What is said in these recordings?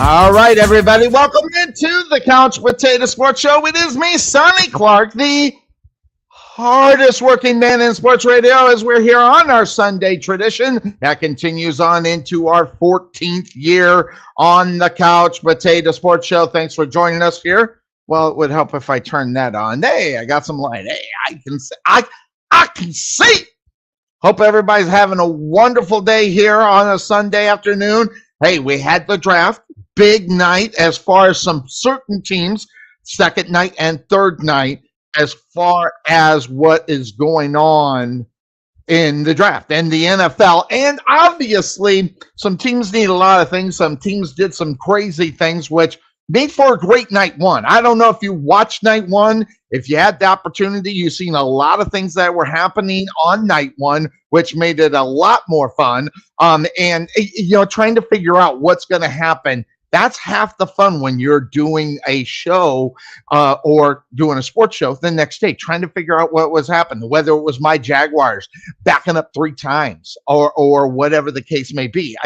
All right, everybody, welcome into the Couch Potato Sports Show. It is me, Sonny Clark, the hardest working man in sports radio, as we're here on our Sunday tradition that continues on into our 14th year on the Couch Potato Sports Show. Thanks for joining us here. Well, it would help if I turned that on. Hey, I got some light. Hey, I can see. I can see. Hope everybody's having a wonderful day here on a Sunday afternoon. Hey, we had the draft. Big night as far as some certain teams, second night and third night, as far as what is going on in the draft and the NFL. And obviously, some teams need a lot of things. Some teams did some crazy things, which made for a great night one. I don't know if you watched night one. If you had the opportunity, you've seen a lot of things that were happening on night one, which made it a lot more fun. And, trying to figure out what's going to happen. That's half the fun when you're doing a show or doing a sports show the next day, trying to figure out what was happening, whether it was my Jaguars backing up 3 times or whatever the case may be.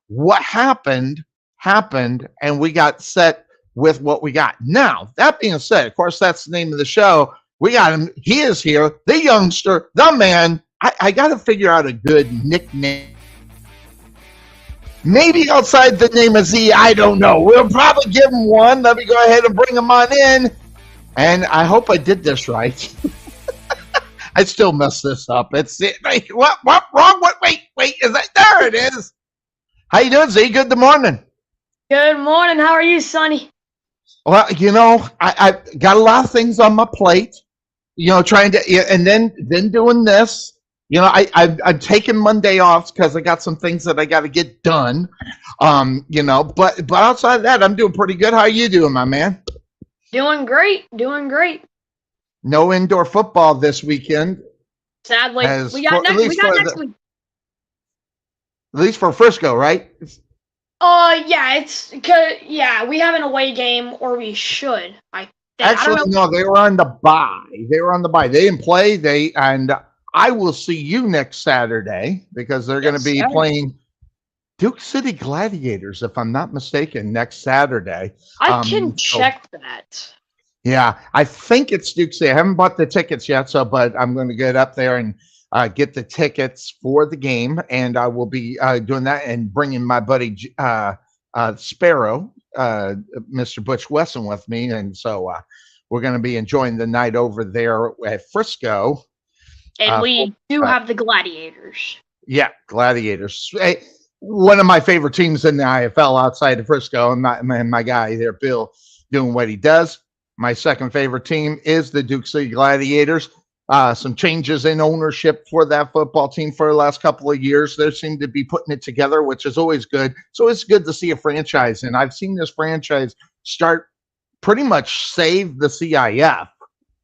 What happened, and we got set with what we got. Now, that being said, of course, that's the name of the show. We got him. He is here, the youngster, the man. I got to figure out a good nickname. Maybe outside the name of Z, I don't know. We'll probably give him one. Let me go ahead and bring him on in. And I hope I did this right. I still mess this up. What wrong? Wait, is that, there it is. How you doing, Z? Good morning. Good morning. How are you, Sonny? Well, I got a lot of things on my plate, trying to, and then doing this. I'm taking Monday off because I got some things that I got to get done. But outside of that, I'm doing pretty good. How are you doing, my man? Doing great. No indoor football this weekend. Sadly, we got next week. At least for Frisco, right? Yeah, we have an away game, or we should. Actually, no, they were on the bye. They didn't play. I will see you next Saturday because they're going to be playing Duke City Gladiators, if I'm not mistaken, next Saturday. I can check that. Yeah, I think it's Duke City. I haven't bought the tickets yet, but I'm going to get up there and get the tickets for the game, and I will be doing that and bringing my buddy Sparrow, Mr. Butch Wesson, with me, and so we're going to be enjoying the night over there at Frisco. And we do have the Gladiators. Yeah, Gladiators. Hey, one of my favorite teams in the IFL outside of Frisco, and my guy there, Bill, doing what he does. My second favorite team is the Duke City Gladiators. Some changes in ownership for that football team for the last couple of years. They seem to be putting it together, which is always good. So it's good to see a franchise. And I've seen this franchise start pretty much save the CIF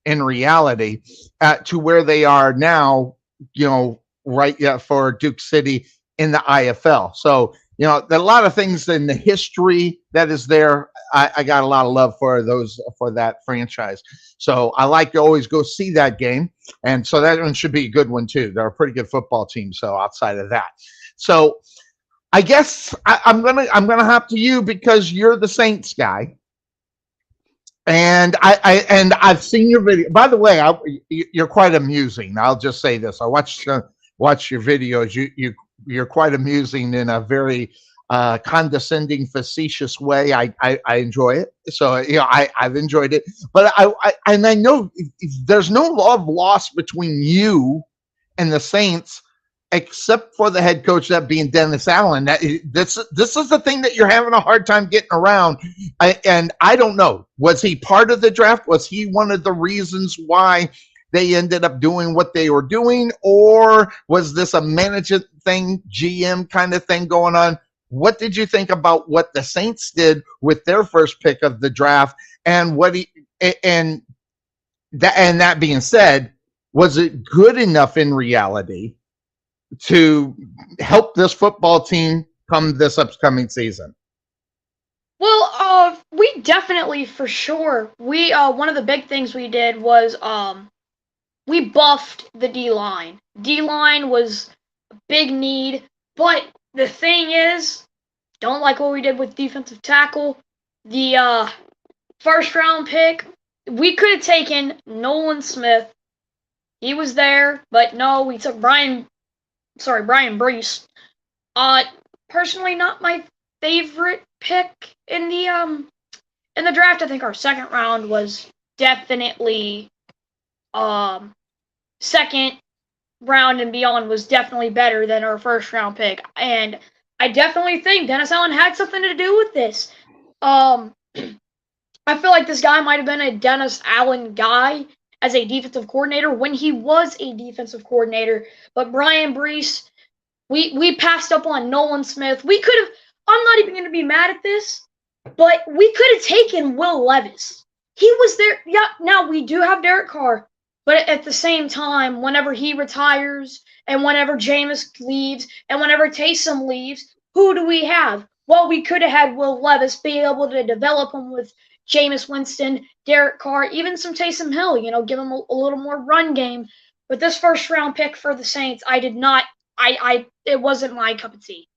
in reality to where they are now, for Duke City in the IFL. So, there are a lot of things in the history that is there. I got a lot of love for that franchise. So I like to always go see that game. And so that one should be a good one too. They're a pretty good football team. So outside of that, so I guess I'm gonna hop to you because you're the Saints guy. And I've seen your video. By the way, you're quite amusing. I'll just say this: I watch your videos. You're quite amusing in a very condescending, facetious way. I enjoy it. So I've enjoyed it. But I know there's no love lost between you and the Saints, except for the head coach, that being Dennis Allen. This is the thing that you're having a hard time getting around. And I don't know. Was he part of the draft? Was he one of the reasons why they ended up doing what they were doing? Or was this a management thing, GM kind of thing going on? What did you think about what the Saints did with their first pick of the draft? And that being said, was it good enough in reality to help this football team come this upcoming season? Well, we definitely, for sure. We one of the big things we did was we buffed the D-line. D-line was a big need, but the thing is, Don't like what we did with defensive tackle. The first round pick, we could have taken Nolan Smith. He was there, but no, we took Brian Brees. Personally, not my favorite pick in the draft. I think our second round was definitely second round and beyond was definitely better than our first round pick, and I definitely think Dennis Allen had something to do with this. I feel like this guy might have been a Dennis Allen guy as a defensive coordinator when he was a defensive coordinator. But Brian Brees, we passed up on Nolan Smith. We could have. I'm not even going to be mad at this, but we could have taken Will Levis. He was there. Yeah. Now we do have Derek Carr, but at the same time, whenever he retires and whenever Jameis leaves and whenever Taysom leaves, who do we have? Well, we could have had Will Levis be able to develop him with Jameis Winston, Derek Carr, even some Taysom Hill, give him a little more run game. But this first round pick for the Saints, I did not, it wasn't my cup of tea.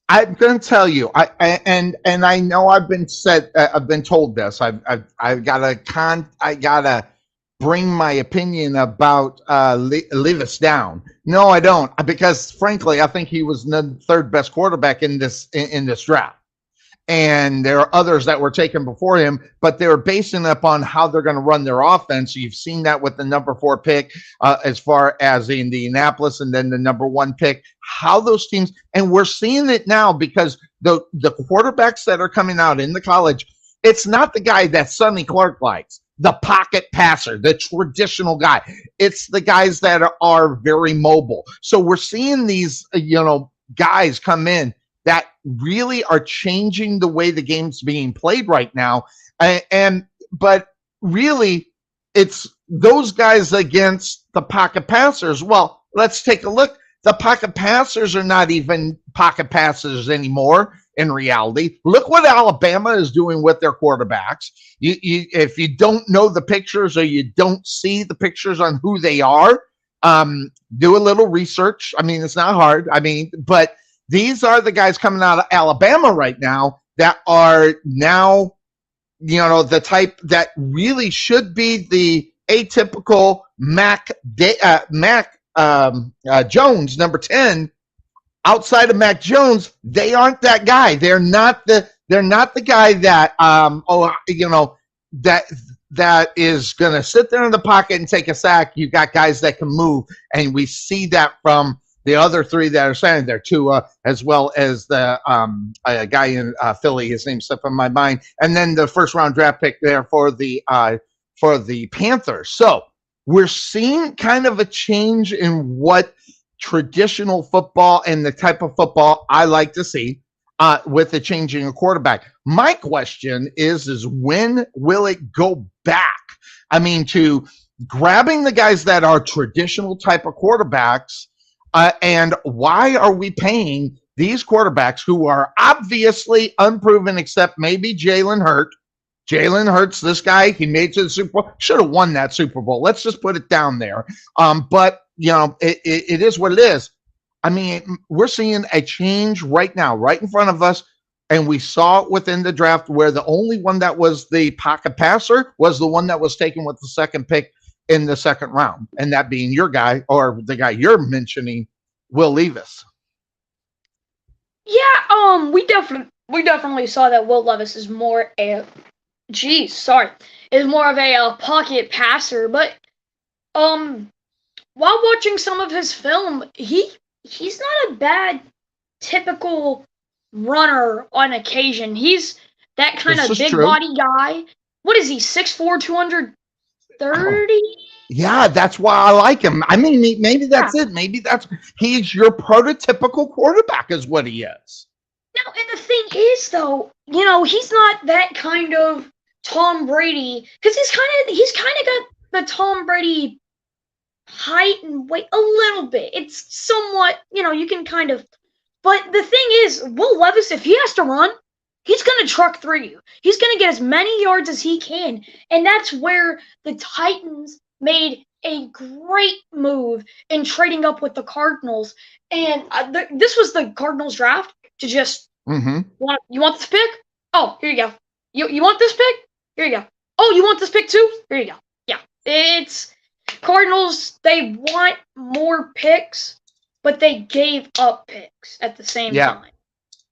I'm going to tell you, I know I've been told this. I've gotta bring my opinion about Levis down. No, I don't, because frankly, I think he was the third best quarterback in this draft. And there are others that were taken before him, but they're basing up on how they're going to run their offense. You've seen that with the number 4 pick, as far as Indianapolis, and then the number 1 pick, how those teams, and we're seeing it now because the quarterbacks that are coming out in the college, it's not the guy that Sonny Clark likes, the pocket passer, the traditional guy. It's the guys that are very mobile. So we're seeing these, guys come in that really are changing the way the game's being played right now. But really, it's those guys against the pocket passers. Well, let's take a look. The pocket passers are not even pocket passers anymore in reality. Look what Alabama is doing with their quarterbacks. If you don't know the pictures or you don't see the pictures on who they are, do a little research. I mean, it's not hard. But these are the guys coming out of Alabama right now that are now, the type that really should be the atypical Mac Jones, number 10. Outside of Mac Jones, they aren't that guy. They're not the guy that that is going to sit there in the pocket and take a sack. You got guys that can move, and we see that from the other 3 that are standing there, Tua, as well as the guy in Philly. His name slipped from my mind. And then the first round draft pick there for the Panthers. So we're seeing kind of a change in what traditional football and the type of football I like to see with the changing of quarterback. My question is when will it go back? To grabbing the guys that are traditional type of quarterbacks. And why are we paying these quarterbacks who are obviously unproven, except maybe Jalen Hurts? Jalen Hurts, this guy, he made it to the Super Bowl, should have won that Super Bowl. Let's just put it down there. But it is what it is. We're seeing a change right now, right in front of us. And we saw it within the draft where the only one that was the pocket passer was the one that was taken with the second pick in the second round, and that being your guy, or the guy you're mentioning, Will Levis. Yeah, we definitely saw that Will Levis is more of a pocket passer, but while watching some of his film, he's not a bad typical runner on occasion. He's that kind of big body guy. What is he, 6'4", 230? Yeah, that's why I like him. Maybe that's it. Maybe he's your prototypical quarterback is what he is. Now, and the thing is, though, he's not that kind of Tom Brady, because he's kind of got the Tom Brady height and weight a little bit. It's somewhat, you can kind of, but the thing is, Will Levis, if he has to run, he's going to truck through you. He's going to get as many yards as he can. And that's where the Titans made a great move in trading up with the Cardinals. And this was the Cardinals draft to just Mm-hmm. You want this pick? Oh, here you go. You want this pick? Here you go. Oh, you want this pick too? Here you go. Yeah, it's Cardinals. They want more picks, but they gave up picks at the same time.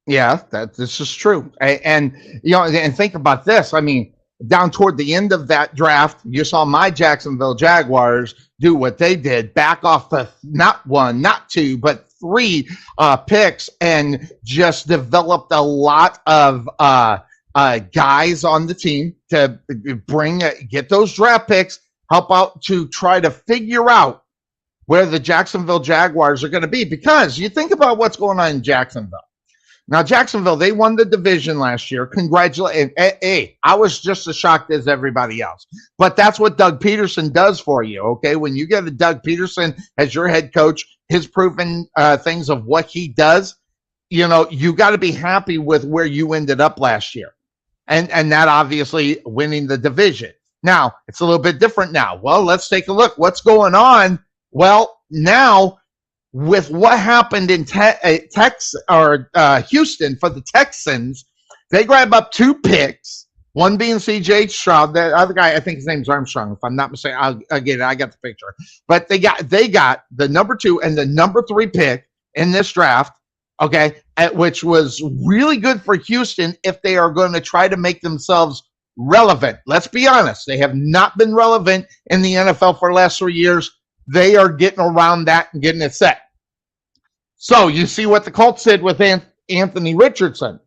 Yeah, this is true. And and think about this. I mean, down toward the end of that draft, you saw my Jacksonville Jaguars do what they did, back off the not one, not two, but three picks, and just developed a lot of guys on the team to get those draft picks, help out to try to figure out where the Jacksonville Jaguars are going to be. Because you think about what's going on in Jacksonville. Now, Jacksonville, they won the division last year. Congratulations. Hey, I was just as shocked as everybody else. But that's what Doug Peterson does for you, okay? When you get a Doug Peterson as your head coach, his proven things of what he does, you got to be happy with where you ended up last year. And that obviously winning the division. Now, it's a little bit different now. Well, let's take a look. What's going on? Well, now, with what happened in Houston for the Texans, they grab up 2 picks, one being C.J. Stroud. The other guy, I think his name's Armstrong, if I'm not mistaken. I'll get it. I got the picture. But they got the number 2 and the number 3 pick in this draft, okay, which was really good for Houston if they are going to try to make themselves relevant. Let's be honest. They have not been relevant in the NFL for the last 3 years. They are getting around that and getting it set. So you see what the Colts did with Anthony Richardson.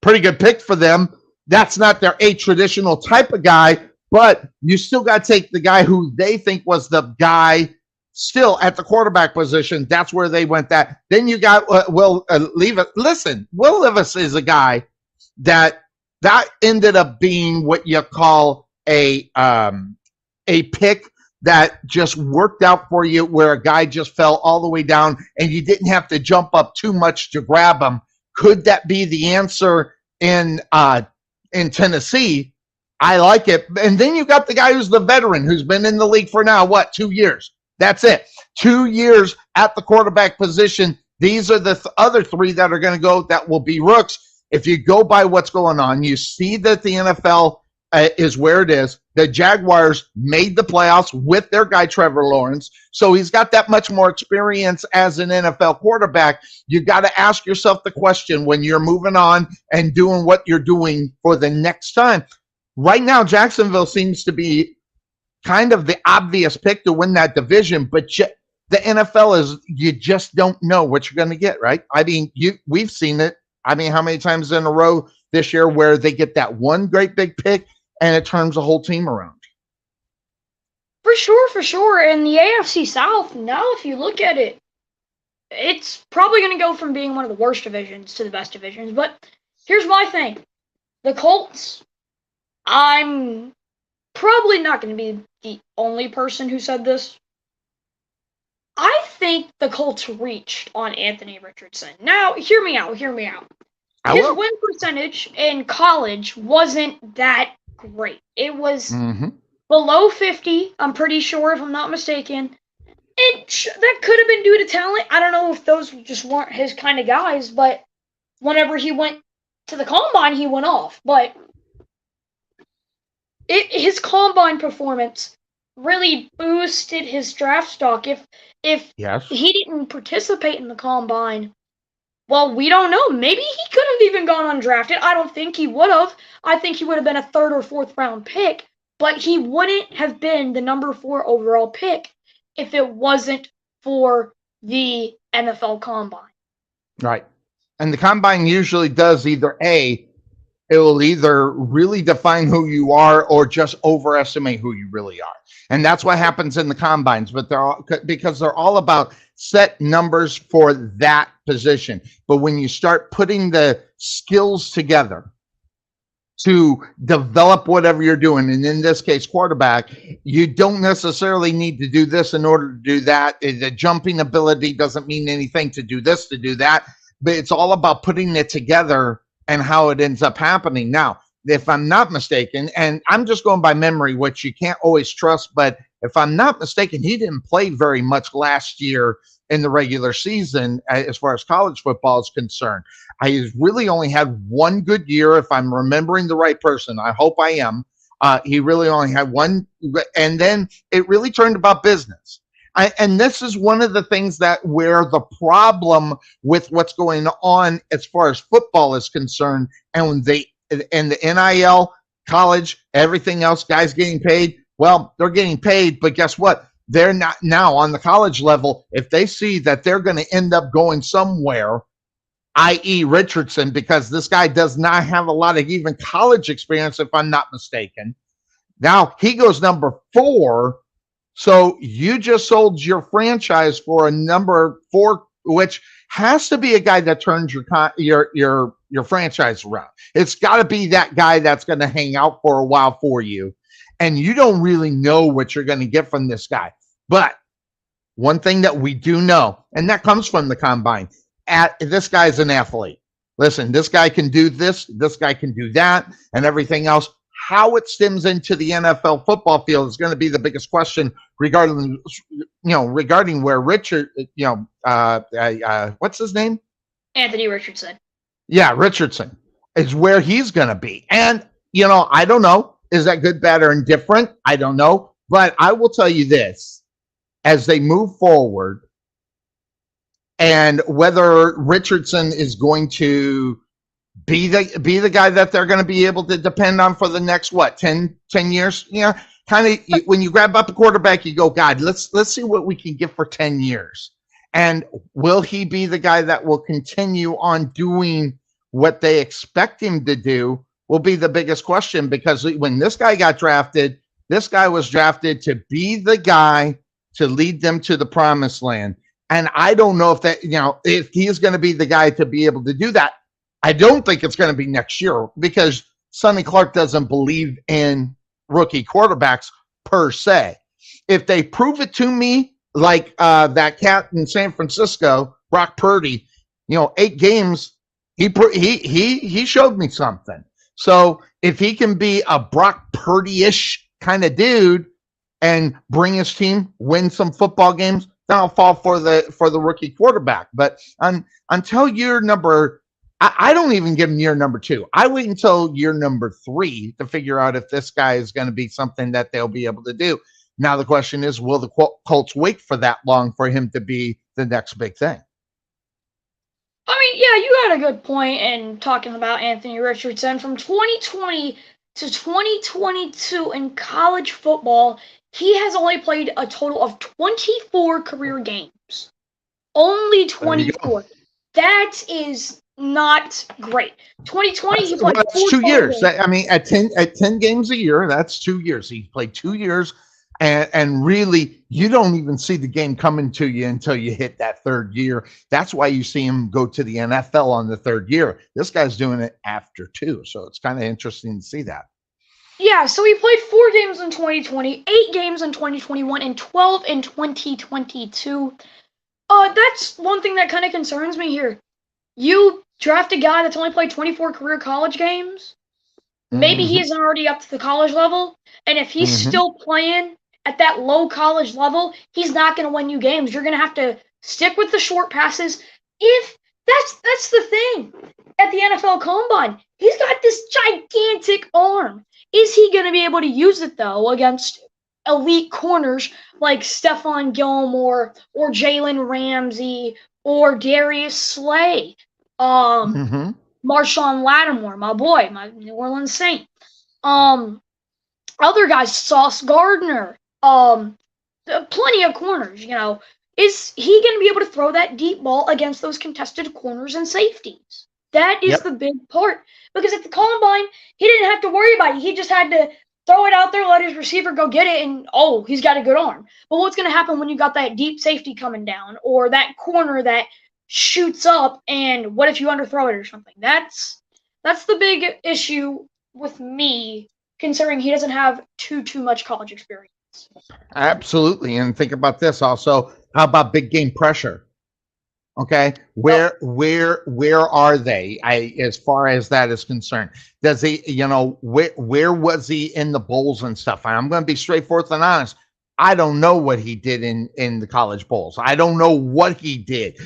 Pretty good pick for them. That's not their traditional type of guy, but you still got to take the guy who they think was the guy still at the quarterback position. That's where they went that. Then you got Will Levis. Listen, Will Levis is a guy that ended up being what you call a pick that just worked out for you, where a guy just fell all the way down and you didn't have to jump up too much to grab him. Could that be the answer in Tennessee? I like it. And then you got the guy who's the veteran, who's been in the league for now, 2 years? That's it. 2 years at the quarterback position. These are the other 3 that are going to go that will be rooks. If you go by what's going on, you see that the NFL is where it is. The Jaguars made the playoffs with their guy, Trevor Lawrence. So he's got that much more experience as an NFL quarterback. You got to ask yourself the question when you're moving on and doing what you're doing for the next time. Right now, Jacksonville seems to be kind of the obvious pick to win that division, but the NFL is, you just don't know what you're going to get, right? I mean, we've seen it. I mean, how many times in a row this year where they get that one great big pick and it turns the whole team around? For sure. And the AFC South, now if you look at it, it's probably going to go from being one of the worst divisions to the best divisions. But here's my thing. The Colts, I'm probably not going to be the only person who said this. I think the Colts reached on Anthony Richardson. Now, hear me out. His win percentage in college wasn't that great. It was below 50, I'm pretty sure, if I'm not mistaken. That could have been due to talent. I don't know if those just weren't his kind of guys, but whenever he went to the combine, he went off. But his combine performance really boosted his draft stock. If he didn't participate in the combine, well, we don't know. Maybe he could have even gone undrafted. I don't think he would have. I think he would have been a 3rd or 4th round pick, but he wouldn't have been the number 4 overall pick if it wasn't for the NFL Combine. Right. And the Combine usually does it will either really define who you are or just overestimate who you really are. And that's what happens in the Combines, but because they're all about set numbers for that position. But when you start putting the skills together to develop whatever you're doing, and in this case, quarterback, you don't necessarily need to do this in order to do that. The jumping ability doesn't mean anything to do this, to do that, but it's all about putting it together and how it ends up happening. Now, if I'm not mistaken, and I'm just going by memory, which you can't always trust, but If I'm not mistaken, he didn't play very much last year in the regular season as far as college football is concerned. I really only had one good year, if I'm remembering the right person. I hope I am. He really only had one, and then it really turned about business. And this is one of the things that where the problem with what's going on as far as football is concerned, and the NIL, college, everything else, guys getting paid. Well, they're getting paid, but guess what? They're not now on the college level. If they see that they're going to end up going somewhere, i.e. Richardson, because this guy does not have a lot of even college experience, if I'm not mistaken. Now he goes number 4. So you just sold your franchise for a number 4, which has to be a guy that turns your franchise around. It's got to be that guy that's going to hang out for a while for you. And you don't really know what you're going to get from this guy. But one thing that we do know, and that comes from the combine, this guy's an athlete. Listen, this guy can do this guy can do that, and everything else. How it stems into the NFL football field is going to be the biggest question regarding where Richard, what's his name? Anthony Richardson. Yeah, Richardson is where he's going to be. And, I don't know. Is that good, bad, or indifferent? I don't know. But I will tell you this. As they move forward, and whether Richardson is going to be the guy that they're going to be able to depend on for the next 10 years, kind of when you grab up a quarterback, you go, God, let's see what we can get for 10 years. And will he be the guy that will continue on doing what they expect him to do will be the biggest question, because when this guy got drafted, this guy was drafted to be the guy to lead them to the promised land. And I don't know if he is going to be the guy to be able to do that. I don't think it's going to be next year, because Sonny Clark doesn't believe in rookie quarterbacks per se. If they prove it to me, like that cat in San Francisco, Brock Purdy, 8 games, he showed me something. So if he can be a Brock Purdy-ish kind of dude and bring his team, win some football games, then I'll fall for the rookie quarterback. But until year number, I don't even give him year number 2. I wait until year number 3 to figure out if this guy is going to be something that they'll be able to do. Now the question is, will the Colts wait for that long for him to be the next big thing? I mean, yeah, you had a good point in talking about Anthony Richardson. From 2020 to 2022 in college football, he has only played a total of 24 career games. Only 24. That is not great. 2020, he played that's 2 years. I mean, at 10 games a year, that's 2 years. He played 2 years, and really, you don't even see the game coming to you until you hit that 3rd year. That's why you see him go to the NFL on the 3rd year. This guy's doing it after 2, so it's kind of interesting to see that. Yeah, so he played 4 games in 2020, 8 games in 2021, and 12 in 2022. That's one thing that kind of concerns me here. You draft a guy that's only played 24 career college games. Maybe he isn't already up to the college level. And if he's still playing at that low college level, he's not going to win you games. You're going to have to stick with the short passes. If that's the thing at the NFL Combine, he's got this gigantic arm. Is he going to be able to use it, though, against elite corners like Stephon Gilmore or Jalen Ramsey or Darius Slay? Marshawn Lattimore, my boy, my New Orleans Saint. Other guys, Sauce Gardner, plenty of corners, Is he going to be able to throw that deep ball against those contested corners and safeties? That is the big part. Because at the Combine, he didn't have to worry about it. He just had to throw it out there, let his receiver go get it, and, he's got a good arm. But what's going to happen when you got that deep safety coming down, or that corner that shoots up, and what if you underthrow it or something? That's the big issue with me, considering he doesn't have too much college experience. Absolutely. And think about this also. How about big game pressure? Okay. Where are they? As far as that is concerned, does he, where was he in the bowls and stuff? I'm going to be straightforward and honest. I don't know what he did in the college bowls. I don't know what he did.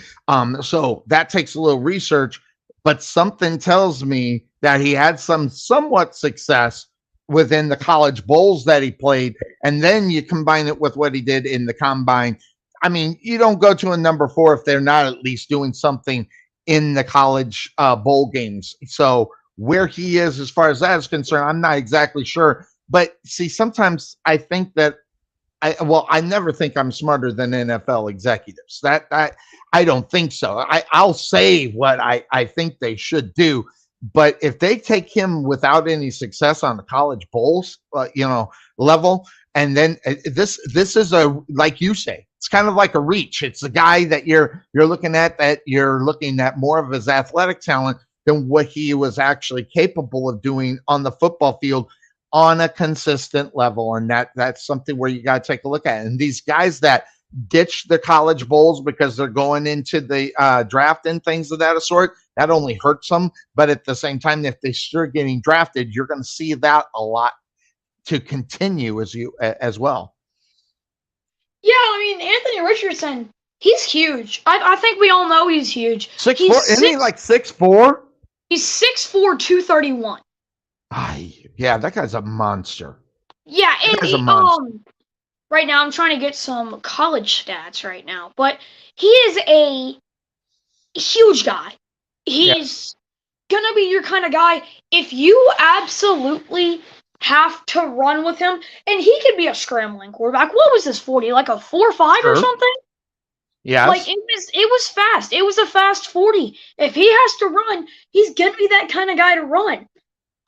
So that takes a little research, but something tells me that he had some somewhat success within the college bowls that he played. And then you combine it with what he did in the combine. I mean, you don't go to a number 4 if they're not at least doing something in the college bowl games. So where he is as far as that is concerned, I'm not exactly sure. But see, sometimes I think that I never think I'm smarter than NFL executives. That I don't think so. I'll say what I think they should do, but if they take him without any success on the college bowls, level, and then this is like you say, it's kind of like a reach. It's a guy that you're looking at more of his athletic talent than what he was actually capable of doing on the football field on a consistent level. And that's something where you got to take a look at. And these guys that ditch the college bowls because they're going into the draft and things of that sort, that only hurts them. But at the same time, if they start getting drafted, you're going to see that a lot to continue as well. Yeah, I mean, Anthony Richardson, he's huge. I think we all know he's huge. 6'4", isn't he like 6'4"? He's 6'4", 231. Yeah, that guy's a monster. Yeah, and right now I'm trying to get some college stats right now, but he is a huge guy. He's gonna be your kind of guy if you absolutely have to run with him, and he could be a scrambling quarterback. What was this 40? Like a 4.5 or something? Yeah. Like it was fast. It was a fast 40. If he has to run, he's gonna be that kind of guy to run.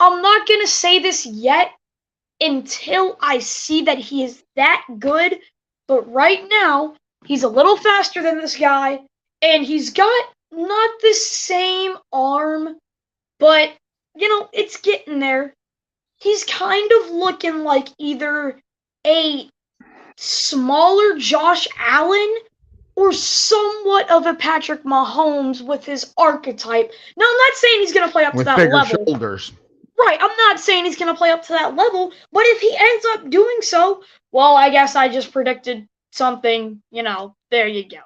I'm not going to say this yet until I see that he is that good, but right now, he's a little faster than this guy, and he's got not the same arm, but, it's getting there. He's kind of looking like either a smaller Josh Allen or somewhat of a Patrick Mahomes with his archetype. Now, I'm not saying he's going to play up to that level. With bigger shoulders. Right, I'm not saying he's going to play up to that level, but if he ends up doing so, well, I guess I just predicted something, there you go.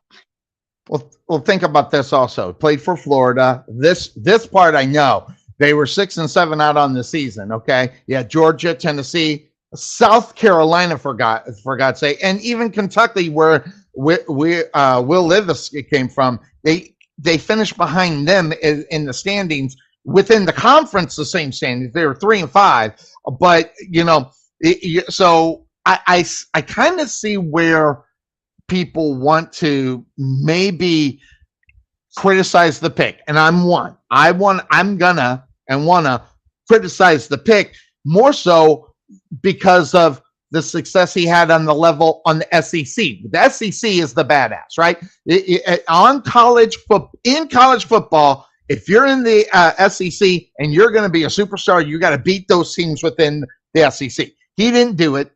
Well, think about this also. Played for Florida. This part I know. They were 6-7 out on the season, okay? Yeah, Georgia, Tennessee, South Carolina, for God's sake, and even Kentucky, where Will Levis came from, they finished behind them in the standings. Within the conference, the same standings. They were 3-5, but so I kind of see where people want to maybe criticize the pick, and I'm gonna criticize the pick more so because of the success he had on the level on the SEC. The SEC is the badass, right? In college football. If you're in the SEC and you're going to be a superstar, you got to beat those teams within the SEC. He didn't do it.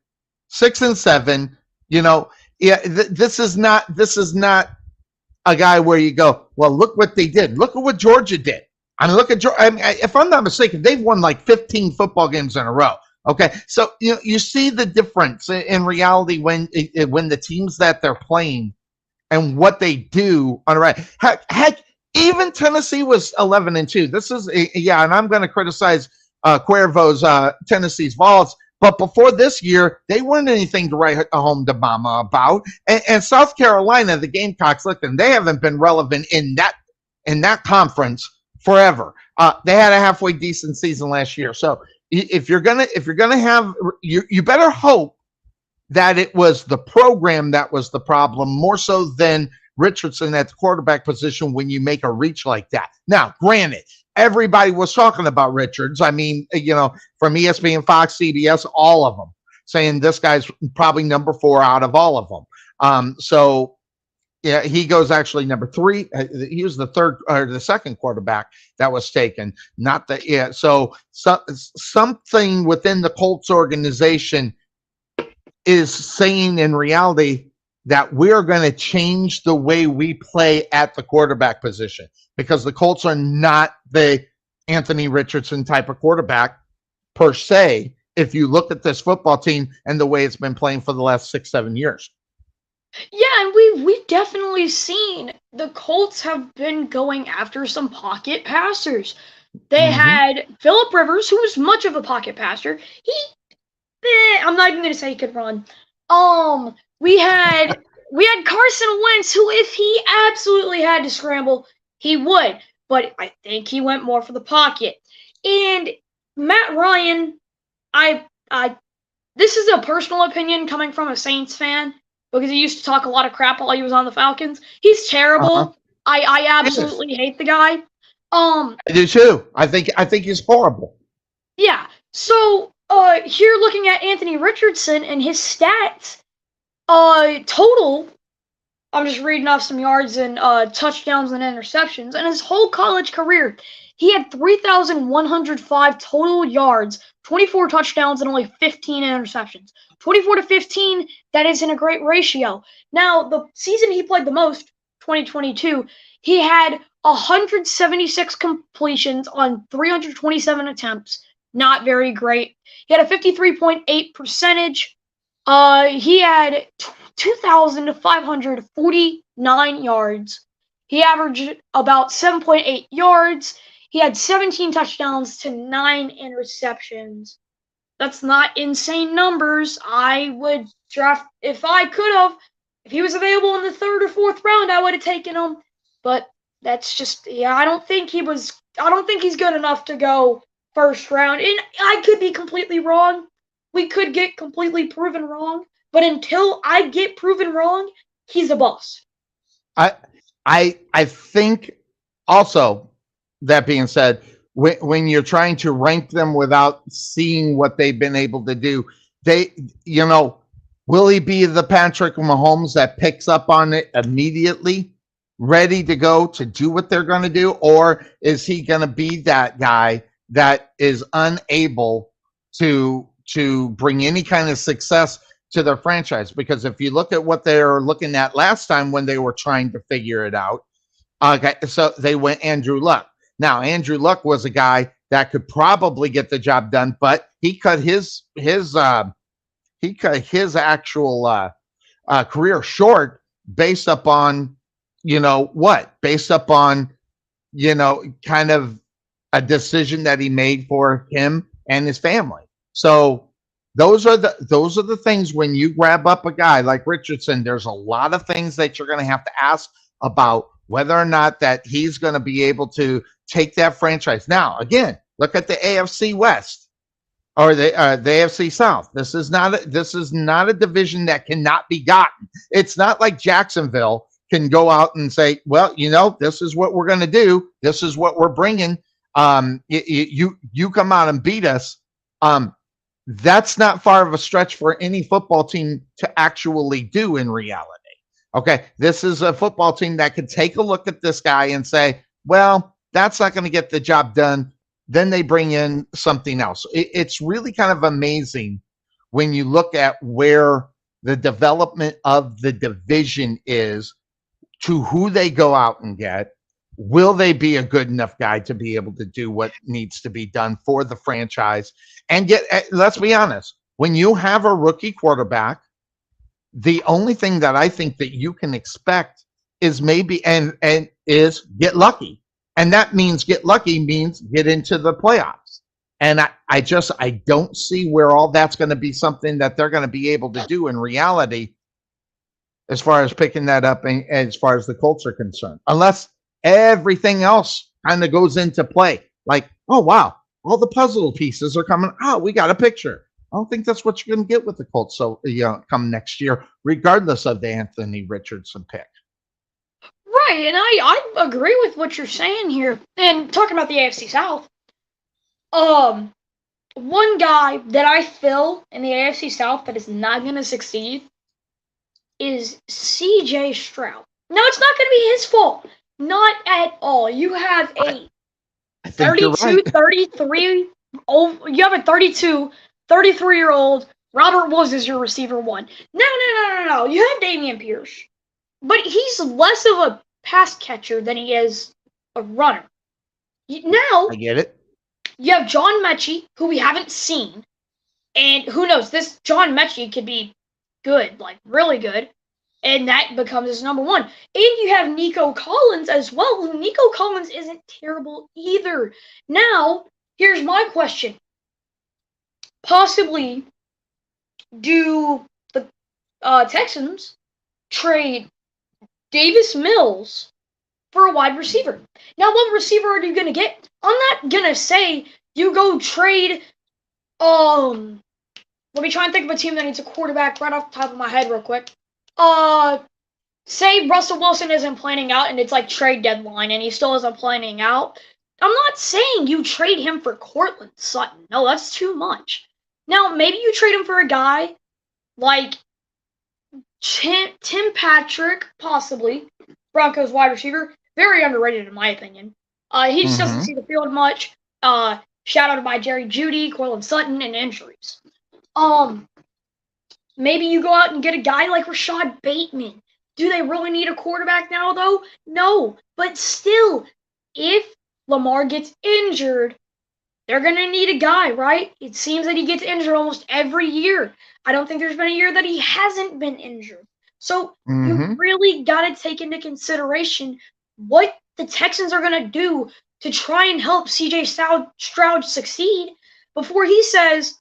6-7. This is not a guy where you go, well, look what they did. Look at what Georgia did. I mean, look at Georgia. I mean, if I'm not mistaken, they've won like 15 football games in a row. Okay, so you see the difference in reality when the teams that they're playing and what they do on the right. Heck. Even Tennessee was 11-2. This is and I'm going to criticize Cuervo's Tennessee's Vols, but before this year, they weren't anything to write home to mama about. And South Carolina, the Gamecocks, look, and they haven't been relevant in that conference forever. They had a halfway decent season last year. So if you're gonna have, you better hope that it was the program that was the problem more so than Richardson at the quarterback position when you make a reach like that. Now, granted, everybody was talking about Richards. I mean, from ESPN, Fox, CBS, all of them saying this guy's probably number 4 out of all of them. So yeah, he goes actually number 3. He was the third or the second quarterback that was taken. Not the So something within the Colts organization is saying in reality that we're going to change the way we play at the quarterback position because the Colts are not the Anthony Richardson type of quarterback per se. if you look at this football team and the way it's been playing for the last 6-7 years. Yeah, and we've definitely seen the Colts have been going after some pocket passers. They had Philip Rivers, who was much of a pocket passer. I'm not even gonna say he could run. We had Carson Wentz, who, if he absolutely had to scramble, he would. But I think he went more for the pocket. And Matt Ryan, I this is a personal opinion coming from a Saints fan because he used to talk a lot of crap while he was on the Falcons. He's terrible. I absolutely hate the guy. I do too. I think he's horrible. Yeah. So here looking at Anthony Richardson and his stats, total, I'm just reading off some yards and touchdowns and interceptions. And his whole college career, he had 3,105 total yards, 24 touchdowns, and only 15 interceptions. 24 to 15, that isn't a great ratio. Now, the season he played the most, 2022, he had 176 completions on 327 attempts. Not very great. He had a 53.8 percentage. He had 2,549 yards. He averaged about 7.8 yards. He had 17 touchdowns to 9 interceptions. That's not insane numbers. I would draft, if I could have, if he was available in the 3rd or 4th round, I would have taken him. But that's just, I don't think he's good enough to go 1st round. And I could be completely wrong. We could get completely proven wrong. But until I get proven wrong, he's a bust. I think also, that being said, when you're trying to rank them without seeing what they've been able to do, will he be the Patrick Mahomes that picks up on it immediately, ready to go to do what they're going to do? Or is he going to be that guy that is unable to bring any kind of success to their franchise? Because if you look at what they were looking at last time when they were trying to figure it out, so they went Andrew Luck. Now, Andrew Luck was a guy that could probably get the job done, but he cut his actual career short based upon based upon kind of a decision that he made for him and his family. So those are the things when you grab up a guy like Richardson. There's a lot of things that you're going to have to ask about whether or not that he's going to be able to take that franchise. Now, again, look at the AFC West or the AFC South. This is not a division that cannot be gotten. It's not like Jacksonville can go out and say, well, this is what we're going to do. This is what we're bringing. You come out and beat us. That's not far of a stretch for any football team to actually do in reality. Okay, this is a football team that could take a look at this guy and say, well, that's not going to get the job done. Then they bring in something else. It's really kind of amazing when you look at where the development of the division is to who they go out and get. Will they be a good enough guy to be able to do what needs to be done for the franchise? And let's be honest, when you have a rookie quarterback, the only thing that I think that you can expect is maybe and is get lucky. And that means get into the playoffs. And I don't see where all that's going to be something that they're going to be able to do in reality as far as picking that up and as far as the Colts are concerned. Unless everything else kind of goes into play. Like, oh, wow, all the puzzle pieces are coming. Oh, we got a picture. I don't think that's what you're going to get with the Colts. So, come next year, regardless of the Anthony Richardson pick. Right, and I agree with what you're saying here. And talking about the AFC South, one guy that I feel in the AFC South that is not going to succeed is CJ Stroud. Now, it's not going to be his fault. Not at all. You have a 32, 33, you have a 32, 33-year-old Robert Woods is your receiver one. No. You have Dameon Pierce. But he's less of a pass catcher than he is a runner. Now, I get it. You have John Mechie, who we haven't seen. And who knows? This John Mechie could be good, like really good. And that becomes his number one. And you have Nico Collins as well. Nico Collins isn't terrible either. Now, here's my question. Possibly, do the Texans trade Davis Mills for a wide receiver? Now, what receiver are you going to get? I'm not going to say you go trade, let me try and think of a team that needs a quarterback right off the top of my head real quick. Say Russell Wilson isn't planning out and it's like trade deadline and he still isn't planning out. I'm not saying you trade him for Courtland Sutton. No, that's too much. Now, maybe you trade him for a guy like Tim Patrick, possibly, Broncos wide receiver. Very underrated in my opinion. He just doesn't see the field much. Shout out to my Jerry Jeudy, Courtland Sutton, and injuries. Maybe you go out and get a guy like Rashad Bateman. Do they really need a quarterback now, though? No. But still, if Lamar gets injured, they're going to need a guy, right? It seems that he gets injured almost every year. I don't think there's been a year that he hasn't been injured. So you really got to take into consideration what the Texans are going to do to try and help CJ Stroud succeed before he says,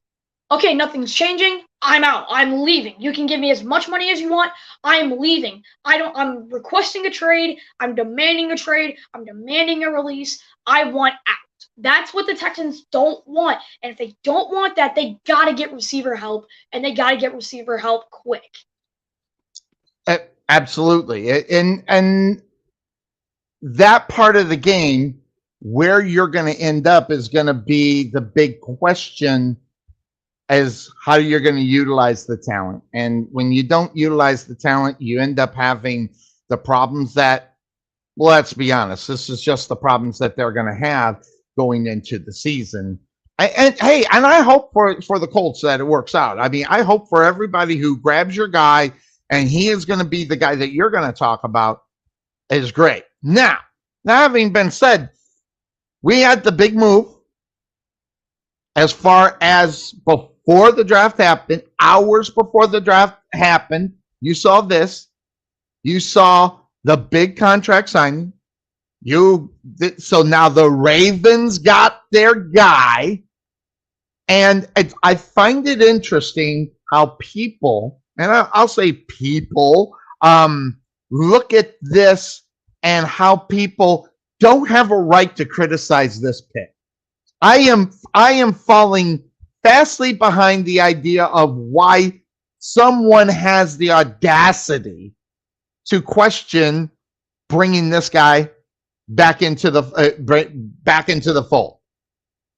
okay, nothing's changing. I'm out. I'm leaving. You can give me as much money as you want. I'm leaving. I'm requesting a trade. I'm demanding a trade. I'm demanding a release. I want out. That's what the Texans don't want. And if they don't want that, they got to get receiver help, and they got to get receiver help quick. Absolutely. And that part of the game, where you're going to end up is going to be the big question, as how you're going to utilize the talent. And when you don't utilize the talent, you end up having the problems that, well, let's be honest, this is just the problems that they're going to have going into the season. And I hope for the Colts that it works out. I mean, I hope for everybody who grabs your guy and he is going to be the guy that you're going to talk about is great. Now, having been said, we had the big move as far as before the draft happened, hours before the draft happened. You saw this. You saw the big contract signing. So now the Ravens got their guy. And I find it interesting how people, and I'll say people, look at this and how people don't have a right to criticize this pick. I am falling fastly behind the idea of why someone has the audacity to question bringing this guy back into the fold.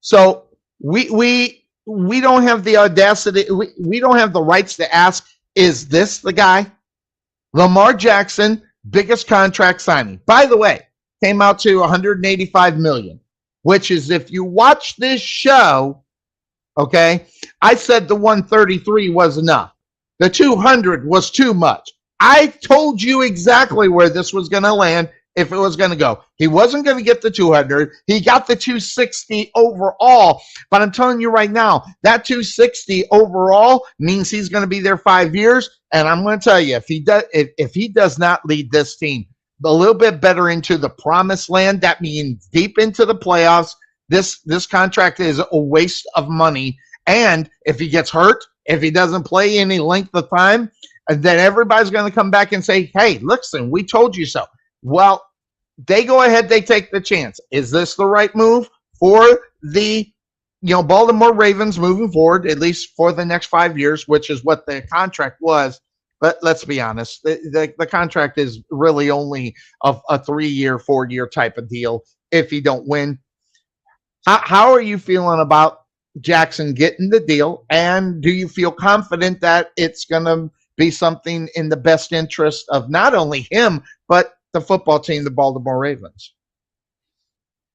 So we don't have the audacity. We don't have the rights to ask, is this the guy? Lamar Jackson, biggest contract signing. By the way, came out to $185 million, which is, if you watch this show, okay, I said the 133 was enough. The 200 was too much. I told you exactly where this was going to land if it was going to go. He wasn't going to get the 200. He got the 260 overall. But I'm telling you right now, that 260 overall means he's going to be there 5 years. And I'm going to tell you, if he does not lead this team a little bit better into the promised land, that means deep into the playoffs, this contract is a waste of money. And if he gets hurt, if he doesn't play any length of time, then everybody's going to come back and say, hey, listen, we told you so. Well, they go ahead, they take the chance. Is this the right move for the Baltimore Ravens moving forward, at least for the next 5 years, which is what the contract was? But let's be honest, the contract is really only a 3-year, 4-year type of deal if you don't win. How are you feeling about Jackson getting the deal? And do you feel confident that it's going to be something in the best interest of not only him, but the football team, the Baltimore Ravens?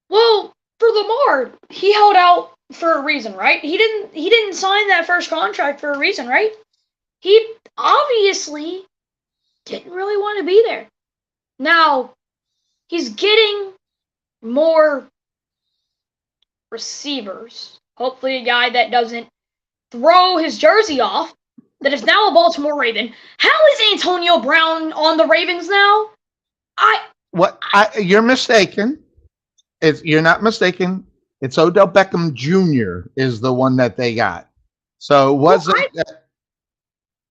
Well, for Lamar, he held out for a reason, right? He didn't sign that first contract for a reason, right? He obviously didn't really want to be there. Now, he's getting more receivers. Hopefully a guy that doesn't throw his jersey off, that is now a Baltimore Raven. How is Antonio Brown on the Ravens now? You're mistaken. You're not mistaken. It's Odell Beckham Jr. is the one that they got. So was it?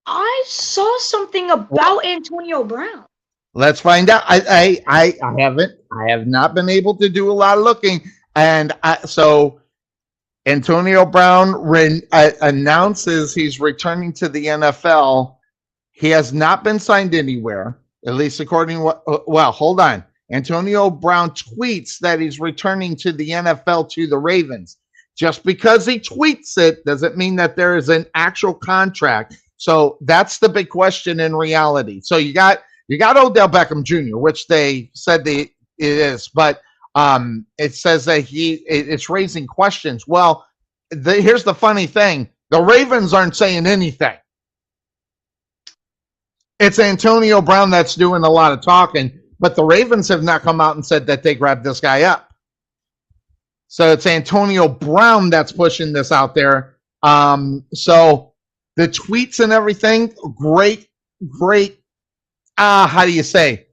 I saw something about Antonio Brown. Let's find out. I have not been able to do a lot of looking, and so Antonio Brown announces he's returning to the NFL. He has not been signed anywhere, at least according to what. Well, hold on. Antonio Brown tweets that he's returning to the NFL to the Ravens. Just because he tweets it doesn't mean that there is an actual contract. So that's the big question in reality. So you got Odell Beckham Jr., which they said it is, but it says that it's raising questions. Well, here's the funny thing: the Ravens aren't saying anything. It's Antonio Brown that's doing a lot of talking, but the Ravens have not come out and said that they grabbed this guy up. So it's Antonio Brown that's pushing this out there. So the tweets and everything, great. How do you say?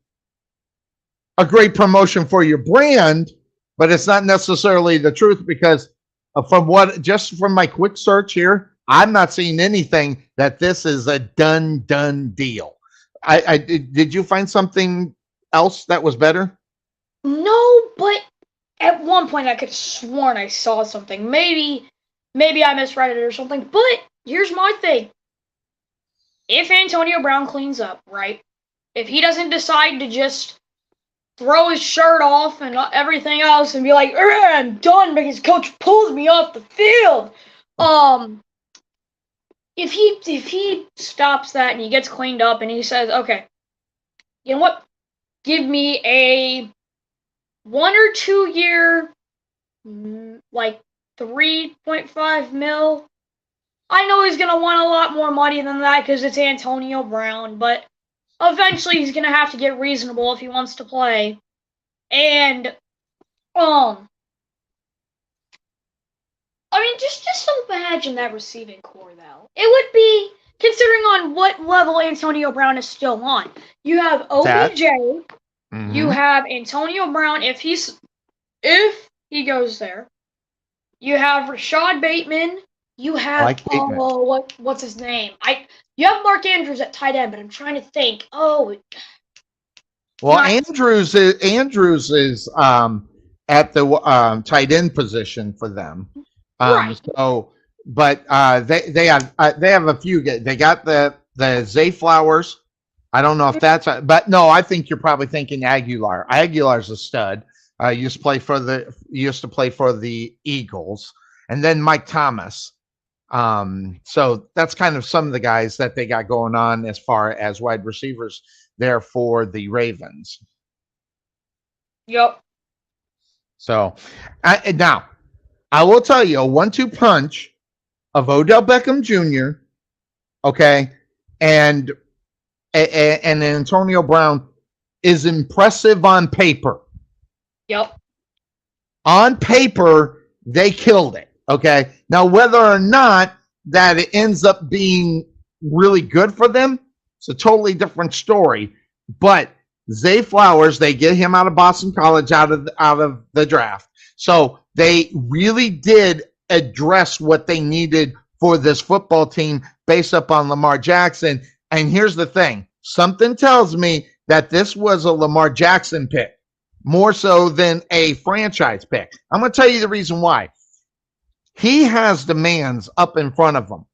A great promotion for your brand, but it's not necessarily the truth because just from my quick search here, I'm not seeing anything that this is a done deal. Did you find something else that was better? No, but at one point I could have sworn I saw something. Maybe I misread it or something. But here's my thing. If Antonio Brown cleans up, right? If he doesn't decide to just throw his shirt off and everything else and be like, I'm done because coach pulled me off the field. If he stops that and he gets cleaned up and he says, okay, you know what? Give me a 1 or 2 year, like 3.5 mil. I know he's going to want a lot more money than that because it's Antonio Brown, but eventually he's going to have to get reasonable if he wants to play. And, I mean, just imagine that receiving core, though. It would be, considering on what level Antonio Brown is still on. You have OBJ, you have Antonio Brown if he goes there. You have Rashad Bateman. You have what's his name? You have Mark Andrews at tight end, but I'm trying to think. Andrews is at the tight end position for them. Right. So, but they have a few. They got the Zay Flowers. I don't know if that's, but no, I think you're probably thinking Aguilar. Aguilar's a stud. Used to play for the Eagles, and then Mike Thomas. So that's kind of some of the guys that they got going on as far as wide receivers there for the Ravens. Yep. So now I will tell you a 1-2 punch of Odell Beckham Jr. Okay, and Antonio Brown is impressive on paper. Yep. On paper, they killed it. Okay. Now, whether or not that it ends up being really good for them, it's a totally different story. But Zay Flowers, they get him out of Boston College out of the draft. So they really did address what they needed for this football team based upon Lamar Jackson. And here's the thing. Something tells me that this was a Lamar Jackson pick more so than a franchise pick. I'm going to tell you the reason why. He has demands up in front of him.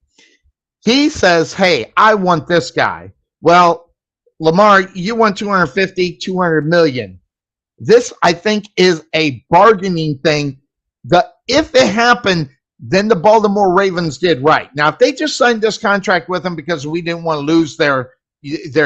He says, hey, I want this guy. Well, Lamar, you want 250, 200 million. This, I think, is a bargaining thing. If it happened, then the Baltimore Ravens did right. Now, if they just signed this contract with him because we didn't want to lose their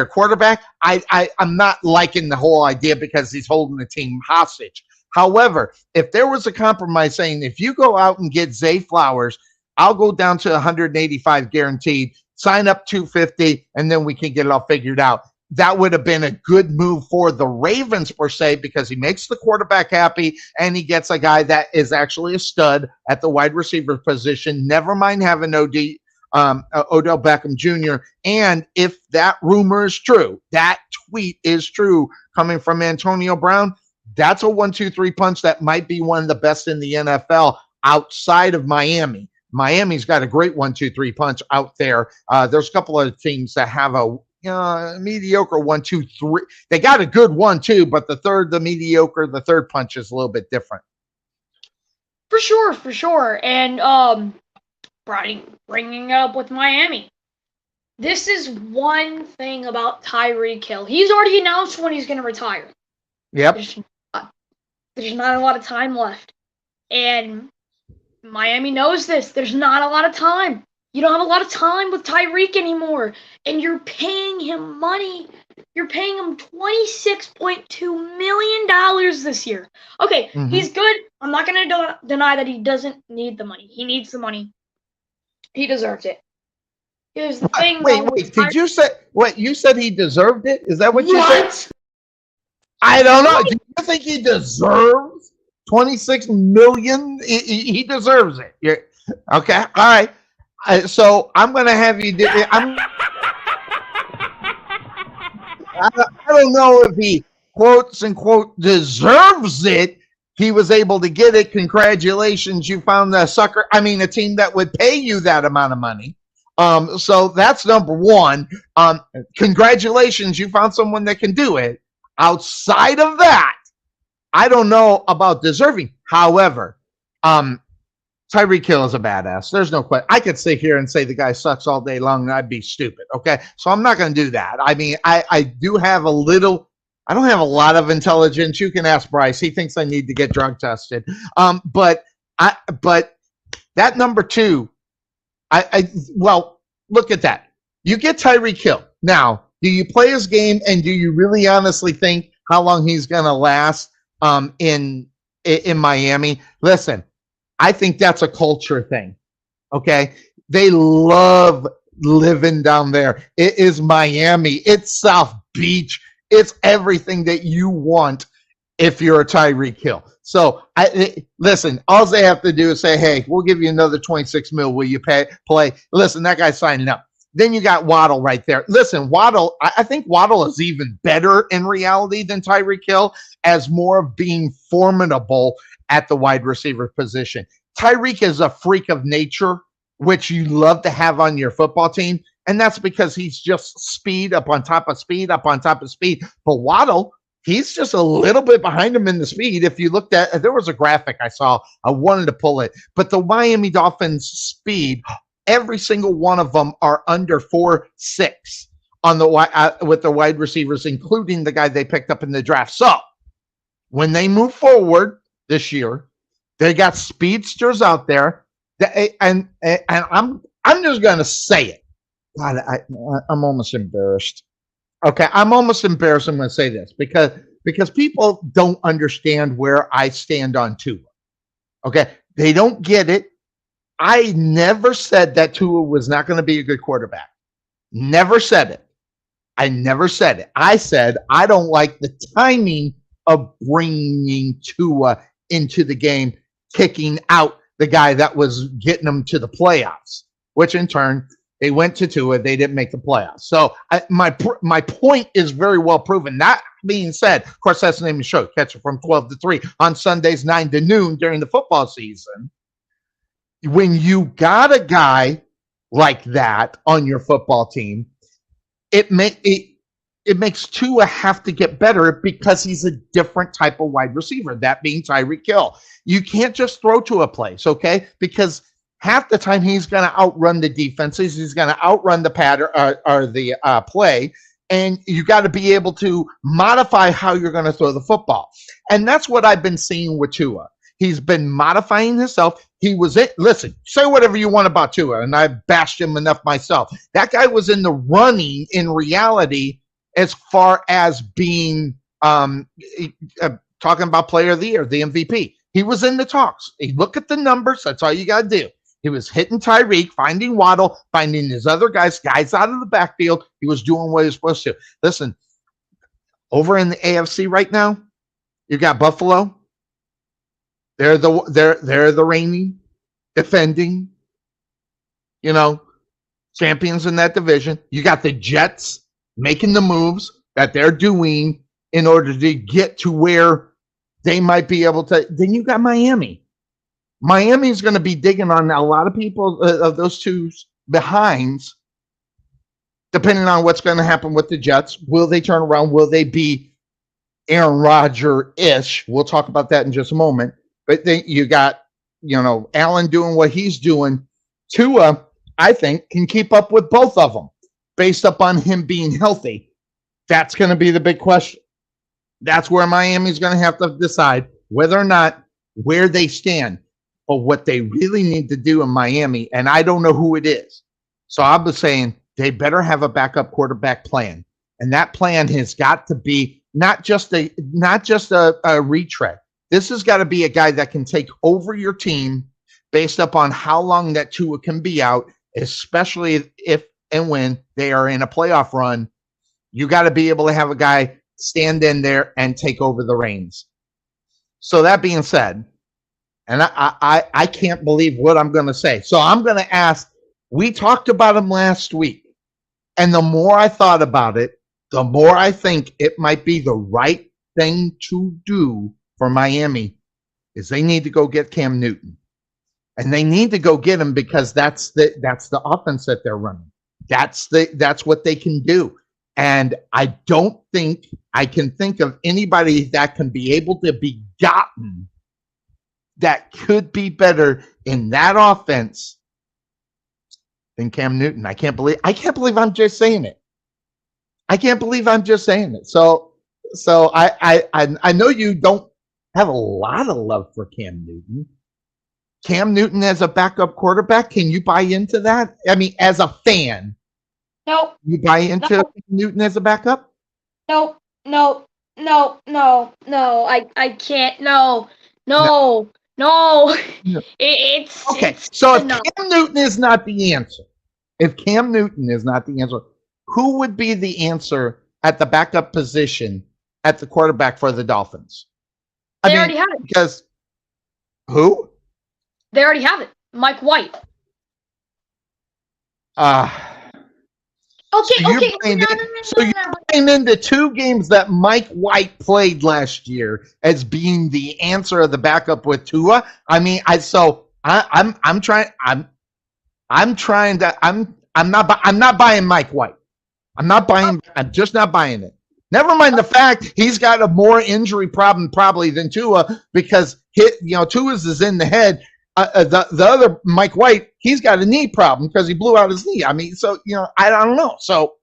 quarterback, I'm not liking the whole idea because he's holding the team hostage. However, if there was a compromise saying, if you go out and get Zay Flowers, I'll go down to 185 guaranteed, sign up 250, and then we can get it all figured out. that would have been a good move for the Ravens per se, because he makes the quarterback happy and he gets a guy that is actually a stud at the wide receiver position. Never mind having Odell Beckham Jr. And if that rumor is true, that tweet is true coming from Antonio Brown, that's a 1-2-3 punch that might be one of the best in the NFL outside of Miami. Miami's got a great 1-2-3 punch out there. There's a couple of teams that have a mediocre 1-2-3. They got a good 1-2, but the mediocre, the third punch is a little bit different. For sure. And bringing it up with Miami. This is one thing about Tyreek Hill. He's already announced when he's going to retire. Yep. There's not a lot of time left. And Miami knows this. There's not a lot of time. You don't have a lot of time with Tyreek anymore. And you're paying him money. You're paying him $26.2 million this year. Okay, He's good. I'm not going to deny that he doesn't need the money. He needs the money. He deserves it. Here's the thing. Wait. Did you say what you said? He deserved it? Is that what you said? I don't know. Do you think he deserves $26 million? He deserves it. Okay. All right. So I'm going to have you do. I don't know if he quotes unquote deserves it. He was able to get it. Congratulations. You found a team that would pay you that amount of money. So that's number one. Congratulations. You found someone that can do it. Outside of that, I don't know about deserving. However, Tyreek Hill is a badass. There's no question. I could sit here and say the guy sucks all day long and I'd be stupid. Okay. So I'm not going to do that. I mean, I do have I don't have a lot of intelligence. You can ask Bryce. He thinks I need to get drug tested. But that number two, well, look at that. You get Tyreek Hill. Now, do you play his game and do you really honestly think how long he's going to last in Miami? Listen, I think that's a culture thing. Okay? They love living down there. It is Miami. It's South Beach. It's everything that you want if you're a Tyreek Hill. So, listen, all they have to do is say, hey, we'll give you another $26 million. Will you play? Listen, that guy's signing up. Then you got Waddle right there. Listen, Waddle, I think Waddle is even better in reality than Tyreek Hill as more of being formidable at the wide receiver position. Tyreek is a freak of nature, which you love to have on your football team. And that's because he's just speed up on top of speed up on top of speed. But Waddle, he's just a little bit behind him in the speed. If you looked at, there was a graphic I saw, I wanted to pull it, but the Miami Dolphins speed, every single one of them are under 4.6 on the with the wide receivers, including the guy they picked up in the draft. So when they move forward this year, they got speedsters out there, and I'm just going to say it. God, I'm almost embarrassed. Okay, I'm almost embarrassed. I'm going to say this because people don't understand where I stand on Tua. Okay, they don't get it. I never said that Tua was not going to be a good quarterback. Never said it. I never said it. I said I don't like the timing of bringing Tua into the game, kicking out the guy that was getting them to the playoffs, which in turn, they went to Tua. They didn't make the playoffs. So my point is very well proven. That being said, of course, that's the name of the show. Catch it from 12 to 3 on Sundays, 9 to noon during the football season. When you got a guy like that on your football team, it makes Tua have to get better because he's a different type of wide receiver, that being Tyreek Hill. You can't just throw to a place, okay? Because half the time he's going to outrun the defenses. He's going to outrun the pattern or the play. And you got to be able to modify how you're going to throw the football. And that's what I've been seeing with Tua. He's been modifying himself. He was it. Listen, say whatever you want about Tua, and I've bashed him enough myself. That guy was in the running in reality as far as being talking about player of the year, the MVP. He was in the talks. You look at the numbers. That's all you got to do. He was hitting Tyreek, finding Waddle, finding his other guys out of the backfield. He was doing what he was supposed to. Listen, over in the AFC right now, you got Buffalo. They're the reigning, defending, champions in that division. You got the Jets making the moves that they're doing in order to get to where they might be able to. Then you got Miami. Miami's going to be digging on a lot of people of those two behinds, depending on what's going to happen with the Jets. Will they turn around? Will they be Aaron Rodgers-ish? We'll talk about that in just a moment. But then you got, Allen doing what he's doing. Tua, I think, can keep up with both of them based upon him being healthy. That's going to be the big question. That's where Miami's going to have to decide whether or not where they stand. But what they really need to do in Miami, and I don't know who it is. So I was saying they better have a backup quarterback plan. And that plan has got to be not just a retread. This has got to be a guy that can take over your team based upon how long that Tua can be out, especially if and when they are in a playoff run. You got to be able to have a guy stand in there and take over the reins. So that being said, and I can't believe what I'm going to say. So I'm going to ask, we talked about him last week. And the more I thought about it, the more I think it might be the right thing to do for Miami is they need to go get Cam Newton. And they need to go get him because that's the offense that they're running. That's what they can do. And I don't think I can think of anybody that can be able to be gotten that could be better in that offense than Cam Newton. I can't believe I'm just saying it. I can't believe I'm just saying it. So I know you don't have a lot of love for Cam Newton. Cam Newton as a backup quarterback, can you buy into that? I mean, as a fan, nope. You buy into Cam Newton as a backup? No. I can't. No. It's okay. It's so if enough. Cam Newton is not the answer, who would be the answer at the backup position at the quarterback for the Dolphins? They already have it. Because who? They already have it. Mike White. Okay. So you're playing into two games that Mike White played last year as being the answer of the backup with Tua. I mean, I'm not buying Mike White. I'm just not buying it. Never mind the fact he's got a more injury problem probably than Tua because Tua's is in the head. The other Mike White, he's got a knee problem because he blew out his knee. I mean, so I don't know. So,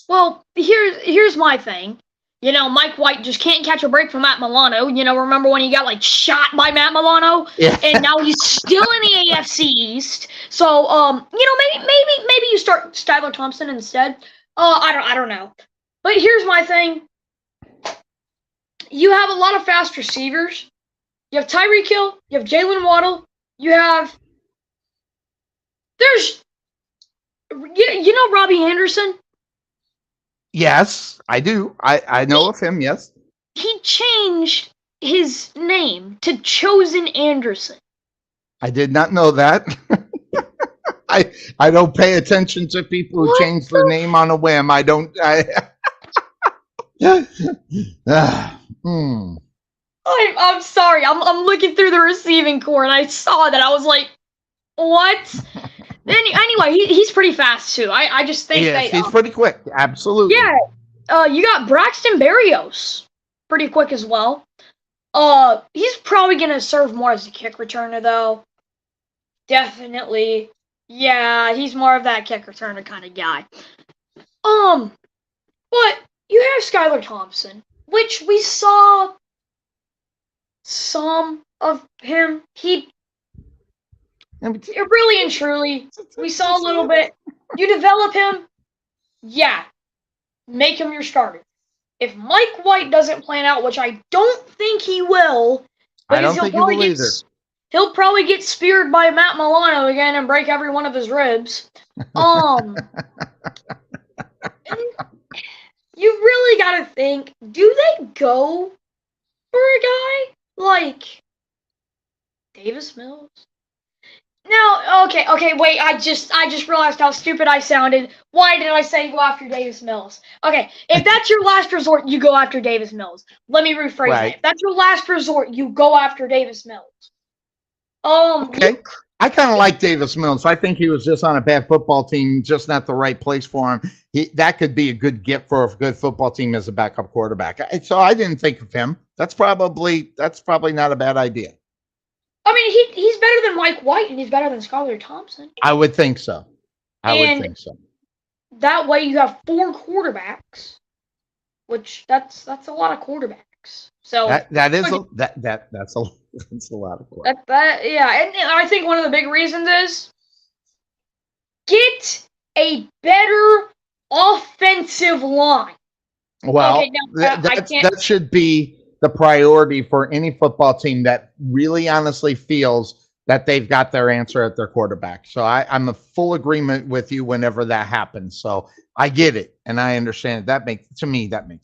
well, here's my thing. Mike White just can't catch a break from Matt Milano. Remember when he got shot by Matt Milano? Yeah. And now he's still in the AFC East. So, maybe you start Skylar Thompson instead. I don't know. But here's my thing. You have a lot of fast receivers. You have Tyreek Hill. You have Jalen Waddle. There's Robbie Anderson? Yes, I do. I know of him, yes. He changed his name to Chosen Anderson. I did not know that. I don't pay attention to people who change their name on a whim. I don't. I'm sorry. I'm looking through the receiving core and I saw that. I was like, what? Anyway, he's pretty fast too. I just think he's pretty quick. Absolutely. Yeah. You got Braxton Berrios, pretty quick as well. He's probably gonna serve more as a kick returner though. Definitely. Yeah, he's more of that kick returner kind of guy. But you have Skylar Thompson, which we saw some of him. Really and truly, we saw a little bit. You develop him, yeah, make him your starter. If Mike White doesn't plan out, which I don't think he will, I don't think he will either. He'll probably get speared by Matt Milano again and break every one of his ribs. And you really gotta think, do they go for a guy like Davis Mills? No, okay, wait, I just realized how stupid I sounded. Why did I say go after Davis Mills? Okay, if that's your last resort, you go after Davis Mills. Let me rephrase that. If that's your last resort, you go after Davis Mills. Okay. I kind of like Davis Mills. I think he was just on a bad football team, just not the right place for him. That could be a good gift for a good football team as a backup quarterback. So I didn't think of him. That's probably not a bad idea. I mean, he's better than Mike White, and he's better than Skylar Thompson. I would think so. Would think so. That way, you have 4 quarterbacks, which that's a lot of quarterbacks. So that's a lot of quarterbacks. Yeah, and I think one of the big reasons is get a better offensive line. Well, okay, now, that should be the priority for any football team that really honestly feels that they've got their answer at their quarterback. So I'm in full agreement with you whenever that happens. So I get it and I understand it. That makes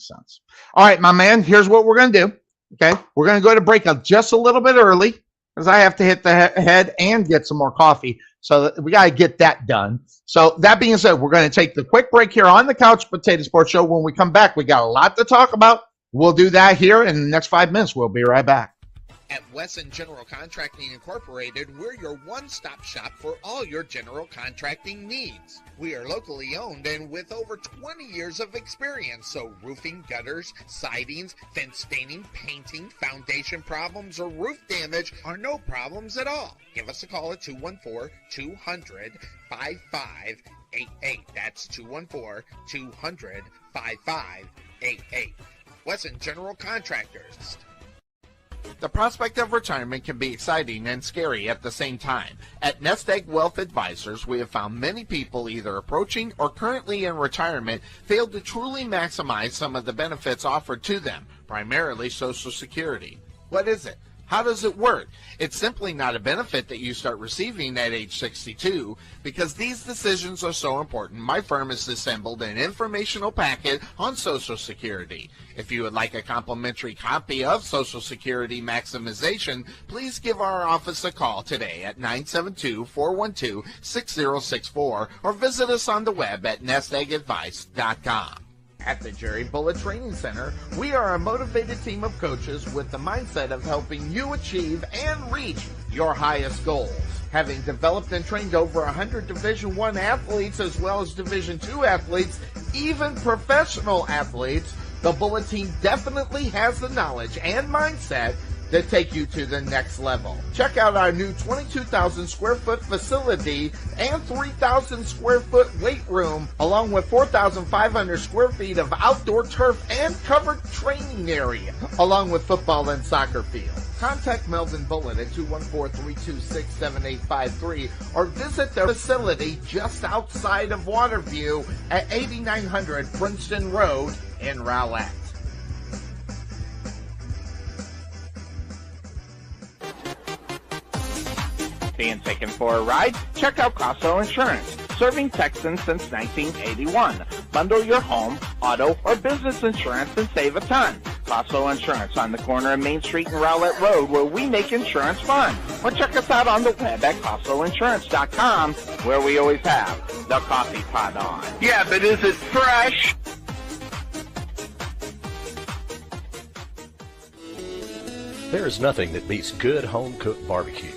sense. All right, my man, here's what we're going to do. Okay. We're going to go to break up just a little bit early because I have to hit the head and get some more coffee. So we got to get that done. So that being said, we're going to take the quick break here on the Couch Potato Sports Show. When we come back, we got a lot to talk about. We'll do that here in the next 5 minutes. We'll be right back. At Wesson General Contracting Incorporated, we're your one-stop shop for all your general contracting needs. We are locally owned and with over 20 years of experience, so roofing, gutters, sidings, fence staining, painting, foundation problems, or roof damage are no problems at all. Give us a call at 214-200-5588. That's 214-200-5588. Wesson General Contractors. The prospect of retirement can be exciting and scary at the same time. At Nest Egg Wealth Advisors, we have found many people either approaching or currently in retirement fail to truly maximize some of the benefits offered to them, primarily Social Security. What is it? How does it work? It's simply not a benefit that you start receiving at age 62. Because these decisions are so important, my firm has assembled an informational packet on Social Security. If you would like a complimentary copy of Social Security Maximization, please give our office a call today at 972-412-6064 or visit us on the web at nesteggadvice.com. At the Jerry Bullet Training Center, we are a motivated team of coaches with the mindset of helping you achieve and reach your highest goals. Having developed and trained over 100 Division I athletes as well as Division II athletes, even professional athletes, the Bullet team definitely has the knowledge and mindset to take you to the next level. Check out our new 22,000 square foot facility and 3,000 square foot weight room, along with 4,500 square feet of outdoor turf and covered training area, along with football and soccer fields. Contact Melvin Bullitt at 214-326-7853 or visit their facility just outside of Waterview at 8900 Princeton Road in Rowlett. Being taken for a ride? Check out Costo Insurance, serving Texans since 1981. Bundle your home, auto, or business insurance and save a ton. Costo Insurance on the corner of Main Street and Rowlett Road, where we make insurance fun. Or check us out on the web at CostoInsurance.com, where we always have the coffee pot on. Yeah, but is it fresh? There is nothing that beats good home-cooked barbecue.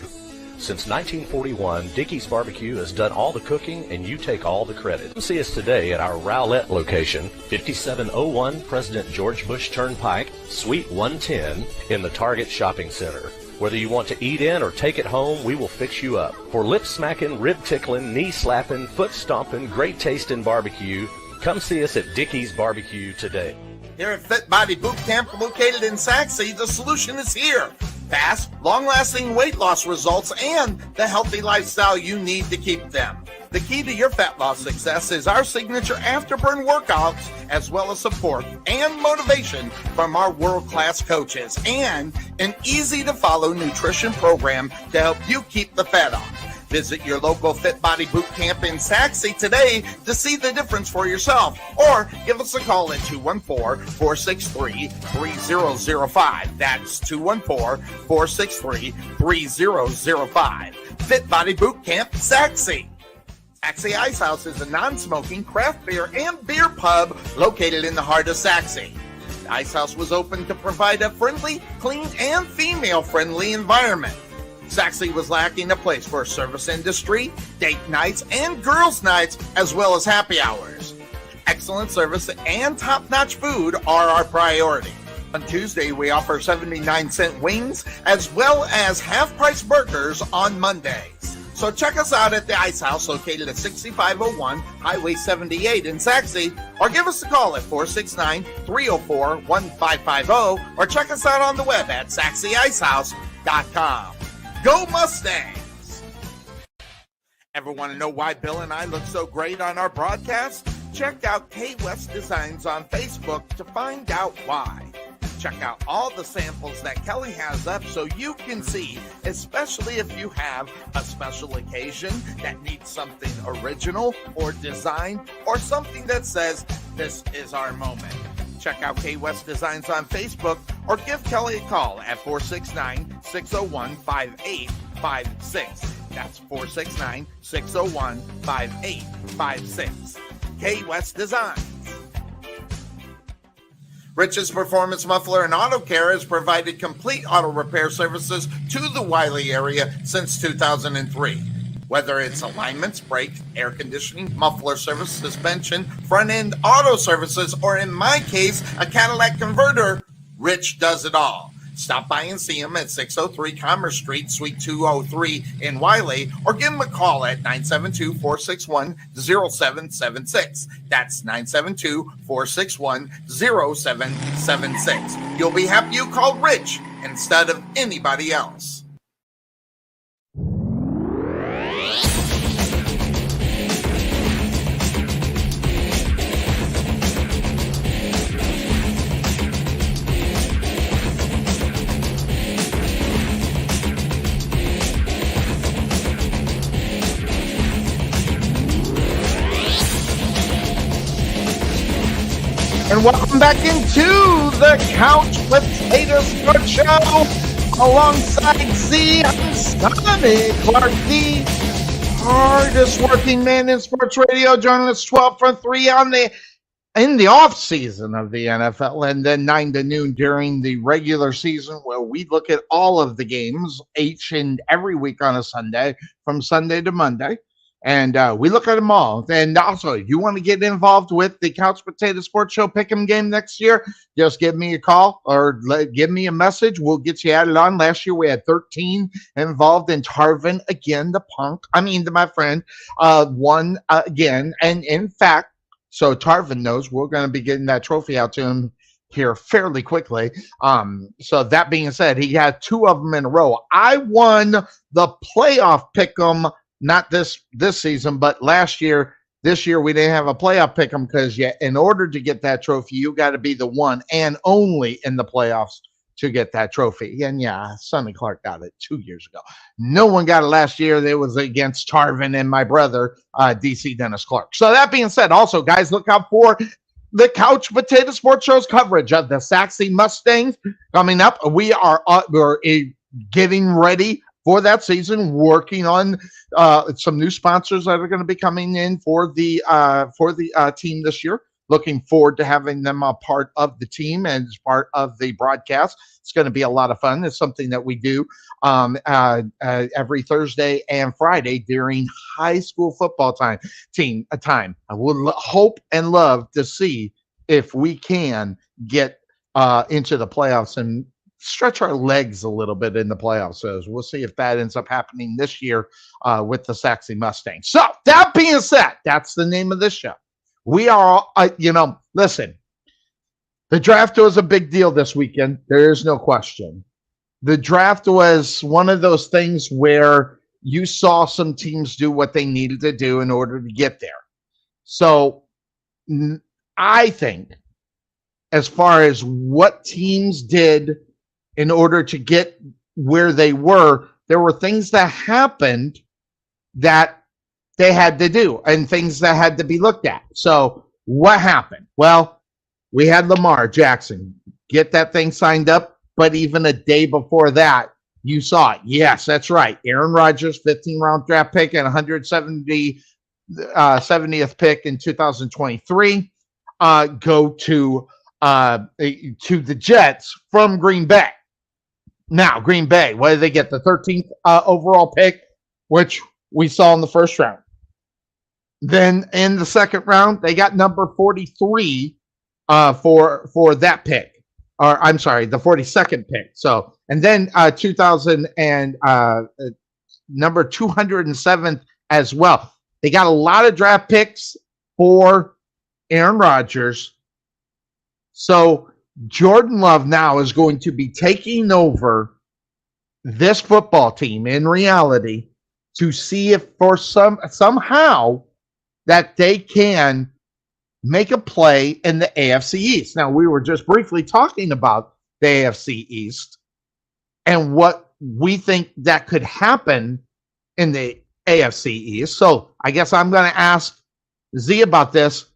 Since 1941, Dickey's Barbecue has done all the cooking and you take all the credit. Come see us today at our Rowlett location, 5701 President George Bush Turnpike, Suite 110 in the Target Shopping Center. Whether you want to eat in or take it home, we will fix you up. For lip-smacking, rib-tickling, knee-slapping, foot-stomping, great-tasting barbecue, come see us at Dickey's Barbecue today. Here at Fit Body Boot Camp, located in Saxe, the solution is here. Fast, long-lasting weight loss results and the healthy lifestyle you need to keep them. The key to your fat loss success is our signature afterburn workouts, as well as support and motivation from our world-class coaches, and an easy-to-follow nutrition program to help you keep the fat off. Visit your local Fit Body Boot Camp in Saxe today to see the difference for yourself, or give us a call at 214-463-3005. That's 214-463-3005. Fit Body Boot Camp Saxe. Saxe Ice House is a non-smoking craft beer and beer pub located in the heart of Saxe. The Ice House was opened to provide a friendly, clean, and female-friendly environment. Saxe was lacking a place for service industry, date nights, and girls' nights, as well as happy hours. Excellent service and top-notch food are our priority. On Tuesday, we offer 79-cent wings, as well as half-price burgers on Mondays. So check us out at the Ice House, located at 6501 Highway 78 in Saxe, or give us a call at 469-304-1550, or check us out on the web at saxeicehouse.com. Go Mustangs! Ever want to know why Bill and I look so great on our broadcast? Check out K West Designs on Facebook to find out why. Check out all the samples that Kelly has up so you can see, especially if you have a special occasion that needs something original or design or something that says, this is our moment. Check out K West Designs on Facebook or give Kelly a call at 469-601-5856. That's 469-601-5856. K West Designs. Rich's Performance Muffler and Auto Care has provided complete auto repair services to the Wiley area since 2003. Whether it's alignments, brakes, air conditioning, muffler service, suspension, front-end auto services, or in my case, a Cadillac converter, Rich does it all. Stop by and see him at 603 Commerce Street, Suite 203 in Wiley, or give him a call at 972-461-0776. That's 972-461-0776. You'll be happy you called Rich instead of anybody else. And welcome back into the Couch Potato Sports Show alongside Z. I'm Sonny Clark, the hardest working man in sports radio, joining us 12 from 3 in the off season of the NFL, and then 9 to noon during the regular season, where we look at all of the games each and every week on a Sunday, from Sunday to Monday. And we look at them all. And also, if you want to get involved with the Couch Potato Sports Show Pick'em game next year, just give me a call or give me a message. We'll get you added on. Last year, we had 13 involved, in Tarvin again, my friend, won again. And in fact, so Tarvin knows we're going to be getting that trophy out to him here fairly quickly. So that being said, he had 2 of them in a row. I won the playoff Pick'em. Not this season, but last year. This year, we didn't have a playoff pick'em because in order to get that trophy, you got to be the one and only in the playoffs to get that trophy. And yeah, Sonny Clark got it 2 years ago. No one got it last year. It was against Tarvin and my brother, DC Dennis Clark. So that being said, also, guys, look out for the Couch Potato Sports Show's coverage of the Saxe Mustangs coming up. We're getting ready for that season, working on some new sponsors that are going to be coming in for the team this year. Looking forward to having them a part of the team and as part of the broadcast. It's going to be a lot of fun. It's something that we do every Thursday and Friday during high school football time. I would hope and love to see if we can get into the playoffs and stretch our legs a little bit in the playoffs. So we'll see if that ends up happening this year with the Saxe Mustangs. So that being said, that's the name of this show. We are, listen, the draft was a big deal this weekend. There is no question. The draft was one of those things where you saw some teams do what they needed to do in order to get there. So I think, as far as what teams did in order to get where they were, there were things that happened that they had to do and things that had to be looked at. So what happened? Well, we had Lamar Jackson get that thing signed up, but even a day before that, you saw it. Yes, that's right. Aaron Rodgers, 15-round draft pick and 70th pick in 2023, go to the Jets from Green Bay. Now, Green Bay, what did they get? The 13th overall pick, which we saw in the first round. Then in the second round, they got number 43 for that pick. Or I'm sorry, the 42nd pick. So, and then 2000 and number 207th as well. They got a lot of draft picks for Aaron Rodgers. So Jordan Love now is going to be taking over this football team in reality to see if for somehow that they can make a play in the AFC East. Now, we were just briefly talking about the AFC East and what we think that could happen in the AFC East. So I guess I'm going to ask Z about this.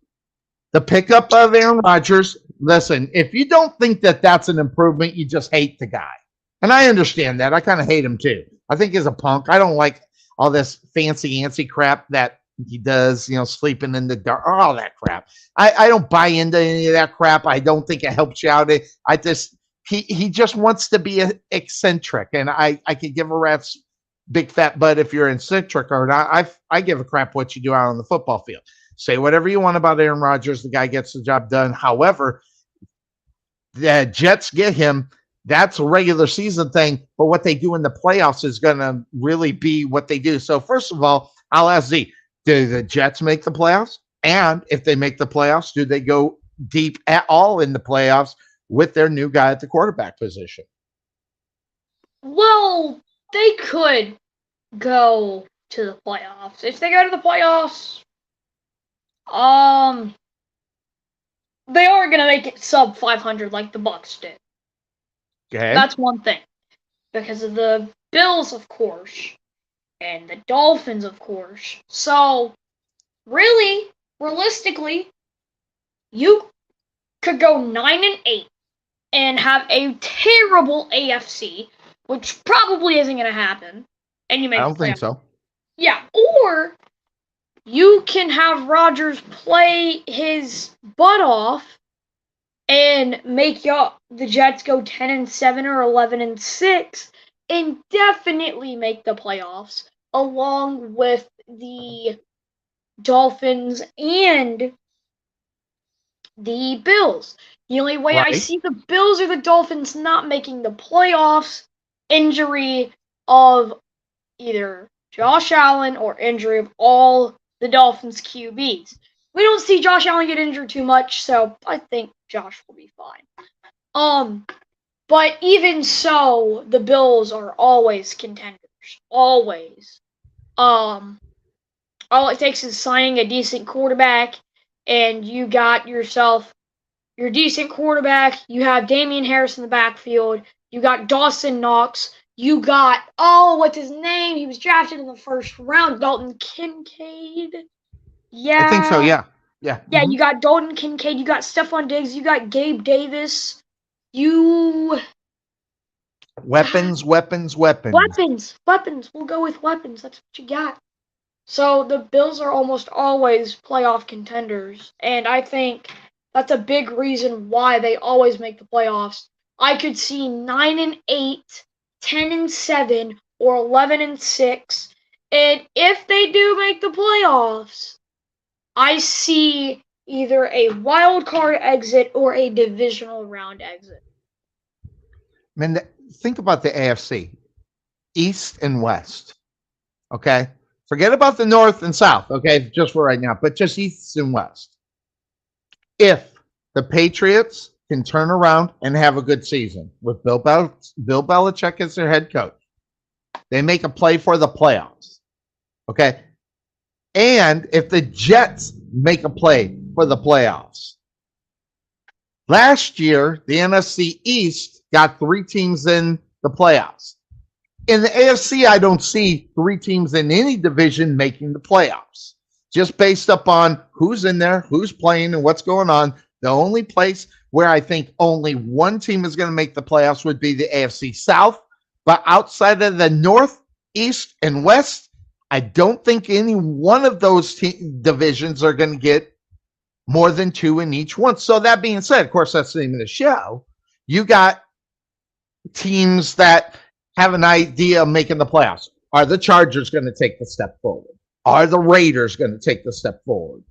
The pickup of Aaron Rodgers, listen, if you don't think that that's an improvement, you just hate the guy. And I understand that. I kind of hate him too. I think he's a punk. I don't like all this fancy crap that he does, sleeping in the dark, all that crap. I don't buy into any of that crap. I don't think it helps you out. He just wants to be eccentric, and I could give a rat's big fat butt if you're eccentric or not. I give a crap what you do out on the football field. Say whatever you want about Aaron Rodgers. The guy gets the job done. However, the Jets get him. That's a regular season thing, but what they do in the playoffs is going to really be what they do. So first of all, I'll ask Z, do the Jets make the playoffs? And if they make the playoffs, do they go deep at all in the playoffs with their new guy at the quarterback position? Well, they could go to the playoffs. If they go to the playoffs, they are going to make it sub 500 like the Bucs did. Okay. That's one thing. Because of the Bills, of course, and the Dolphins, of course. So, really, realistically, you could go 9-8 and have a terrible AFC, which probably isn't going to happen. And you make I don't think so. Yeah, or you can have Rodgers play his butt off and make the Jets go 10-7 or 11-6 and definitely make the playoffs along with the Dolphins and the Bills. The only way I see the Bills or the Dolphins not making the playoffs, injury of either Josh Allen or injury of all the Dolphins QBs. We don't see Josh Allen get injured too much, so I think Josh will be fine. But even so, the Bills are always contenders. Always. All it takes is signing a decent quarterback, and you got yourself your decent quarterback. You have Damian Harris in the backfield. You got Dawson Knox. You got, what's his name? He was drafted in the first round. Dalton Kincaid. Yeah. I think so, yeah. Yeah. Yeah, You got Dalton Kincaid. You got Stephon Diggs. You got Gabe Davis. Weapons. Weapons. We'll go with weapons. That's what you got. So the Bills are almost always playoff contenders. And I think that's a big reason why they always make the playoffs. I could see 9-8, 10-7, or 11-6. And if they do make the playoffs, I see either a wild card exit or a divisional round exit. Man, think about the AFC, East and West. Okay? Forget about the North and South, okay, just for right now, but just East and West. If the Patriots can turn around and have a good season with Bill Belichick as their head coach, they make a play for the playoffs. Okay. And if the Jets make a play for the playoffs. Last year, the NFC East got 3 teams in the playoffs. In the AFC, I don't see 3 teams in any division making the playoffs. Just based upon who's in there, who's playing, and what's going on. The only place where I think only 1 team is going to make the playoffs would be the AFC South. But outside of the North, East, and West, I don't think any one of those divisions are going to get more than 2 in each one. So that being said, of course, that's the name of the show. You got teams that have an idea of making the playoffs. Are the Chargers going to take the step forward? Are the Raiders going to take the step forward?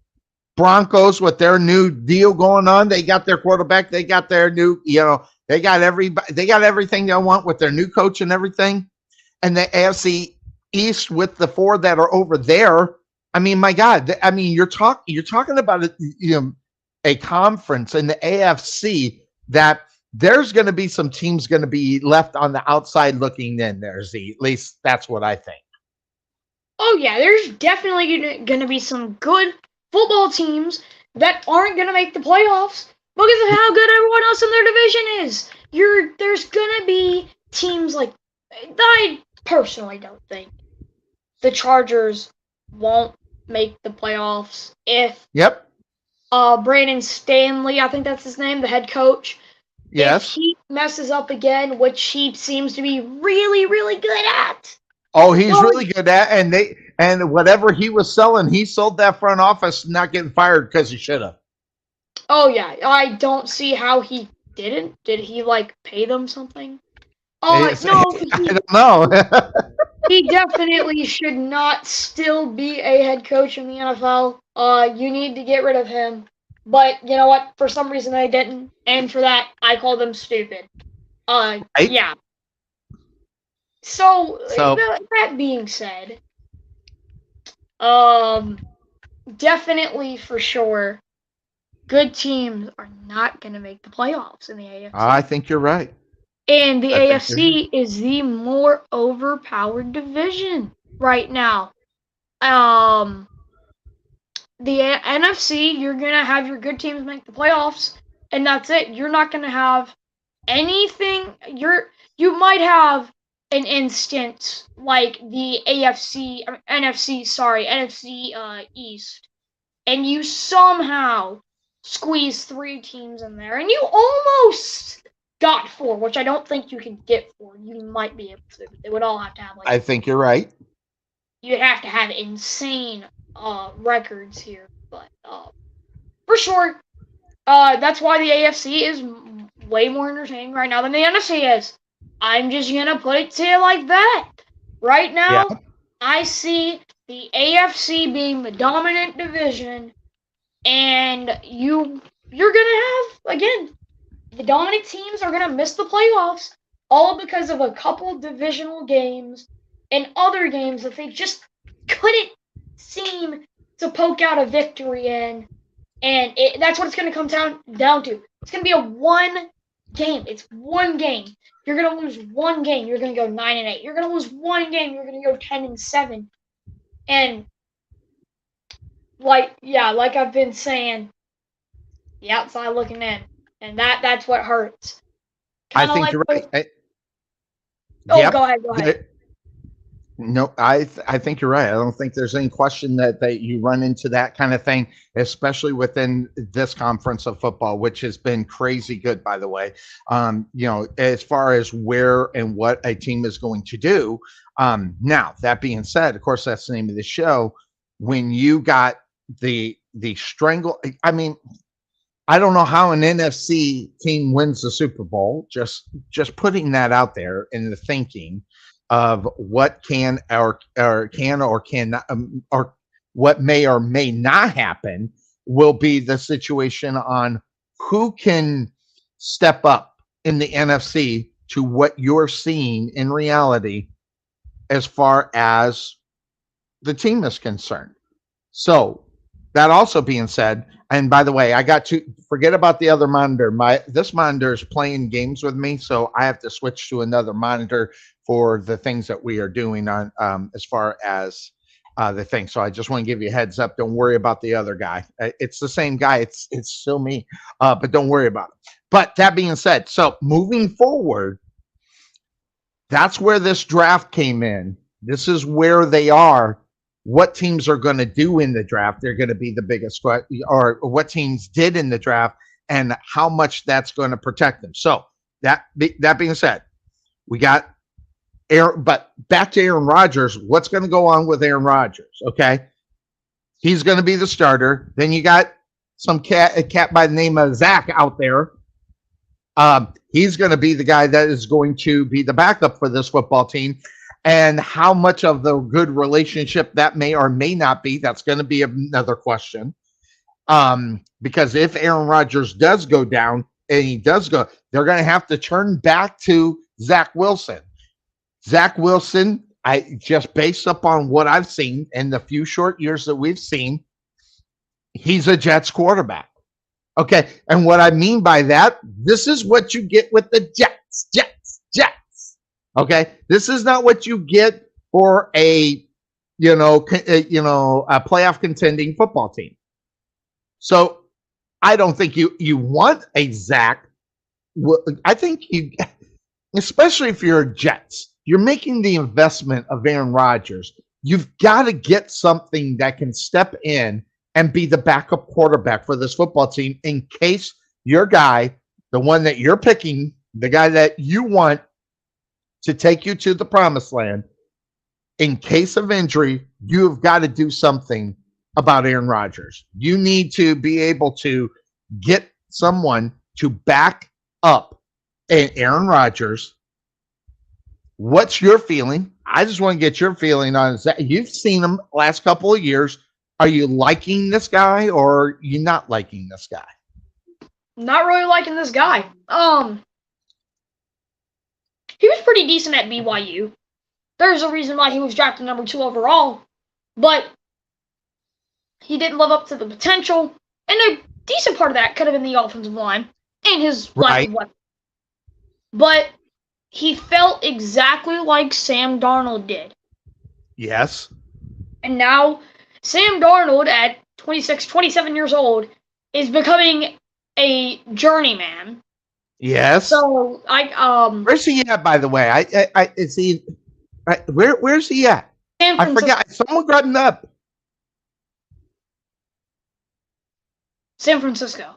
Broncos with their new deal going on, they got their quarterback, they got their new, they got everything they want with their new coach and everything. And the AFC East with the 4 that are over there. I mean, my God, you're talking about a conference in the AFC that there's going to be some teams going to be left on the outside looking in there, Z. At least that's what I think. Oh, yeah, there's definitely going to be some good football teams that aren't going to make the playoffs because of how good everyone else in their division is. There's going to be teams like I personally don't think the Chargers won't make the playoffs if Brandon Stanley, I think that's his name, the head coach. Yes. If he messes up again, which he seems to be really, really good at. Oh, he's really good at, and whatever he was selling, he sold that front office, not getting fired because he should have. Oh yeah, I don't see how he didn't. Did he pay them something? Oh no, I don't know. He definitely should not still be a head coach in the NFL. You need to get rid of him. But you know what? For some reason they didn't, and for that I call them stupid. Yeah. So that being said, definitely for sure, good teams are not going to make the playoffs in the AFC. I think you're right. And the AFC is the more overpowered division right now. The NFC, you're going to have your good teams make the playoffs, and that's it. You're not going to have anything. You might have an instance like the NFC East, and you somehow squeeze 3 teams in there, and you almost got 4, which I don't think you can get 4. You might be able to, but they would all have to have I think you're right. You'd have to have insane records here, but for sure, that's why the AFC is way more entertaining right now than the NFC is. I'm just gonna put it to you like that. Right now, I see the AFC being the dominant division, and you're gonna have, again, the dominant teams are gonna miss the playoffs, all because of a couple divisional games and other games that they just couldn't seem to poke out a victory in, and that's what it's gonna come down to. It's gonna be a 1 game. It's 1 game. You're going to lose 1 game, you're going to go 9-8. You're going to lose 1 game, you're going to go 10-7. And like I've been saying, the outside looking in, and that's what hurts. Kinda I think you're right. Go ahead. No, I think you're right. I don't think there's any question that you run into that kind of thing, especially within this conference of football, which has been crazy good, by the way. As far as where and what a team is going to do. Now, that being said, of course, that's the name of the show. When you got the strangle, I mean, I don't know how an NFC team wins the Super Bowl. Just putting that out there in the thinking of what can or cannot, or what may or may not happen, will be the situation on who can step up in the NFC to what you're seeing in reality as far as the team is concerned. So that also being said, and by the way, I got to forget about the other monitor. This monitor is playing games with me, so I have to switch to another monitor for the things that we are doing on as far as the thing. So I just want to give you a heads up. Don't worry about the other guy. It's the same guy. It's still me, but don't worry about it. But that being said, so moving forward, that's where this draft came in. This is where they are. What teams are going to do in the draft? They're going to be the biggest, or what teams did in the draft, and how much that's going to protect them. So that being said, we got Aaron, but back to Aaron Rodgers. What's going to go on with Aaron Rodgers? Okay, he's going to be the starter. Then you got a cat by the name of Zach out there. He's going to be the guy that is going to be the backup for this football team. And how much of the good relationship that may or may not be, that's going to be another question. Because if Aaron Rodgers does go down, and he does go, they're going to have to turn back to Zach Wilson. Zach Wilson, I just based upon what I've seen in the few short years that we've seen, he's a Jets quarterback. Okay, and what I mean by that, this is what you get with the Jets. Okay, this is not what you get for a playoff contending football team. So I don't think you want a Zach. I think you, especially if you're a Jets, you're making the investment of Aaron Rodgers. You've got to get something that can step in and be the backup quarterback for this football team in case your guy, the one that you're picking, the guy that you want to take you to the promised land, in case of injury, you've got to do something about Aaron Rodgers. You need to be able to get someone to back up Aaron Rodgers. What's your feeling? I just want to get your feeling on that. You've seen him last couple of years. Are you liking this guy or are you not liking this guy? Not really liking this guy. He was pretty decent at BYU. There's a reason why he was drafted number 2 overall, but he didn't live up to the potential. And a decent part of that could have been the offensive line and his lack of weapons. But he felt exactly like Sam Darnold did. Yes. And now Sam Darnold at 26, 27 years old is becoming a journeyman. Yes. So where's he at, by the way? Is he where's he at? I forgot. Someone got him up. San Francisco.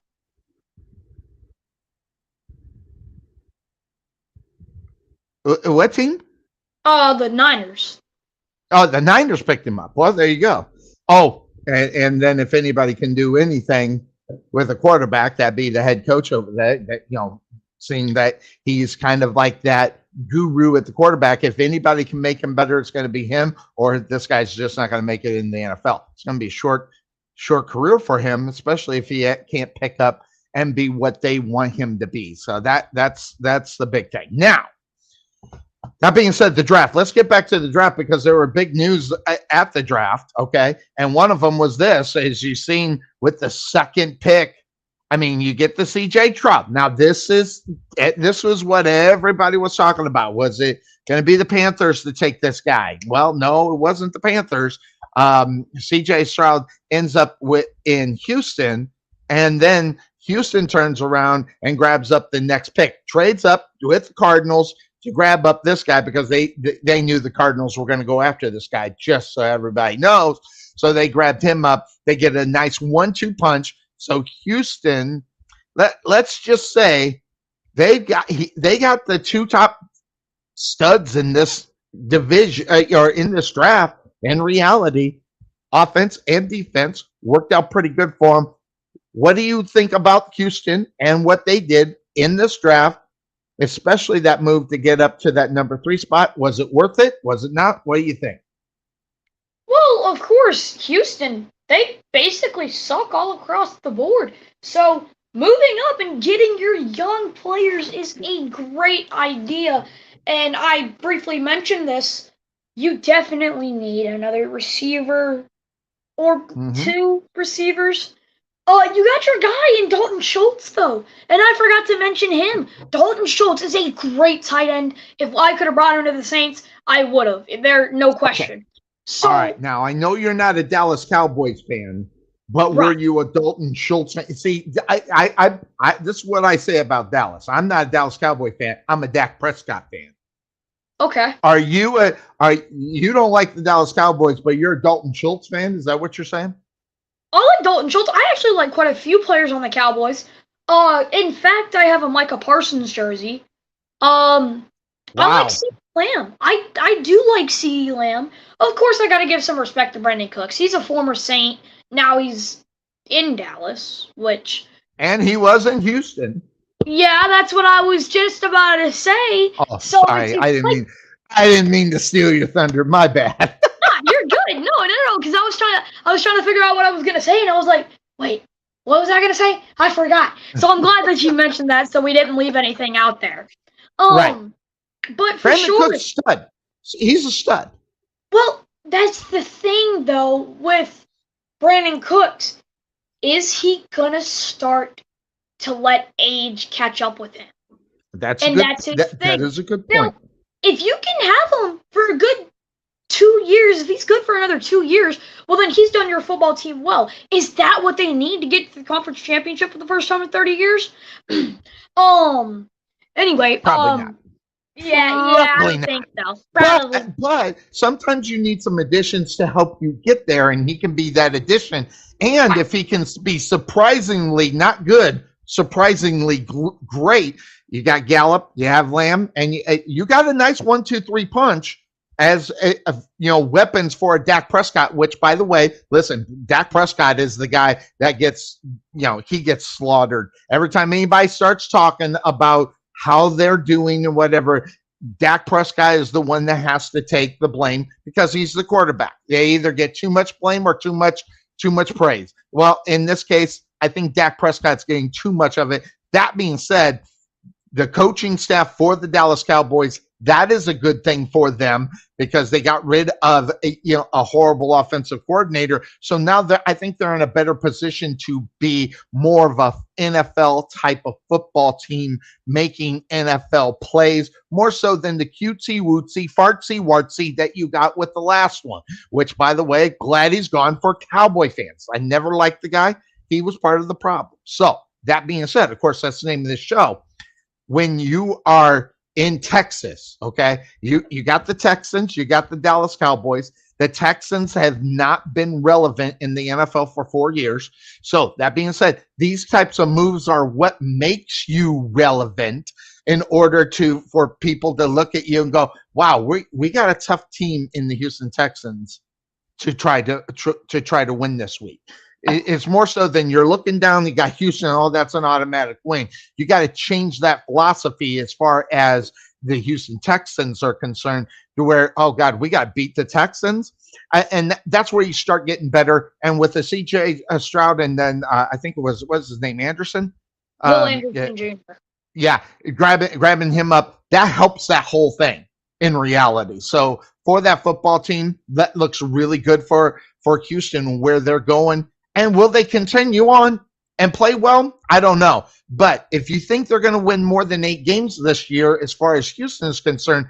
What team? The Niners. Oh, the Niners picked him up. Well, there you go. Oh, and then if anybody can do anything with a quarterback, that'd be the head coach over there. Seeing that he's kind of like that guru at the quarterback. If anybody can make him better, it's going to be him, or this guy's just not going to make it in the NFL. It's going to be a short career for him, especially if he can't pick up and be what they want him to be. So that's the big thing. Now, that being said, the draft. Let's get back to the draft because there were big news at the draft, okay? And one of them was this, as you've seen with the second pick. I mean, you get the C.J. Stroud. Now, this was what everybody was talking about. Was it going to be the Panthers to take this guy? Well, no, it wasn't the Panthers. C.J. Stroud ends up in Houston, and then Houston turns around and grabs up the next pick, trades up with the Cardinals to grab up this guy because they knew the Cardinals were going to go after this guy, just so everybody knows. So they grabbed him up. They get a nice 1-2 punch. So Houston, let's just say they got the 2 top studs in this division or in this draft. In reality, offense and defense worked out pretty good for them. What do you think about Houston and what they did in this draft, especially that move to get up to that number 3 spot? Was it worth it? Was it not? What do you think? Well, of course, Houston, they basically suck all across the board. So moving up and getting your young players is a great idea. And I briefly mentioned this. You definitely need another receiver or two receivers. You got your guy in Dalton Schultz, though. And I forgot to mention him. Dalton Schultz is a great tight end. If I could have brought him to the Saints, I would have. There, no question. Okay. So, all right, now I know you're not a Dallas Cowboys fan, but were you a Dalton Schultz fan? See, I this is what I say about Dallas. I'm not a Dallas Cowboy fan. I'm a Dak Prescott fan. Okay. You don't like the Dallas Cowboys, but you're a Dalton Schultz fan? Is that what you're saying? I like Dalton Schultz. I actually like quite a few players on the Cowboys. In fact, I have a Micah Parsons jersey. I like CeeDee Lamb. I do like CeeDee Lamb. Of course, I got to give some respect to Brandon Cooks. He's a former Saint. Now he's in Dallas, and he was in Houston. Yeah, that's what I was just about to say. Oh, so sorry, I didn't mean to steal your thunder. My bad. Nah, you're good. No, because I was trying to figure out what I was gonna say, and I was like, wait, what was I gonna say? I forgot. So I'm glad that you mentioned that, so we didn't leave anything out there. Right. But for Brandon sure, Cook's stud. He's a stud. Well, that's the thing, though, with Brandon Cooks. Is he gonna start to let age catch up with him? That's his thing. That is a good point. Now, if you can have him for a good 2 years, if he's good for another 2 years, well, then he's done your football team well. Is that what they need to get to the conference championship for the first time in 30 years? Anyway, probably not. Yeah, I think so. But sometimes you need some additions to help you get there, and he can be that addition. And if he can be surprisingly not good, surprisingly great, you got Gallup, you have Lamb, and you got a nice 1-2-3 punch as weapons for Dak Prescott. Which, by the way, listen, Dak Prescott is the guy that gets he gets slaughtered every time anybody starts talking about how they're doing and whatever. Dak Prescott is the one that has to take the blame because he's the quarterback. They either get too much blame or too much praise. Well, in this case, I think Dak Prescott's getting too much of it. That being said, the coaching staff for the Dallas Cowboys, that is a good thing for them because they got rid of a horrible offensive coordinator. So now I think they're in a better position to be more of a NFL type of football team, making NFL plays more so than the cutesy wootsy fartsy wartsy that you got with the last one. Which, by the way, glad he's gone for Cowboy fans. I never liked the guy. He was part of the problem. So that being said, of course, that's the name of this show. When you are in Texas, okay, you got the Texans, you got the Dallas Cowboys. The Texans have not been relevant in the NFL for 4 years. So that being said, these types of moves are what makes you relevant in order for people to look at you and go, wow, we got a tough team in the Houston Texans to try to win this week. It's more so than you're looking down, you got Houston, oh, that's an automatic win. You got to change that philosophy as far as the Houston Texans are concerned to where, oh, God, we got to beat the Texans. And that's where you start getting better. And with the CJ Stroud and then I think what's his name, Anderson? Will Anderson Jr. Yeah, grabbing him up, that helps that whole thing in reality. So for that football team, that looks really good for Houston where they're going. And will they continue on and play well? I don't know. But if you think they're going to win more than 8 games this year, as far as Houston is concerned,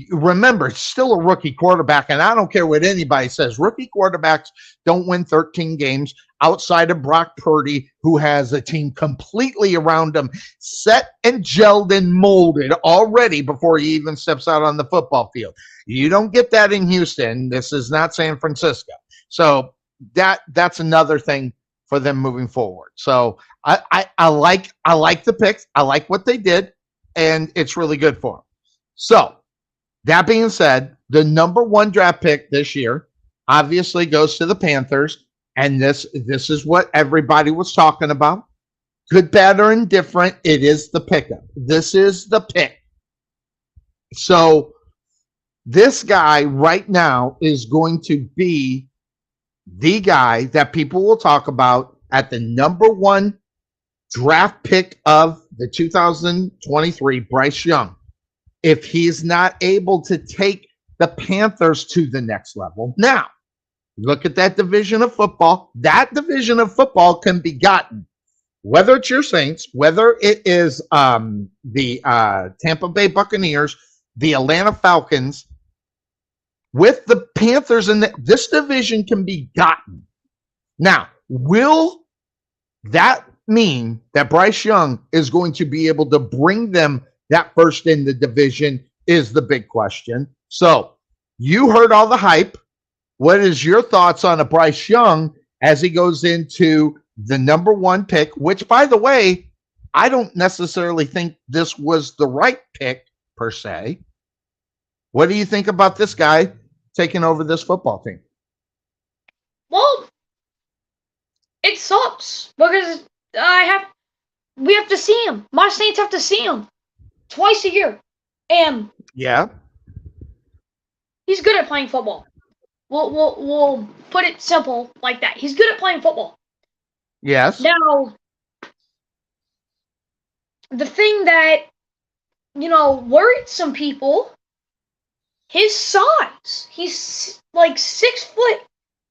remember, it's still a rookie quarterback. And I don't care what anybody says. Rookie quarterbacks don't win 13 games outside of Brock Purdy, who has a team completely around him, set and gelled and molded already before he even steps out on the football field. You don't get that in Houston. This is not San Francisco. So that's another thing for them moving forward. So I like the picks. I like what they did, and it's really good for them. So that being said, the number 1 draft pick this year obviously goes to the Panthers, and this is what everybody was talking about. Good, bad, or indifferent, it is the pickup. This is the pick. So this guy right now is going to be the guy that people will talk about at the number 1 draft pick of the 2023, Bryce Young. If he's not able to take the Panthers to the next level. Now, Look at that division of football. That division of football can be gotten, whether it's your Saints, whether it is the Tampa Bay Buccaneers, the Atlanta Falcons, with the Panthers, and this division can be gotten. Now, will that mean that Bryce Young is going to be able to bring them that first in the division is the big question. So you heard all the hype. What is your thoughts on a Bryce Young as he goes into the number 1 pick, which, by the way, I don't necessarily think this was the right pick per se. What do you think about this guy taking over this football team? Well, it sucks because we have to see him. My Saints have to see him twice a year, and Yeah. he's good at playing football. We'll put it simple like that. He's good at playing football. Yes. Now, the thing that, worried some people, his size. He's like 6 foot,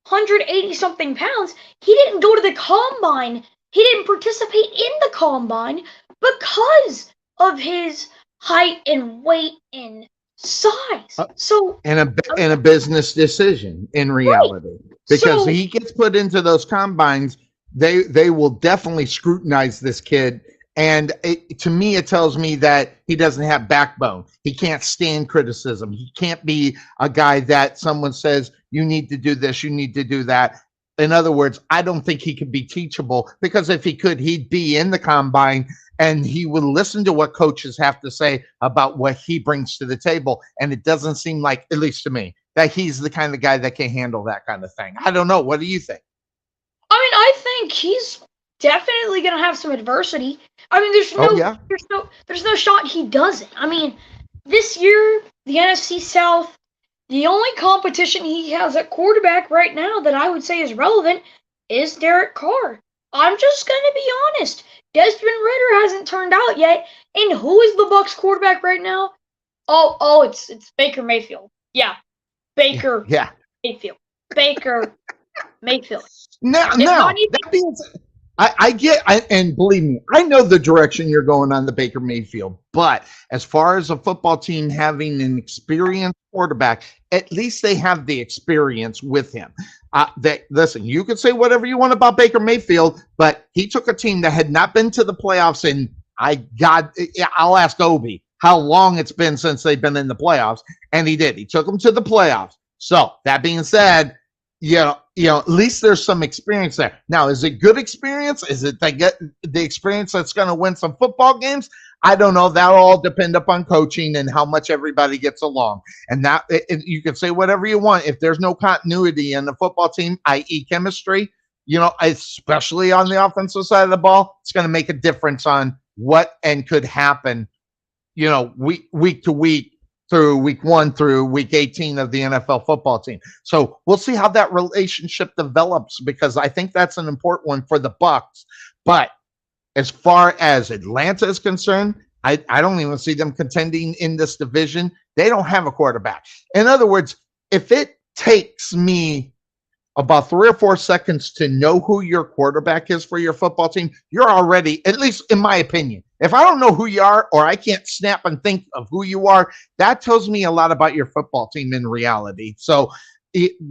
180 something pounds. He didn't go to the combine. He didn't participate in the combine because of his height and weight and size. So in a business decision in reality, because So- he gets put into those combines, they will definitely scrutinize this kid. And to me, it tells me that he doesn't have backbone. He can't stand criticism. He can't be a guy that someone says, you need to do this, you need to do that. In other words, I don't think he could be teachable, because if he could, he'd be in the combine and he would listen to what coaches have to say about what he brings to the table. And it doesn't seem like, at least to me, that he's the kind of guy that can handle that kind of thing. I don't know. What do you think? I think he's definitely gonna have some adversity. There's no shot he doesn't. This year, the NFC South, the only competition he has at quarterback right now that I would say is relevant is Derek Carr. I'm just gonna be honest. Desmond Ridder hasn't turned out yet. And who is the Bucs quarterback right now? Oh, it's Baker Mayfield. Yeah. Baker Yeah. Mayfield. Baker Mayfield. No, not even- that being said, and believe me, I know the direction you're going on the Baker Mayfield, but as far as a football team having an experienced quarterback, at least they have the experience with him. Listen, you can say whatever you want about Baker Mayfield, but he took a team that had not been to the playoffs, and I'll ask Obi how long it's been since they've been in the playoffs, and he did. He took them to the playoffs. So that being said, at least there's some experience there. Now, is it good experience? Is it the experience that's going to win some football games? I don't know. That'll all depend upon coaching and how much everybody gets along. And that you can say whatever you want. If there's no continuity in the football team, i.e. chemistry, especially on the offensive side of the ball, it's going to make a difference on what and could happen, week to week, through week 1 through week 18 of the NFL football team. So we'll see how that relationship develops, because I think that's an important one for the Bucs. But as far as Atlanta is concerned, I don't even see them contending in this division. They don't have a quarterback. In other words, if it takes me about 3 or 4 seconds to know who your quarterback is for your football team, you're already, at least in my opinion, if I don't know who you are, or I can't snap and think of who you are, that tells me a lot about your football team in reality. So,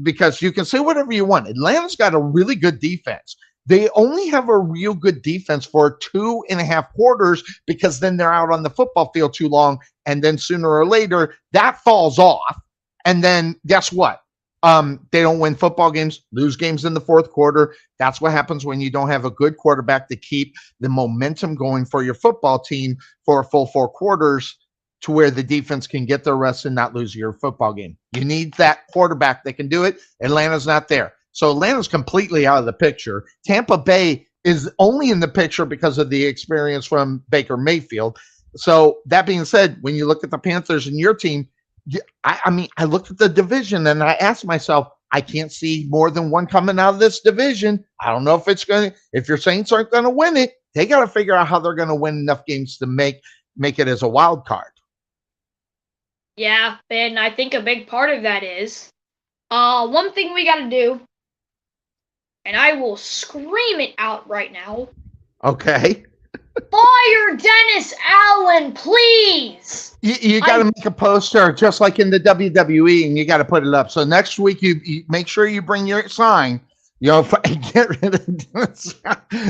because you can say whatever you want. Atlanta's got a really good defense. They only have a real good defense for 2.5 quarters, because then they're out on the football field too long. And then sooner or later, that falls off. And then guess what? They don't win football games, lose games in the fourth quarter. That's what happens when you don't have a good quarterback to keep the momentum going for your football team for a full 4 quarters, to where the defense can get their rest and not lose your football game. You need that quarterback that can do it. Atlanta's not there. So Atlanta's completely out of the picture. Tampa Bay is only in the picture because of the experience from Baker Mayfield. So that being said, when you look at the Panthers and your team, I looked at the division and I asked myself, I can't see more than one coming out of this division. I don't know if your Saints aren't going to win it, they got to figure out how they're going to win enough games to make it as a wild card. Yeah, and I think a big part of that is one thing we got to do and I will scream it out right now. Okay. Fire Dennis Allen, please. You got to make a poster just like in the WWE, and you got to put it up. So next week, you make sure you bring your sign. Get rid of Dennis.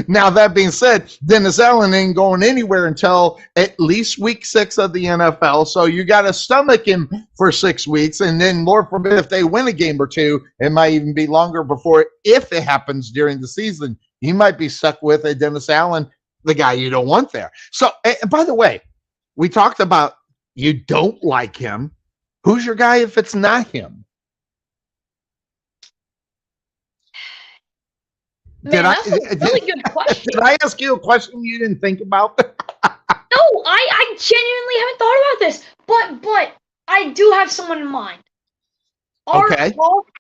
Now, that being said, Dennis Allen ain't going anywhere until at least week 6 of the NFL. So you got to stomach him for 6 weeks. And then, Lord forbid, if they win a game or two, it might even be longer before, if it happens during the season, you might be stuck with a Dennis Allen, the guy you don't want there. So, and by the way, we talked about you don't like him. Who's your guy if it's not him? Man, that's a really good question. Did I ask you a question you didn't think about? No, I genuinely haven't thought about this, but I do have someone in mind. Okay.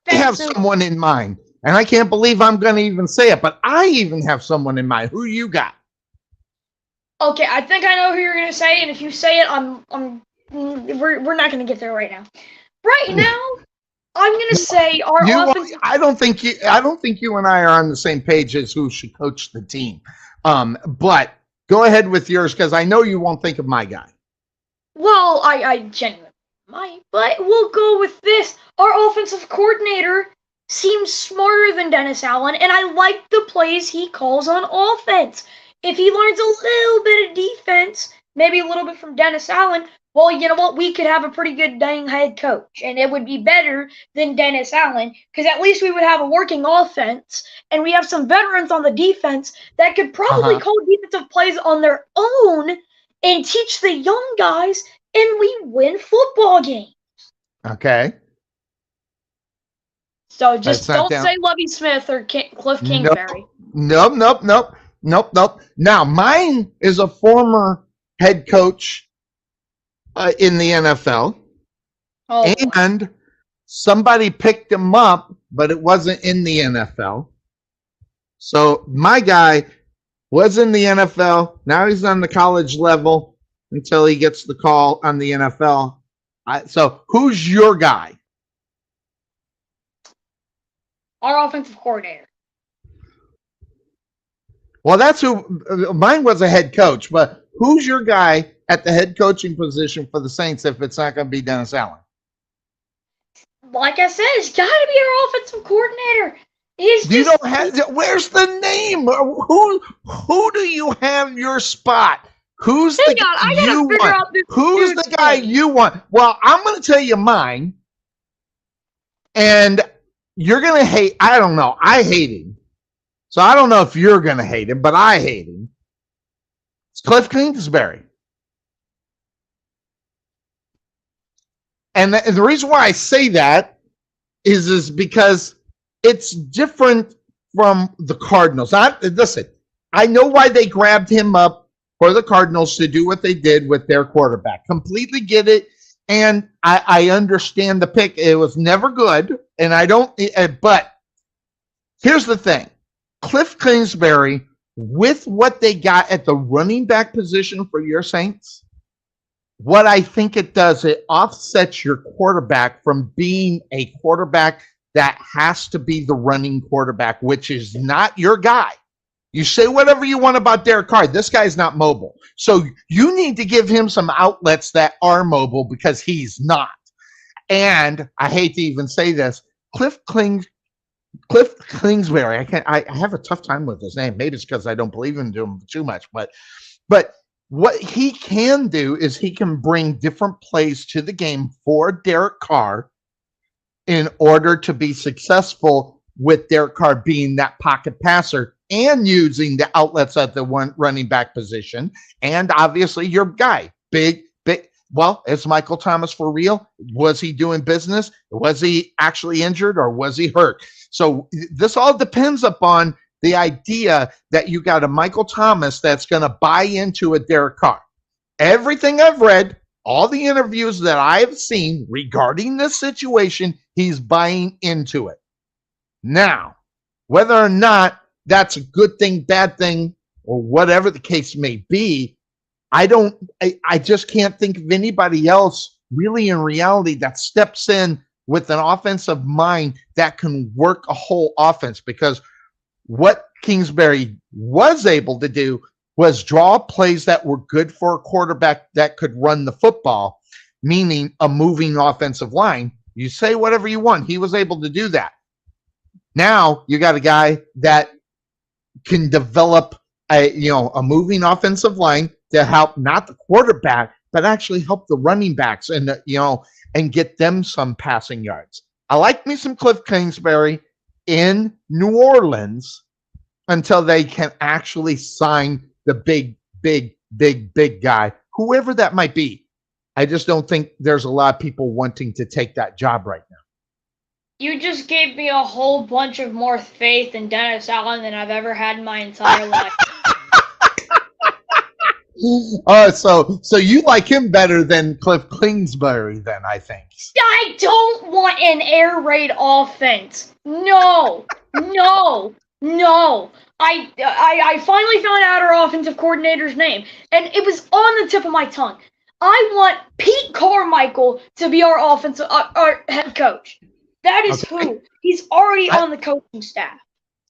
I have someone in mind, and I can't believe I'm going to even say it, but I even have someone in mind. Who you got? Okay, I think I know who you're gonna say, and if you say it, we're not gonna get there right now. Right now, I'm gonna say our offensive. I don't think you and I are on the same page as who should coach the team. But go ahead with yours because I know you won't think of my guy. Well, I genuinely might, but we'll go with this. Our offensive coordinator seems smarter than Dennis Allen, and I like the plays he calls on offense. If he learns a little bit of defense, maybe a little bit from Dennis Allen, well, you know what? We could have a pretty good dang head coach, and it would be better than Dennis Allen because at least we would have a working offense, and we have some veterans on the defense that could probably call defensive plays on their own and teach the young guys, and we win football games. Okay. So just don't say Lovie Smith or Cliff Kingsbury. Nope. Now, mine is a former head coach in the NFL, and somebody picked him up, but it wasn't in the NFL. So my guy was in the NFL. Now he's on the college level until he gets the call on the NFL. So who's your guy? Our offensive coordinator. Well, that's who mine was a head coach, but who's your guy at the head coaching position for the Saints if it's not going to be Dennis Allen? Like I said, it's got to be our offensive coordinator. Where's the name? Who do you have your spot? Who's the guy you want? Who's the guy you want? Well, I'm going to tell you mine, and you're going to hate. I don't know. I hate him. So I don't know if you're going to hate him, but I hate him. It's Cliff Kingsbury. And the reason why I say that is because it's different from the Cardinals. Listen, I know why they grabbed him up for the Cardinals to do what they did with their quarterback. Completely get it. And I understand the pick. It was never good. And but here's the thing. Cliff Kingsbury, with what they got at the running back position for your Saints, what I think it does, it offsets your quarterback from being a quarterback that has to be the running quarterback, which is not your guy. You say whatever you want about Derek Carr. This guy's not mobile. So you need to give him some outlets that are mobile because he's not. And I hate to even say this, Cliff Kingsbury. I have a tough time with his name. Maybe it's because I don't believe in him too much. But what he can do is he can bring different plays to the game for Derek Carr in order to be successful with Derek Carr being that pocket passer and using the outlets at the running back position. And obviously your guy, big. Well, is Michael Thomas for real? Was he doing business? Was he actually injured or was he hurt? So this all depends upon the idea that you got a Michael Thomas that's going to buy into a Derek Carr. Everything I've read, all the interviews that I've seen regarding this situation, he's buying into it. Now, whether or not that's a good thing, bad thing, or whatever the case may be, I just can't think of anybody else really in reality that steps in with an offensive mind that can work a whole offense, because what Kingsbury was able to do was draw plays that were good for a quarterback that could run the football, meaning a moving offensive line. You say whatever you want. He was able to do that. Now you got a guy that can develop a moving offensive line to help not the quarterback, but actually help the running backs and and get them some passing yards. I like me some Cliff Kingsbury in New Orleans until they can actually sign the big guy, whoever that might be. I just don't think there's a lot of people wanting to take that job right now. You just gave me a whole bunch of more faith in Dennis Allen than I've ever had in my entire life. So you like him better than Cliff Kingsbury, then, I think. I don't want an air raid offense. No. I finally found out our offensive coordinator's name, and it was on the tip of my tongue. I want Pete Carmichael to be our our head coach. That is who. He's already on the coaching staff.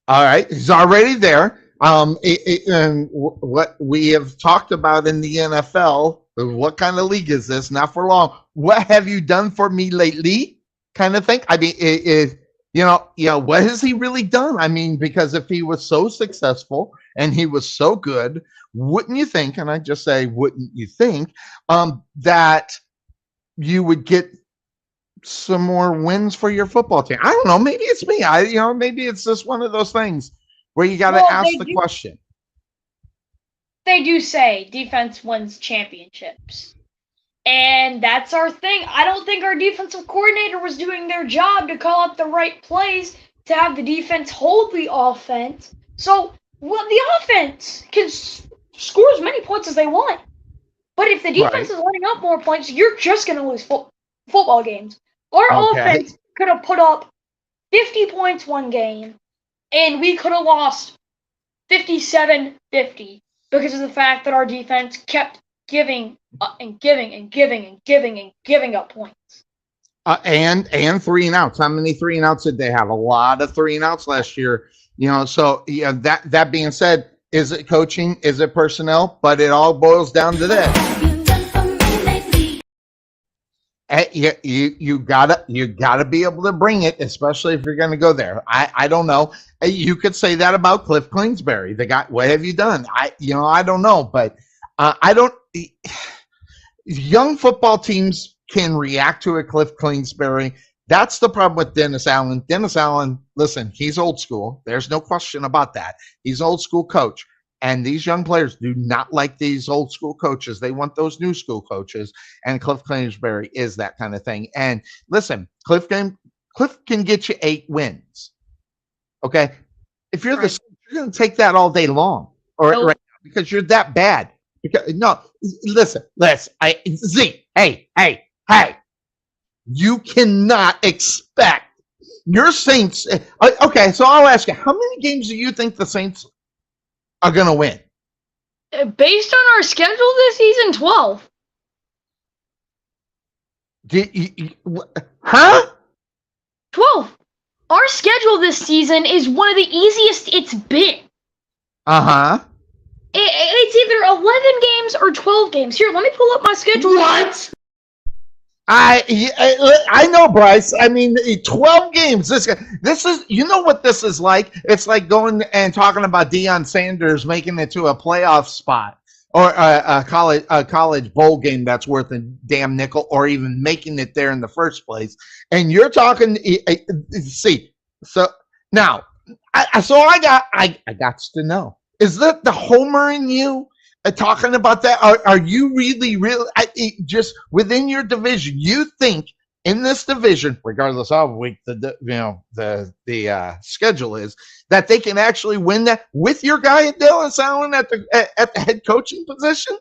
All right, he's already there. And what we have talked about in the NFL, what kind of league is this? Not for long. What have you done for me lately? Kind of thing. I mean, what has he really done? I mean, because if he was so successful and he was so good, wouldn't you think, and I just say, wouldn't you think, that you would get some more wins for your football team? I don't know. Maybe it's me. Maybe it's just one of those things where you got to ask the question. They do say defense wins championships. And that's our thing. I don't think our defensive coordinator was doing their job to call up the right plays to have the defense hold the offense. So the offense can score as many points as they want. But if the defense is letting up more points, you're just going to lose football games. Our offense could have put up 50 points one game, and we could have lost 57-50 because of the fact that our defense kept giving and giving up points. And 3 and outs. How many 3 and outs did they have? A lot of 3 and outs last year. So that being said, is it coaching? Is it personnel? But it all boils down to this. You gotta be able to bring it, especially if you're going to go there. I don't know. You could say that about Cliff Kingsbury. The guy. What have you done? I don't know, but I don't. Young football teams can react to a Cliff Kingsbury. That's the problem with Dennis Allen. Dennis Allen, listen, he's old school. There's no question about that. He's old school coach. And these young players do not like these old school coaches. They want those new school coaches. And Cliff Kingsbury is that kind of thing. And listen, Cliff can get you 8 wins. Okay? If you're you're going to take that all day long. Right, because you're that bad. Listen. Hey. You cannot expect your Saints. Okay, so I'll ask you, how many games do you think the Saints are going to win? Based on our schedule this season, 12. Huh? 12. Our schedule this season is one of the easiest it's been. Uh-huh. It's either 11 games or 12 games. Here, let me pull up my schedule. What? I know, Bryce. I mean, 12 games. This is, what this is like? It's like going and talking about Deion Sanders making it to a playoff spot or a college bowl game that's worth a damn nickel, or even making it there in the first place. And you're talking. See, so now, I got to know. Is that the homer in you? Talking about that, are you really just within your division? You think in this division, regardless of how weak the schedule is, that they can actually win that with your guy Dennis Allen at the head coaching position?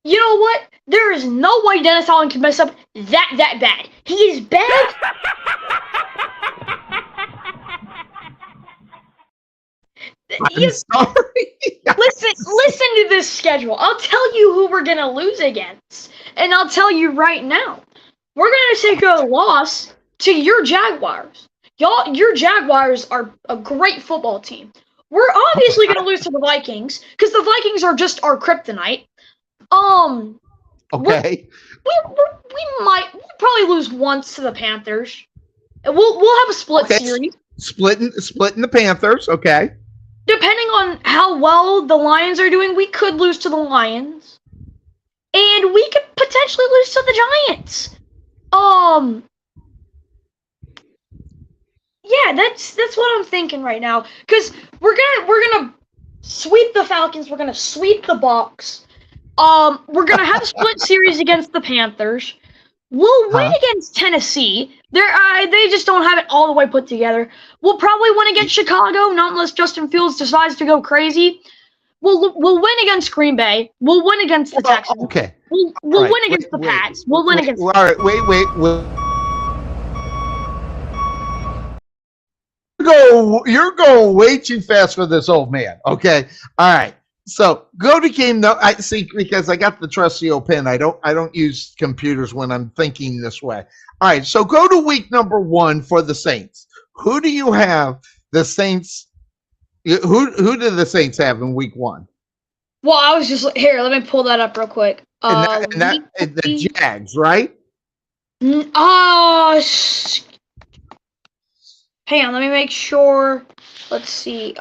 You know what? There is no way Dennis Allen can mess up that bad. He is bad. I'm sorry. Listen to this schedule. I'll tell you who we're going to lose against. And I'll tell you right now. We're going to take a loss to your Jaguars. Your Jaguars are a great football team. we're obviously going to lose to the Vikings because the Vikings are just our kryptonite. Okay. We'll probably lose once to the Panthers. We'll have a split Okay. series. Splitting the Panthers. Okay. Depending on how well the Lions are doing, we could lose to the Lions. And we could potentially lose to the Giants. Yeah, that's what I'm thinking right now. Because we're gonna sweep the Falcons, we're gonna sweep the Bucs. We're gonna have a split series against the Panthers. We'll win against Tennessee. They just don't have it all the way put together. We'll probably win against Chicago, not unless Justin Fields decides to go crazy. We'll win against Green Bay. We'll win against the Texans. Okay. We'll All right, win against the Pats. We'll win against. All right. Wait. You're going way too fast for this old man. Okay. All right. So go to game. No, I see, because I got the trusty old pen. I don't use computers when I'm thinking this way. All right. So go to week number 1 for the Saints. Who do you have? The Saints. Who do the Saints have in week 1? Well, I was just here. Let me pull that up real quick. The Jags, right? Hang on. Let me make sure. Let's see.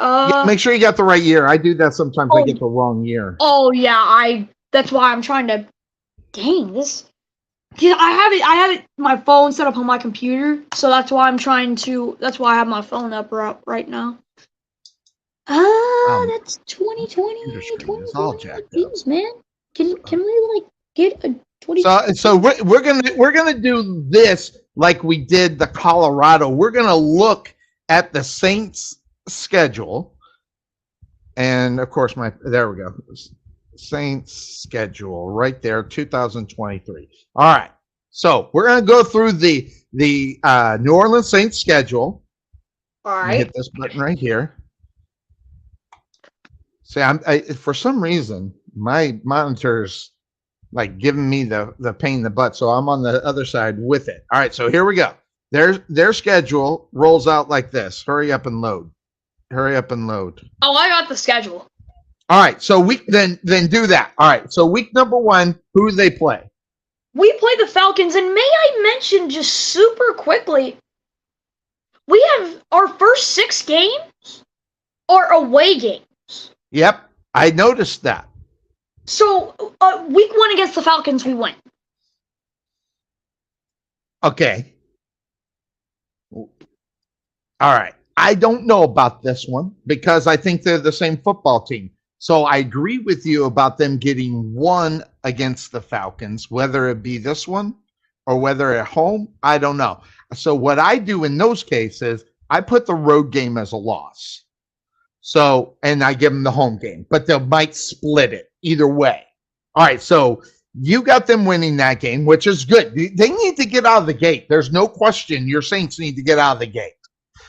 Make sure you got the right year. I do that sometimes. I get the wrong year. Oh yeah, that's why I'm trying to. Dang this. Yeah, I have it. My phone set up on my computer, so that's why I'm trying to. That's why I have my phone up right now. That's 2020. It's all jacked up. Jeez, man. Can we get a 20? So we're gonna do this like we did the Colorado. We're gonna look at the Saints schedule, and of course there we go. Saints schedule right there, 2023. All right, so we're gonna go through the New Orleans Saints schedule. All right. Hit this button right here. See, for some reason my monitor's like giving me the pain in the butt, so I'm on the other side with it. All right, so here we go. Their schedule rolls out like this. Hurry up and load. Oh, I got the schedule. All right, so then do that. All right, so week number 1, who do they play? We play the Falcons, and may I mention just super quickly, we have our first 6 games are away games. Yep, I noticed that. So week 1 against the Falcons, we win. Okay. All right. I don't know about this one because I think they're the same football team. So I agree with you about them getting 1 against the Falcons, whether it be this one or whether at home, I don't know. So what I do in those cases, I put the road game as a loss. So, and I give them the home game, but they might split it either way. All right. So you got them winning that game, which is good. They need to get out of the gate. There's no question your Saints need to get out of the gate.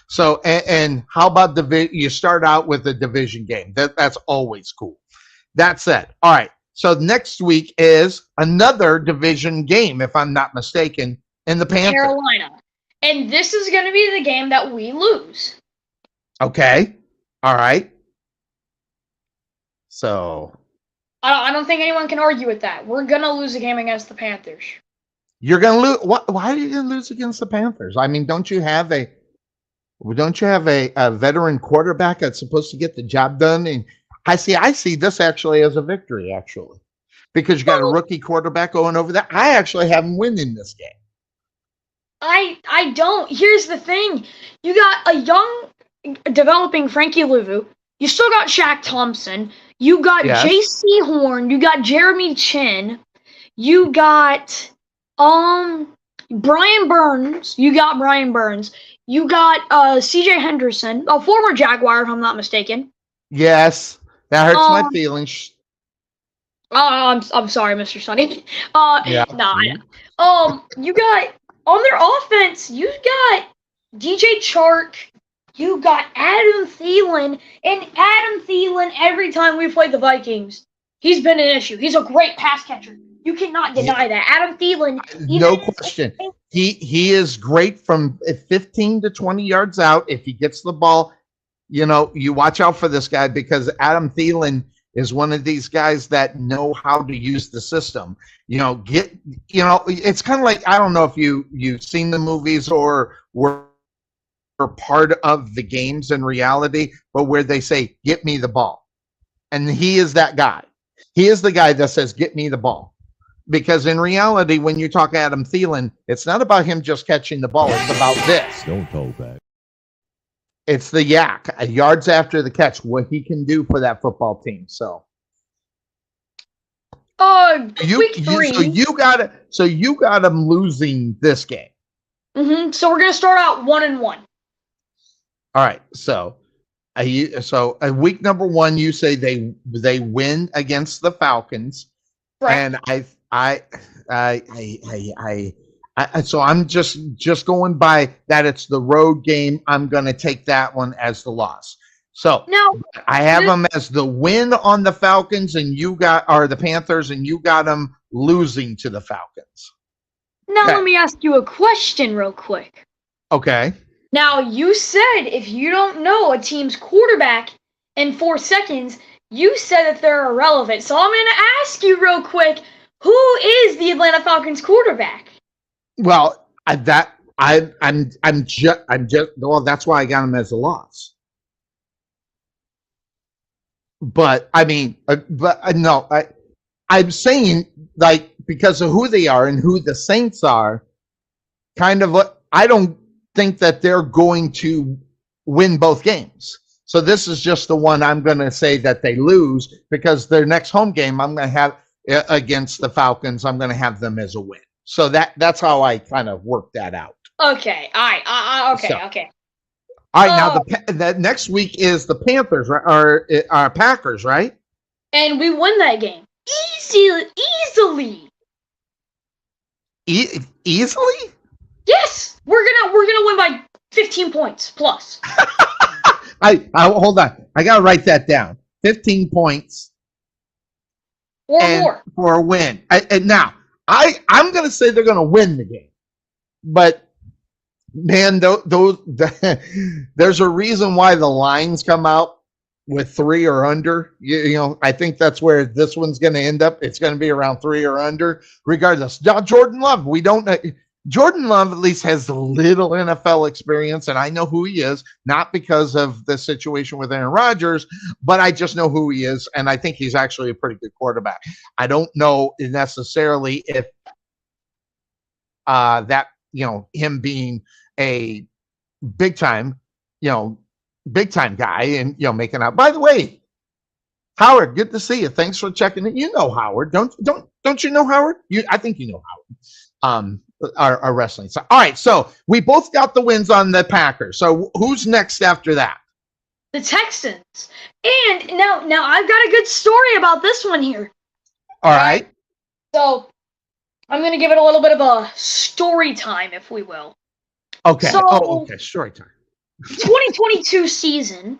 So, and how about you start out with a division game? That's always cool. That said, all right. So next week is another division game, if I'm not mistaken, in the Panthers. Carolina. And this is going to be the game that we lose. Okay. All right. So I don't think anyone can argue with that. We're going to lose a game against the Panthers. You're going to lose. Why are you going to lose against the Panthers? I mean, don't you have a veteran quarterback that's supposed to get the job done? And I see this actually as a victory, actually, because you got a rookie quarterback going over there. I actually have him winning this game. I don't. Here's the thing. You got a young, developing Frankie Louvu. You still got Shaq Thompson. You got J.C. Horn. You got Jeremy Chin. You got Brian Burns. You got C.J. Henderson, a former Jaguar, if I'm not mistaken. Yes, that hurts my feelings. I'm sorry, Mr. Sonny. Yeah. You got on their offense. You got DJ Chark. You got Adam Thielen, and Adam Thielen. Every time we play the Vikings, he's been an issue. He's a great pass catcher. You cannot deny that. Adam Thielen. No question. He is great from 15 to 20 yards out if he gets the ball you watch out for this guy because Adam Thielen is one of these guys that know how to use the system. It's kind of like, I don't know if you've seen the movies or were part of the games in reality, but where they say, "Get me the ball," and he is that guy. He is the guy that says, "Get me the ball." Because in reality, when you talk Adam Thielen, it's not about him just catching the ball. It's about this. Don't hold back. It's the yak, yards after the catch, what he can do for that football team. So week 3. So you got him losing this game. So we're gonna start out 1-1. All right. So week number 1, you say they win against the Falcons, Right. and so I'm just going by that. It's the road game. I'm going to take that one as the loss. So Now, I have them as the win on the Falcons, and the Panthers, and you got them losing to the Falcons. Okay. let me ask you a question real quick. Okay. Now, you said if you don't know a team's quarterback in 4 seconds, you said that they're irrelevant. So I'm going to ask you real quick, who is the Atlanta Falcons quarterback? Well, that's why I got them as a loss. But I mean, no, I'm saying, like, because of who they are and who the Saints are, I don't think that they're going to win both games. So this is just the one I'm going to say that they lose, because their next home game I'm going to have against the Falcons, I'm going to have them as a win. So that's how I kind of work that out. Okay. All right. Okay. All right. Now the next week is the Panthers or Packers, right? And we win that game easily. Easily? Yes, we're gonna win by 15 points plus. I hold on. I gotta write that down. 15 points Or more for a win. And now I'm gonna say they're gonna win the game, but man, there's a reason why the lines come out with 3 or under. I think that's where this one's going to end up. It's going to be around 3 or under, regardless. Now, Jordan Love, Jordan Love at least has a little NFL experience, and I know who he is, not because of the situation with Aaron Rodgers, but I just know who he is, and I think he's actually a pretty good quarterback. I don't know necessarily if him being a big time guy and making out. By the way, Howard, good to see you. Thanks for checking it. You know Howard, don't you know Howard? I think you know Howard. Our wrestling. So, all right, so we both got the wins on the Packers. So who's next after that? the Texans. And now I've got a good story about this one here. All right. So I'm going to give it a little bit of a story time, if we will. Okay. So, okay. Story time. 2022 season.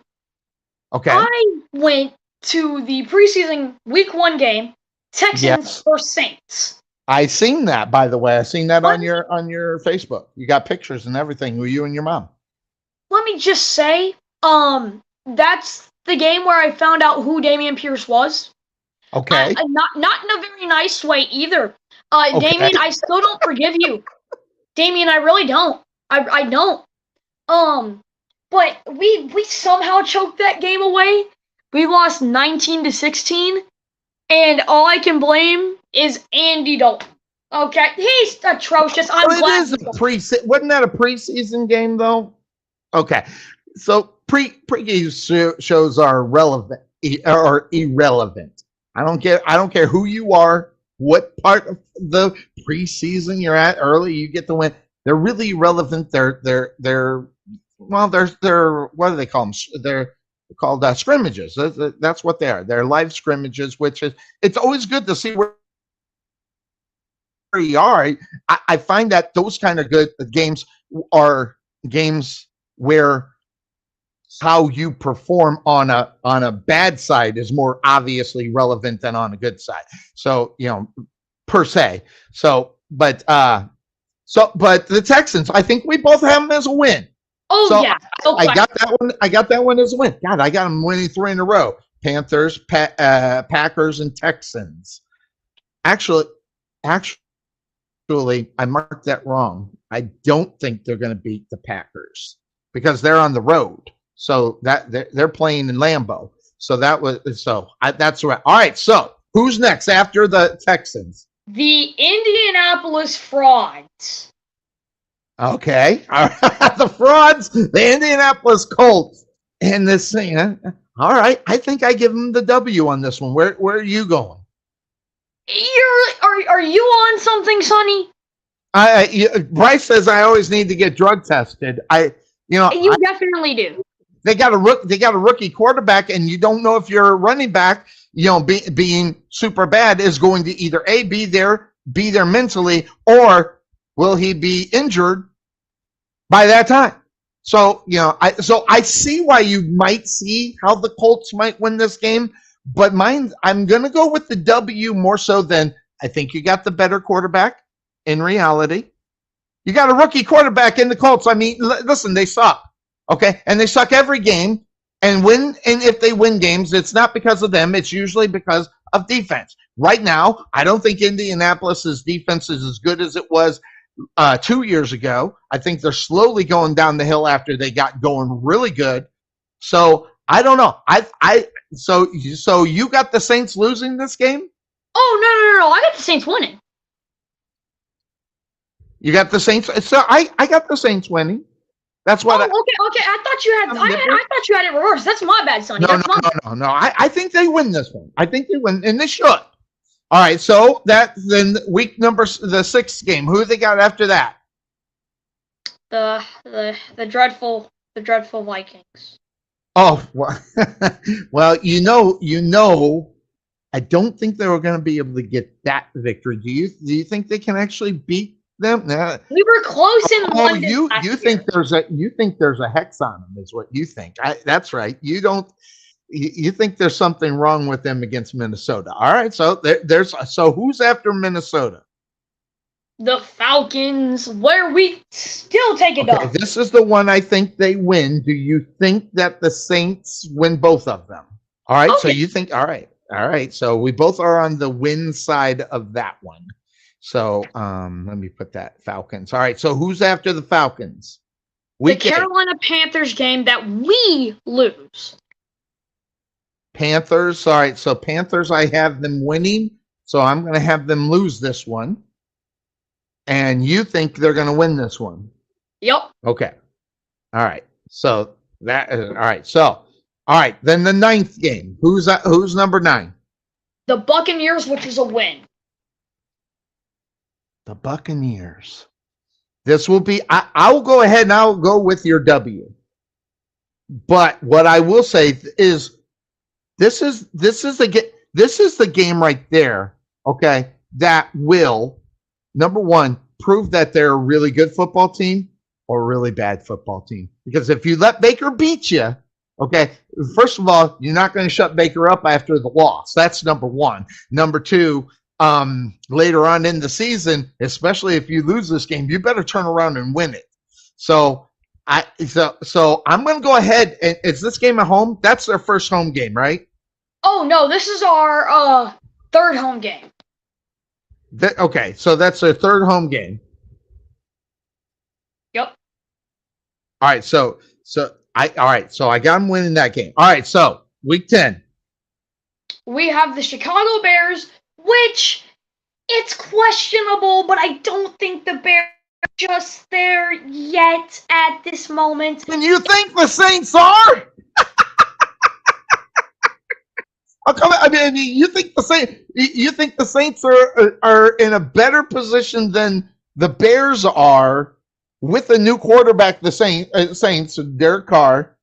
Okay. I went to the preseason week 1 game, Texans versus Saints. I seen that, by the way. I seen that on your Facebook. You got pictures and everything with you and your mom. Let me just say, that's the game where I found out who Dameon Pierce was. Okay. Not in a very nice way either. Okay. Dameon, I still don't forgive you. Dameon, I really don't. I don't. But we somehow choked that game away. We lost 19-16, and all I can blame is Andy Dalton. Okay, he's atrocious. I'm glad. It is wasn't that a preseason game though? Okay, so pre-game shows are relevant or irrelevant. I don't care who you are, what part of the preseason you're at. Early, you get the win. They're really irrelevant. They're what do they call them? They're called scrimmages. That's what they are. They're live scrimmages, which is, it's always good to see where you are. I find that those kind of good games are games where how you perform on a bad side is more obviously relevant than on a good side. So, per se. But the Texans, I think we both have them as a win. Oh So yeah. No I question. got that one. I got that one as a win. God, I got them winning 3 in a row. Panthers, Packers, and Texans. Actually, I marked that wrong. I don't think they're going to beat the Packers because they're on the road. So that they're playing in Lambeau. So that's right. All right. So who's next after the Texans? The Indianapolis Frauds. Okay. All right. The frauds, the Indianapolis Colts, and this thing. All right. I think I give them the W on this one. Where are you going? Are you on something, Sonny? Bryce says I always need to get drug tested. You definitely do. They got a rookie quarterback, and you don't know if your running back, being super bad, is going to either be there mentally, or will he be injured by that time? So I see why you might see how the Colts might win this game, but I'm gonna go with the W more so than I think you got the better quarterback. In reality, you got a rookie quarterback in the Colts. I mean, listen, they suck. Okay, and they suck every game. And if they win games, it's not because of them. It's usually because of defense. Right now, I don't think Indianapolis's defense is as good as it was 2 years ago. I think they're slowly going down the hill after they got going really good. So I don't know. So you got the Saints losing this game? Oh no! I got the Saints winning. You got the Saints. So I got the Saints winning. That's what. Okay. I thought you had. I thought you had it reversed. That's my bad, Sonny. No. I think they win this one. I think they win, and they should. All right. So then the 6th game. Who they got after that? The dreadful Vikings. Oh well, I don't think they were going to be able to get that victory. Do you think they can actually beat them? We were close in London. You think there's a hex on them, is what you think. That's right. You think there's something wrong with them against Minnesota. All right. So so who's after Minnesota? The Falcons, where we still take it off. This is the one I think they win. Do you think that the Saints win both of them? All right. Okay. So you think, all right. So we both are on the win side of that one. So let me put that Falcons. All right. So who's after the Falcons? The Carolina Panthers game that we lose. Panthers. All right. So Panthers, I have them winning. So I'm going to have them lose this one. And you think they're going to win this one? Yep. Okay. All right. So that is all right. So all right. Then the 9th game. Who's number 9? The Buccaneers, which is a win. The Buccaneers. This will be. I'll go ahead and I'll go with your W. But what I will say is, this is the game right there. Okay, that will, number one, prove that they're a really good football team or a really bad football team. Because if you let Baker beat you, okay, first of all, you're not going to shut Baker up after the loss. That's number one. Number two, later on in the season, especially if you lose this game, you better turn around and win it. So I'm going to go ahead. And is this game at home? That's their first home game, right? Oh no, this is our 3rd home game. Okay, so that's their 3rd home game. Yep. All right, so I got them winning that game. All right, so week 10. We have the Chicago Bears, which it's questionable, but I don't think the Bears are just there yet at this moment. And you think the Saints are? I mean, you think the Saints are in a better position than the Bears are with a new quarterback, the Saints, Derek Carr.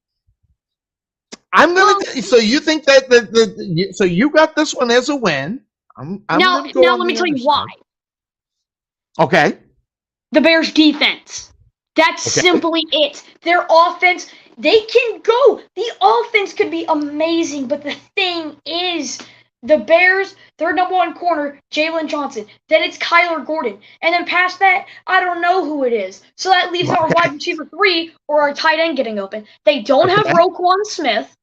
So you think that so you got this one as a win. Now let me tell you why. Okay. The Bears' defense. That's simply it. Their offense, they can go. The offense could be amazing, but the thing is, The Bears, their number one corner, Jalen Johnson. Then it's Kyler Gordon. And then past that, I don't know who it is. So that leaves our wide receiver 3 or our tight end getting open. They don't have Roquan Smith.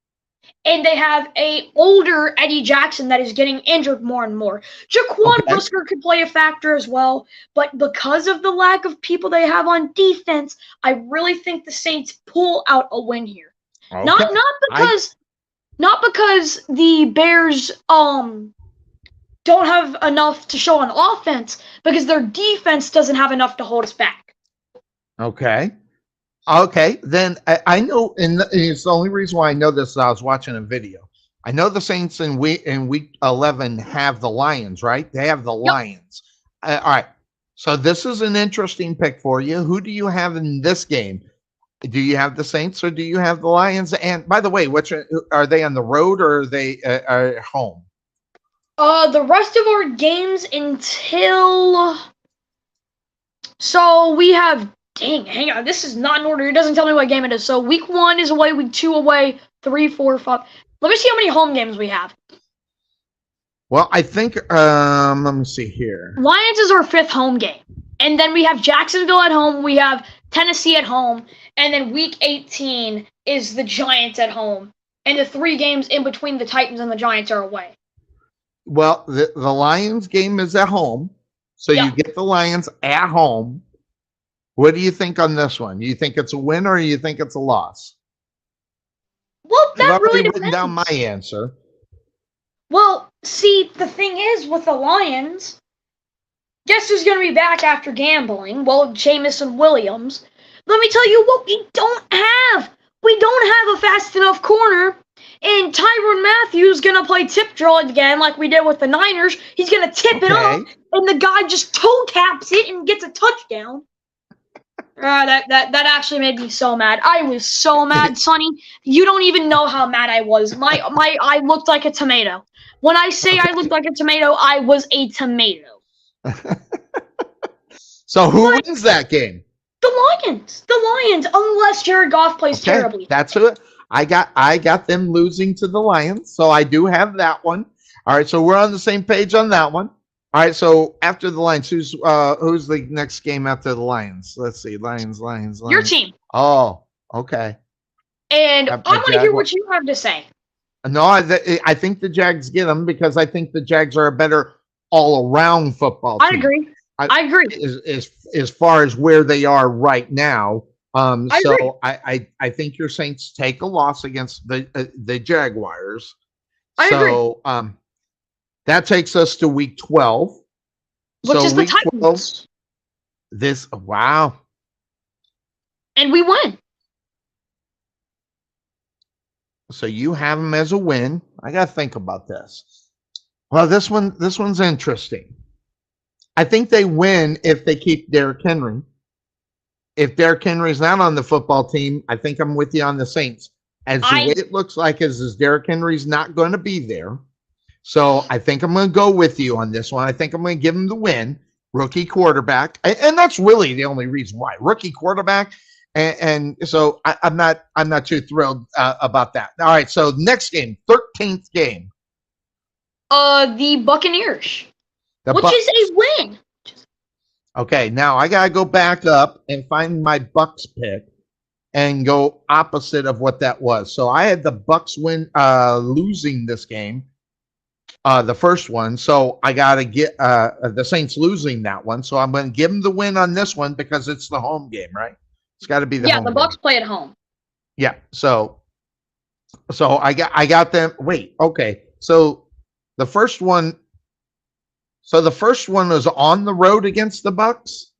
And they have a older Eddie Jackson that is getting injured more and more. Jaquan Brisker could play a factor as well, but because of the lack of people they have on defense, I really think the Saints pull out a win here. Okay. Not because the Bears don't have enough to show on offense, because their defense doesn't have enough to hold us back. Okay. Okay, then I know, and it's the only reason why I know this is I was watching a video. I know the Saints in week 11 have the Lions, right? They have the Lions. All right, so this is an interesting pick for you. Who do you have in this game? Do you have the Saints or do you have the Lions? And by the way, which are they on the road or are they are home? The rest of our games until so we have. Dang, hang on. This is not in order. It doesn't tell me what game it is. So week 1 is away, week 2 away, 3, 4, 5. Let me see how many home games we have. Well, I think let me see here. Lions is our 5th home game. And then we have Jacksonville at home, we have Tennessee at home, and then week 18 is the Giants at home. And the 3 games in between the Titans and the Giants are away. Well, the Lions game is at home. So you get the Lions at home. What do you think on this one? You think it's a win or you think it's a loss? Well, that I've really already depends. written down my answer. Well, see, the thing is with the Lions, guess who's going to be back after gambling? Well, Jamison Williams. Let me tell you what we don't have. We don't have a fast enough corner. And Tyrann Mathieu is going to play tip drill again like we did with the Niners. He's going to tip it up, and the guy just toe taps it and gets a touchdown. That actually made me so mad. I was so mad, Sonny. You don't even know how mad I was. I looked like a tomato. When I say I looked like a tomato, I was a tomato. So who wins that game? The Lions. The Lions, unless Jared Goff plays terribly. That's who I got them losing to the Lions. So I do have that one. All right, so we're on the same page on that one. All right, so after the Lions, who's the next game after the Lions? Let's see, Lions. Your team. Oh, okay. And I want to hear what you have to say. No, I think the Jags get them because I think the Jags are a better all-around football team. I agree. As far as where they are right now, I think your Saints take a loss against the Jaguars. I agree. That takes us to week 12. Which is the week Titans. 12, wow. And we win. So you have them as a win. I got to think about this. Well, this one's interesting. I think they win if they keep Derrick Henry. If Derrick Henry's not on the football team, I think I'm with you on the Saints. As the way it looks like is Derrick Henry's not going to be there. So I think I'm going to go with you on this one. I think I'm going to give him the win. Rookie quarterback. And that's really the only reason why. Rookie quarterback. And so I'm not too thrilled about that. All right, so next game, 13th game. The Buccaneers. Which is a win. Okay, now I got to go back up and find my Bucks pick and go opposite of what that was. So I had the Bucks losing this game. The first one, so I got to get the Saints losing that one. So I'm going to give them the win on this one because it's the home game, right? It's got to be the home the Bucks play at home. Yeah, so I got them. Wait, okay. So the first one was on the road against the Bucks.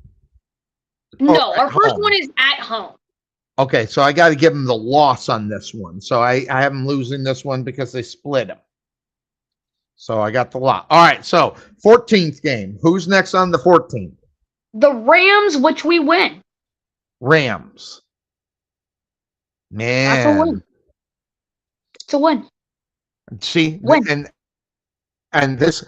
No, our first one is at home. Okay, so I got to give them the loss on this one. So I have them losing this one because they split them. So I got the lot. All right, so 14th game. Who's next on the 14th? The Rams, which we win. Rams. Man. That's a win. It's a win. See, win. And this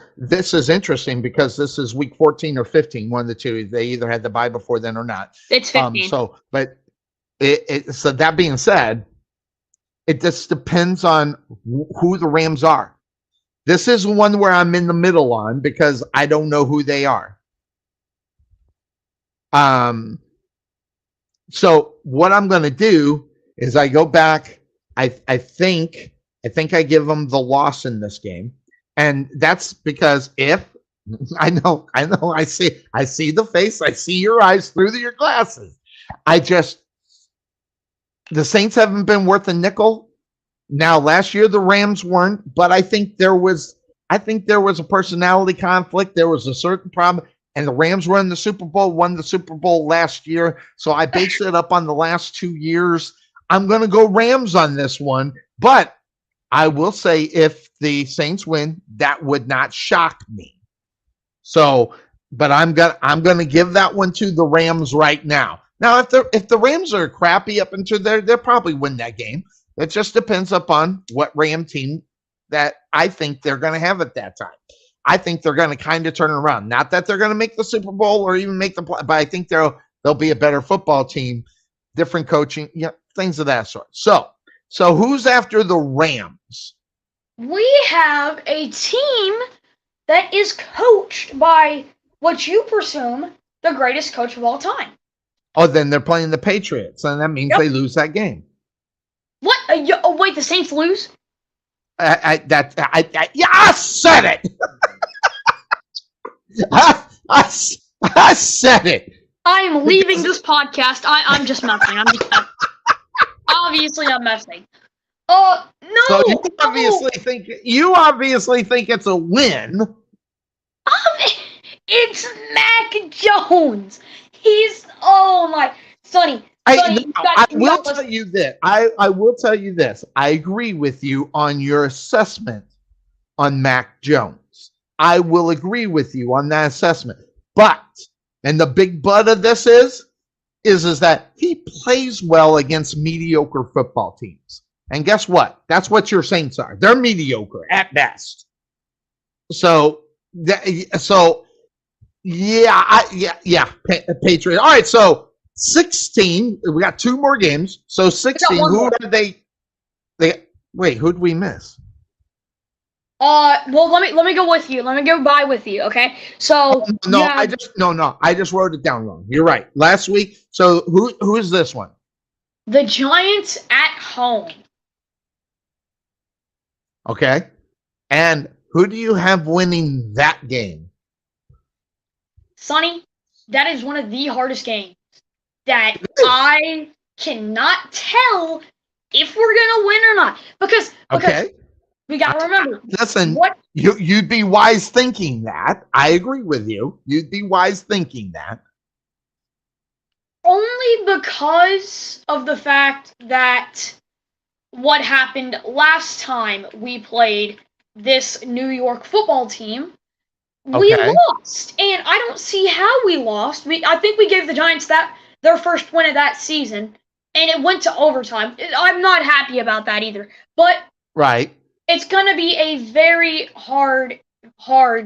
is interesting because this is week 14 or 15, one of the two. They either had the bye before then or not. It's 15. So that being said, it just depends on who the Rams are. This is one where I'm in the middle on because I don't know who they are. So what I'm going to do is I go back. I think I give them the loss in this game, and that's because if I know, I see the face, I see your eyes through your glasses. The Saints haven't been worth a nickel. Now, last year the Rams weren't, but I think there was a personality conflict. There was a certain problem, and the Rams won the Super Bowl last year. So I based it up on the last 2 years. I'm going to go Rams on this one, but I will say if the Saints win, that would not shock me. So, but I'm gonna give that one to the Rams right now. Now, if the Rams are crappy up until there, they'll probably win that game. It just depends upon what Ram team that I think they're going to have at that time. I think they're going to kind of turn it around. Not that they're going to make the Super Bowl or even make the play, but I think they'll be a better football team, different coaching, things of that sort. So who's after the Rams? We have a team that is coached by what you presume the greatest coach of all time. Oh, then they're playing the Patriots, and that means they lose that game. What? Wait, the Saints lose? I said it. I said it. I am leaving this podcast. I'm just messing. Obviously, I'm messing. No. So you obviously think it's a win. It's Mac Jones. Oh my, Sonny. I will tell you this. I will tell you this. I agree with you on your assessment on Mac Jones. I will agree with you on that assessment. But, and the big but of this is that he plays well against mediocre football teams. And guess what? That's what your Saints are. They're mediocre at best. Patriot. All right, so 16. We got 2 more games. So 16. Who are they? Wait, who'd we miss? Well, let me go with you. Let me go by with you. Okay. So I just wrote it down wrong. You're right. Last week. So who is this one? The Giants at home. Okay. And who do you have winning that game? Sonny, that is one of the hardest games that I cannot tell if we're gonna win or not. Because we gotta remember. Listen, you'd be wise thinking that. I agree with you. You'd be wise thinking that. Only because of the fact that what happened last time we played this New York football team. We lost, and I don't see how we lost. I think we gave the Giants their first win of that season, and it went to overtime. I'm not happy about that either. But it's going to be a very hard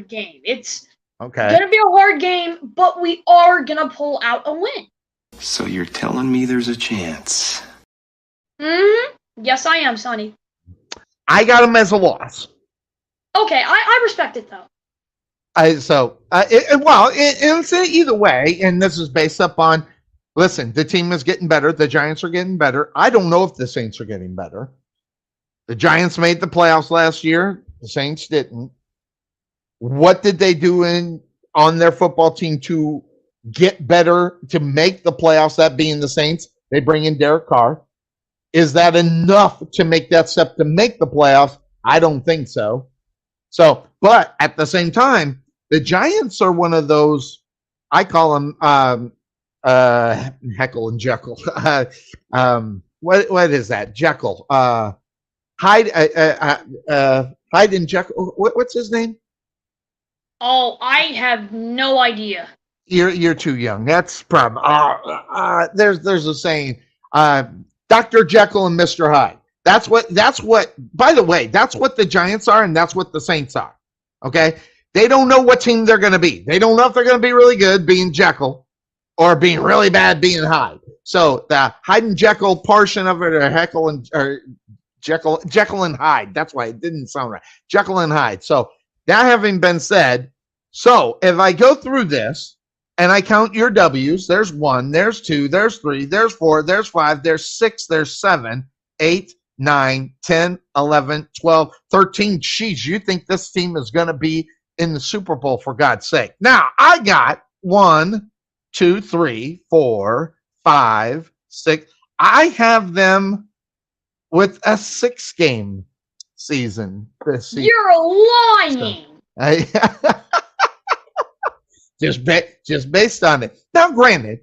game. It's going to be a hard game, but we are going to pull out a win. So you're telling me there's a chance? Yes, I am, Sonny. I got him as a loss. Okay, I respect it, though. It's either way, and this is based upon, listen, the team is getting better. The Giants are getting better. I don't know if the Saints are getting better. The Giants made the playoffs last year. The Saints didn't. What did they do on their football team to get better, to make the playoffs, that being the Saints? They bring in Derek Carr. Is that enough to make that step to make the playoffs? I don't think so. But at the same time, the Giants are one of those, I call them Heckle and Jekyll. What is that? Jekyll. Hyde and Jekyll. What's his name? Oh, I have no idea. You're too young. That's the problem. There's a saying, Dr. Jekyll and Mr. Hyde. That's what, by the way, that's what the Giants are, and that's what the Saints are. Okay? They don't know what team they're going to be. They don't know if they're going to be really good being Jekyll or being really bad being Hyde. So the Hyde and Jekyll portion of it, or Heckle and or Jekyll and Hyde. That's why it didn't sound right. Jekyll and Hyde. So that having been said, so if I go through this and I count your W's, there's 1, there's 2, there's 3, there's 4, there's 5, there's 6, there's 7, 8, 9, 10, 11, 12, 13. Jeez, you think this team is going to be in the Super Bowl, for God's sake. Now, I got 1, 2, 3, 4, 5, 6. I have them with a 6-game season this season. You're lying. Just based on it. Now, granted,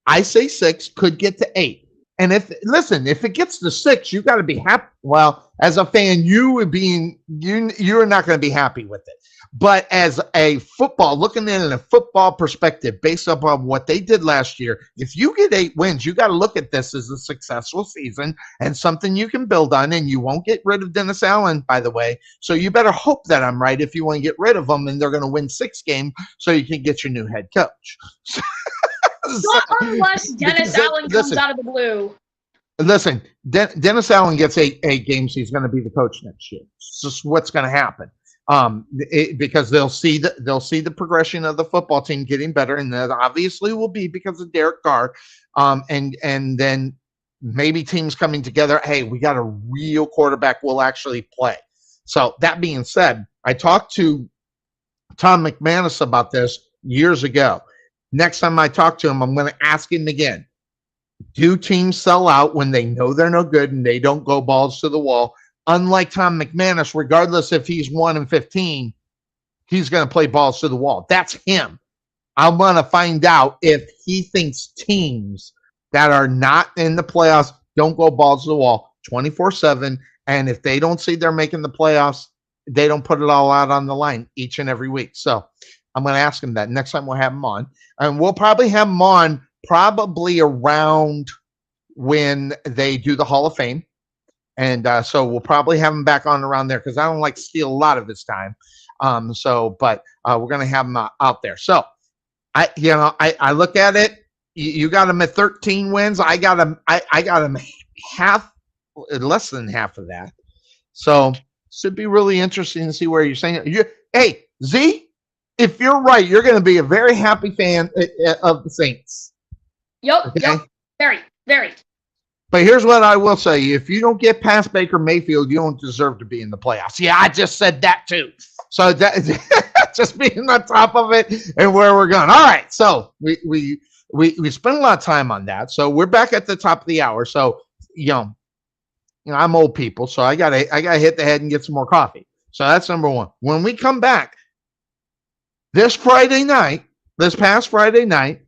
I say 6 could get to 8. And if it gets to 6, you got to be happy. Well, as a fan, you're not going to be happy with it. But as a looking at it in a football perspective, based upon what they did last year, if you get 8 wins, you got to look at this as a successful season and something you can build on. And you won't get rid of Dennis Allen, by the way. So you better hope that I'm right if you want to get rid of him, and they're going to win 6 games so you can get your new head coach. Not unless Dennis Allen comes out of the blue. Listen, Dennis Allen gets 8 games. He's going to be the coach next year. It's just what's going to happen. Because they'll see the progression of the football team getting better, and that obviously will be because of Derek Carr. And then maybe teams coming together. Hey, we got a real quarterback will actually play. So that being said, I talked to Tom McManus about this years ago. Next time I talk to him, I'm going to ask him again. Do teams sell out when they know they're no good and they don't go balls to the wall? Unlike Tom McManus, regardless if he's 1-15, he's going to play balls to the wall. That's him. I want to find out if he thinks teams that are not in the playoffs don't go balls to the wall 24/7, and if they don't see they're making the playoffs, they don't put it all out on the line each and every week. So I'm going to ask him that next time we'll have him on. And we'll probably have him on probably around when they do the Hall of Fame. And so we'll probably have him back on around there because I don't like to steal a lot of his time. But we're going to have him out there. So I look at it. You got him at 13 wins. I got him less than half of that. So should be really interesting to see where you're saying. Hey, Z, if you're right, you're going to be a very happy fan of the Saints. Yep. Okay? Yep. Very, very. But here's what I will say. If you don't get past Baker Mayfield, you don't deserve to be in the playoffs. Yeah, I just said that too. So that just being on top of it and where we're going. All right. So we spent a lot of time on that. So we're back at the top of the hour. So, I'm old people, so I gotta hit the head and get some more coffee. So that's number one. When we come back, this past Friday night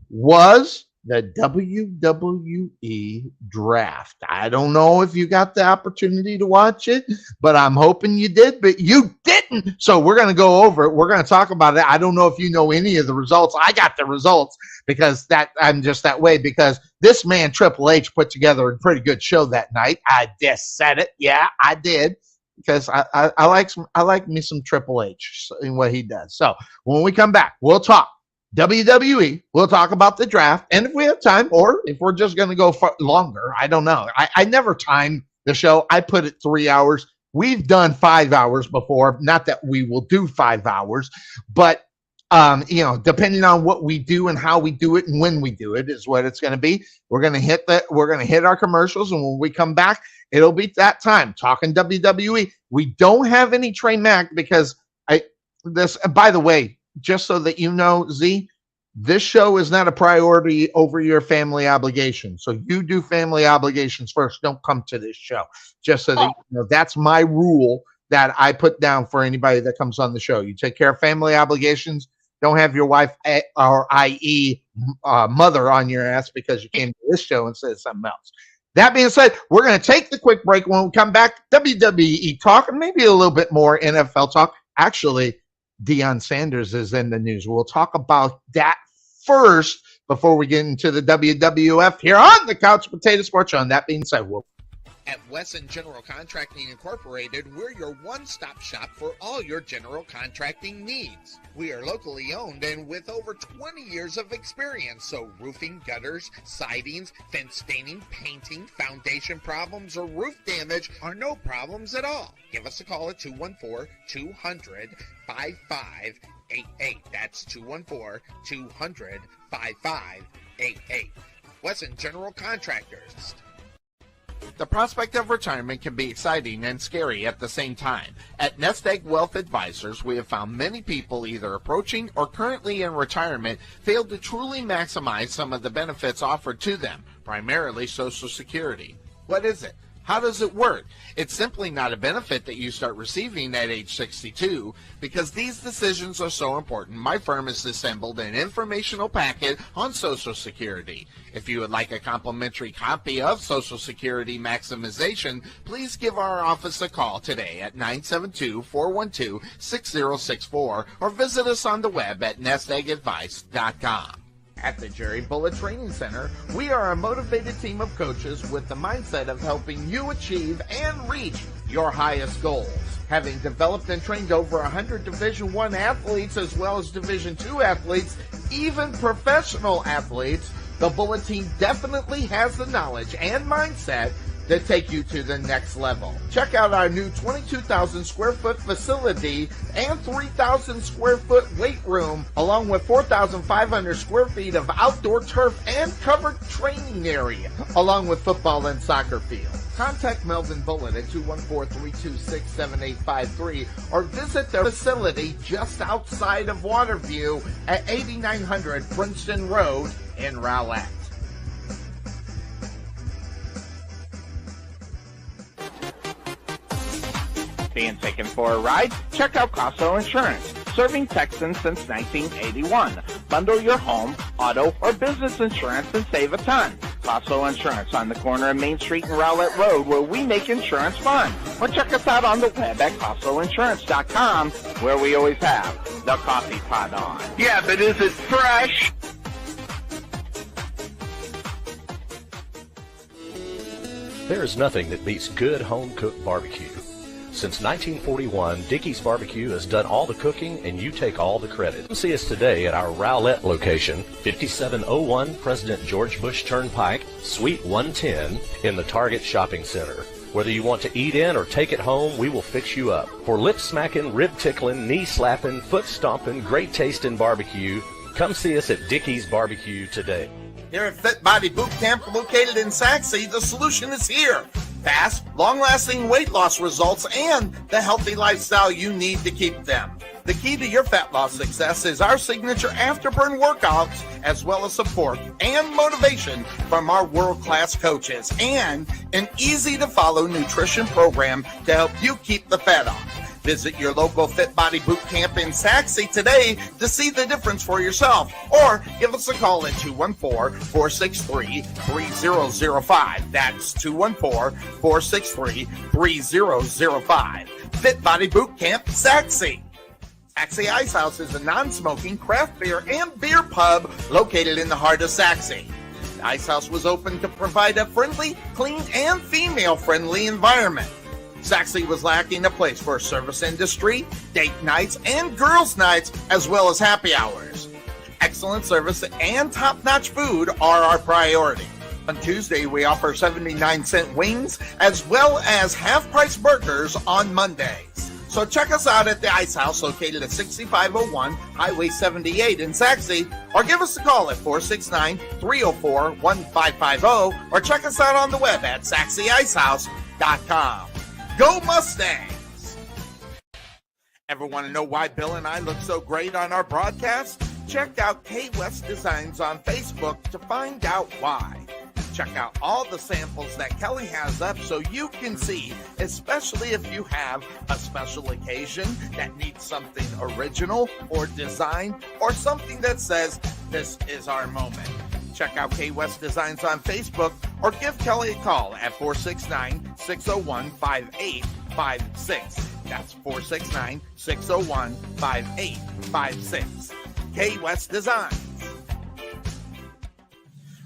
was the WWE draft. I don't know if you got the opportunity to watch it, but I'm hoping you did, but you didn't. So we're going to go over it. We're going to talk about it. I don't know if you know any of the results. I got the results because I'm just that way because this man, Triple H, put together a pretty good show that night. I just said it. Yeah, I did. Because I like me some Triple H and what he does. So when we come back, we'll talk WWE. We'll talk about the draft, and if we have time, or if we're just going to go longer, I don't know. I never time the show. I put it 3 hours. We've done 5 hours before. Not that we will do 5 hours, but depending on what we do and how we do it and when we do it is what it's going to be. We're going to hit our commercials, and when we come back, it'll be that time talking WWE. We don't have any Trey Mack because by the way, just so that you know, Z, this show is not a priority over your family obligations. So you do family obligations first. Don't come to this show. Just so that you know, that's my rule that I put down for anybody that comes on the show. You take care of family obligations. Don't have your wife or i.e. Mother on your ass because you came to this show instead of something else. That being said, we're going to take the quick break. When we come back, WWE talk and maybe a little bit more NFL talk. Actually, Deion Sanders is in the news. We'll talk about that first before we get into the WWF here on the Couch Potato Sports Show. And that being said, At Wesson General Contracting Incorporated, we're your one-stop shop for all your general contracting needs. We are locally owned and with over 20 years of experience, so roofing, gutters, sidings, fence staining, painting, foundation problems, or roof damage are no problems at all. Give us a call at 214-200-5588. That's 214-200-5588. Wesson General Contractors. The prospect of retirement can be exciting and scary at the same time. At Nest Egg Wealth Advisors, we have found many people either approaching or currently in retirement fail to truly maximize some of the benefits offered to them, primarily Social Security. What is it? How does it work? It's simply not a benefit that you start receiving at age 62. Because these decisions are so important, my firm has assembled an informational packet on Social Security. If you would like a complimentary copy of Social Security Maximization, please give our office a call today at 972-412-6064 or visit us on the web at nesteggadvice.com. At the Jerry Bullet Training Center, we are a motivated team of coaches with the mindset of helping you achieve and reach your highest goals. Having developed and trained over 100 Division I athletes as well as Division II athletes, even professional athletes, the Bullet team definitely has the knowledge and mindset to take you to the next level. Check out our new 22,000 square foot facility and 3,000 square foot weight room, along with 4,500 square feet of outdoor turf and covered training area, along with football and soccer fields. Contact Melvin Bullitt at 214-326-7853 or visit their facility just outside of Waterview at 8900 Princeton Road in Rowlett. Being taken for a ride? Check out Casso Insurance, serving Texans since 1981. Bundle your home, auto, or business insurance and save a ton. Casso Insurance on the corner of Main Street and Rowlett Road, where we make insurance fun. Or check us out on the web at CassoInsurance.com, where we always have the coffee pot on. Yeah, but is it fresh? There is nothing that beats good home-cooked barbecue. Since 1941, Dickey's Barbecue has done all the cooking and you take all the credit. Come see us today at our Rowlett location, 5701 President George Bush Turnpike, Suite 110 in the Target Shopping Center. Whether you want to eat in or take it home, we will fix you up. For lip-smacking, rib-tickling, knee-slapping, foot-stomping, great-tasting barbecue, come see us at Dickey's Barbecue today. Here at Fit Body Boot Camp, located in Saxe, the solution is here. Fast, long-lasting weight loss results and the healthy lifestyle you need to keep them. The key to your fat loss success is our signature afterburn workouts, as well as support and motivation from our world-class coaches, and an easy-to-follow nutrition program to help you keep the fat off. Visit your local Fit Body Boot Camp in Saxe today to see the difference for yourself, or give us a call at 214-463-3005. That's 214-463-3005. Fit Body Boot Camp, Saxe. Saxe Ice House is a non-smoking craft beer and beer pub located in the heart of Saxe. The Ice House was opened to provide a friendly, clean, and female-friendly environment. Saxe was lacking a place for service industry, date nights, and girls' nights, as well as happy hours. Excellent service and top-notch food are our priority. On Tuesday, we offer 79-cent wings, as well as half-price burgers on Mondays. So check us out at the Ice House, located at 6501 Highway 78 in Saxe, or give us a call at 469-304-1550, or check us out on the web at SaxeIcehouse.com. Go Mustangs! Ever want to know why Bill and I look so great on our broadcast? Check out K West Designs on Facebook to find out why. Check out all the samples that Kelly has up so you can see, especially if you have a special occasion that needs something original or design or something that says, this is our moment. Check out K West Designs on Facebook or give Kelly a call at 469-601-5856. That's 469-601-5856. K West Designs.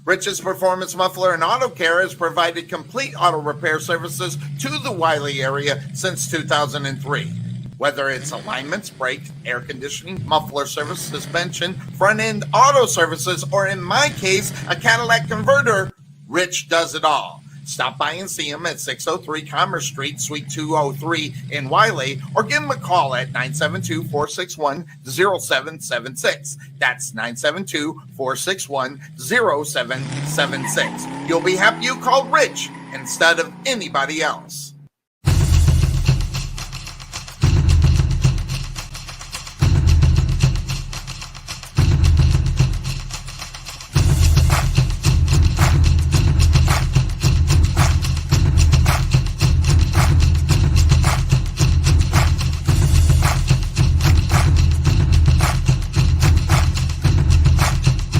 Rich's Performance Muffler and Auto Care has provided complete auto repair services to the Wiley area since 2003. Whether it's alignments, brakes, air conditioning, muffler service, suspension, front-end auto services, or in my case, a Cadillac converter, Rich does it all. Stop by and see him at 603 Commerce Street, Suite 203 in Wiley, or give him a call at 972-461-0776. That's 972-461-0776. You'll be happy you called Rich instead of anybody else.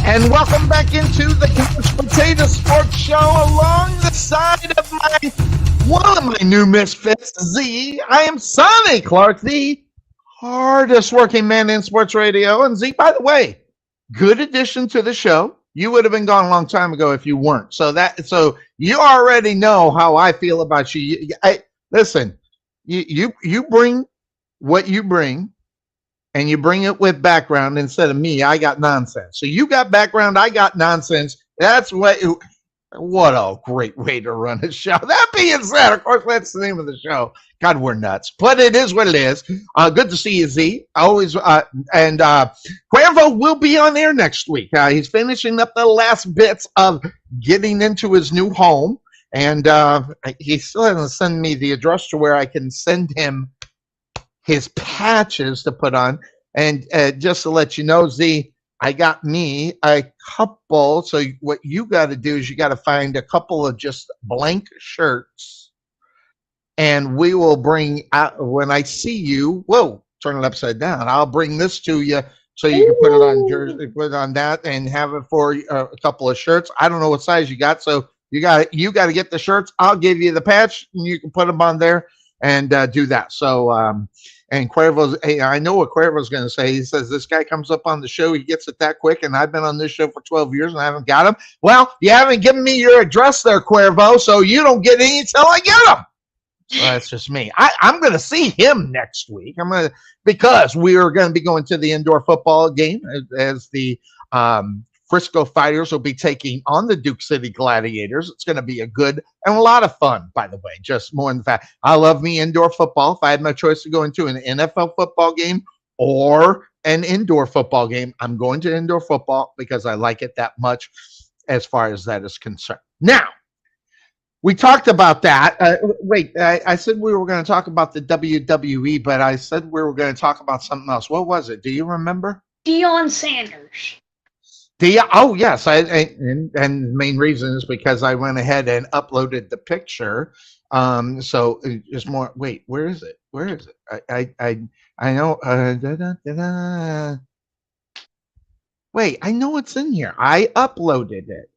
And welcome back into the Couch Potato Sports Show along the side of one of my new misfits, Z. I am Sonny Clark, the hardest working man in sports radio. And Z, by the way, good addition to the show. You would have been gone a long time ago if you weren't. So you already know how I feel about you. Listen, you bring what you bring. And you bring it with background instead of me. I got nonsense. So you got background. I got nonsense. That's what a great way to run a show. That being said, of course, that's the name of the show. God, we're nuts. But it is what it is. Good to see you, Z. Cuervo will be on air next week. He's finishing up the last bits of getting into his new home. And he still hasn't sent me the address to where I can send him his patches to put on. And just to let you know, Z, I got me a couple. So what you got to do is you got to find a couple of just blank shirts. And we will bring out, when I see you, whoa, turn it upside down. I'll bring this to you so you can put it on jersey, put it on that and have it for a couple of shirts. I don't know what size you got. So you got to get the shirts. I'll give you the patch and you can put them on there and do that. So, and Cuervo's, hey, I know what Cuervo's going to say. He says, this guy comes up on the show, he gets it that quick, and I've been on this show for 12 years and I haven't got him. Well, you haven't given me your address there, Cuervo, so you don't get any until I get him. So that's just me. I'm going to see him next week. Because we are going to be going to the indoor football game as the Frisco Fighters will be taking on the Duke City Gladiators. It's going to be a good and a lot of fun, by the way, just more than the fact. I love me indoor football. If I had my choice to go into an NFL football game or an indoor football game, I'm going to indoor football because I like it that much as far as that is concerned. Now, we talked about that. I said we were going to talk about the WWE, but I said we were going to talk about something else. What was it? Do you remember? Deion Sanders. Oh, yes. And the main reason is because I went ahead and uploaded the picture. So it's more, wait, where is it? Where is it? I know. Wait, I know it's in here. I uploaded it.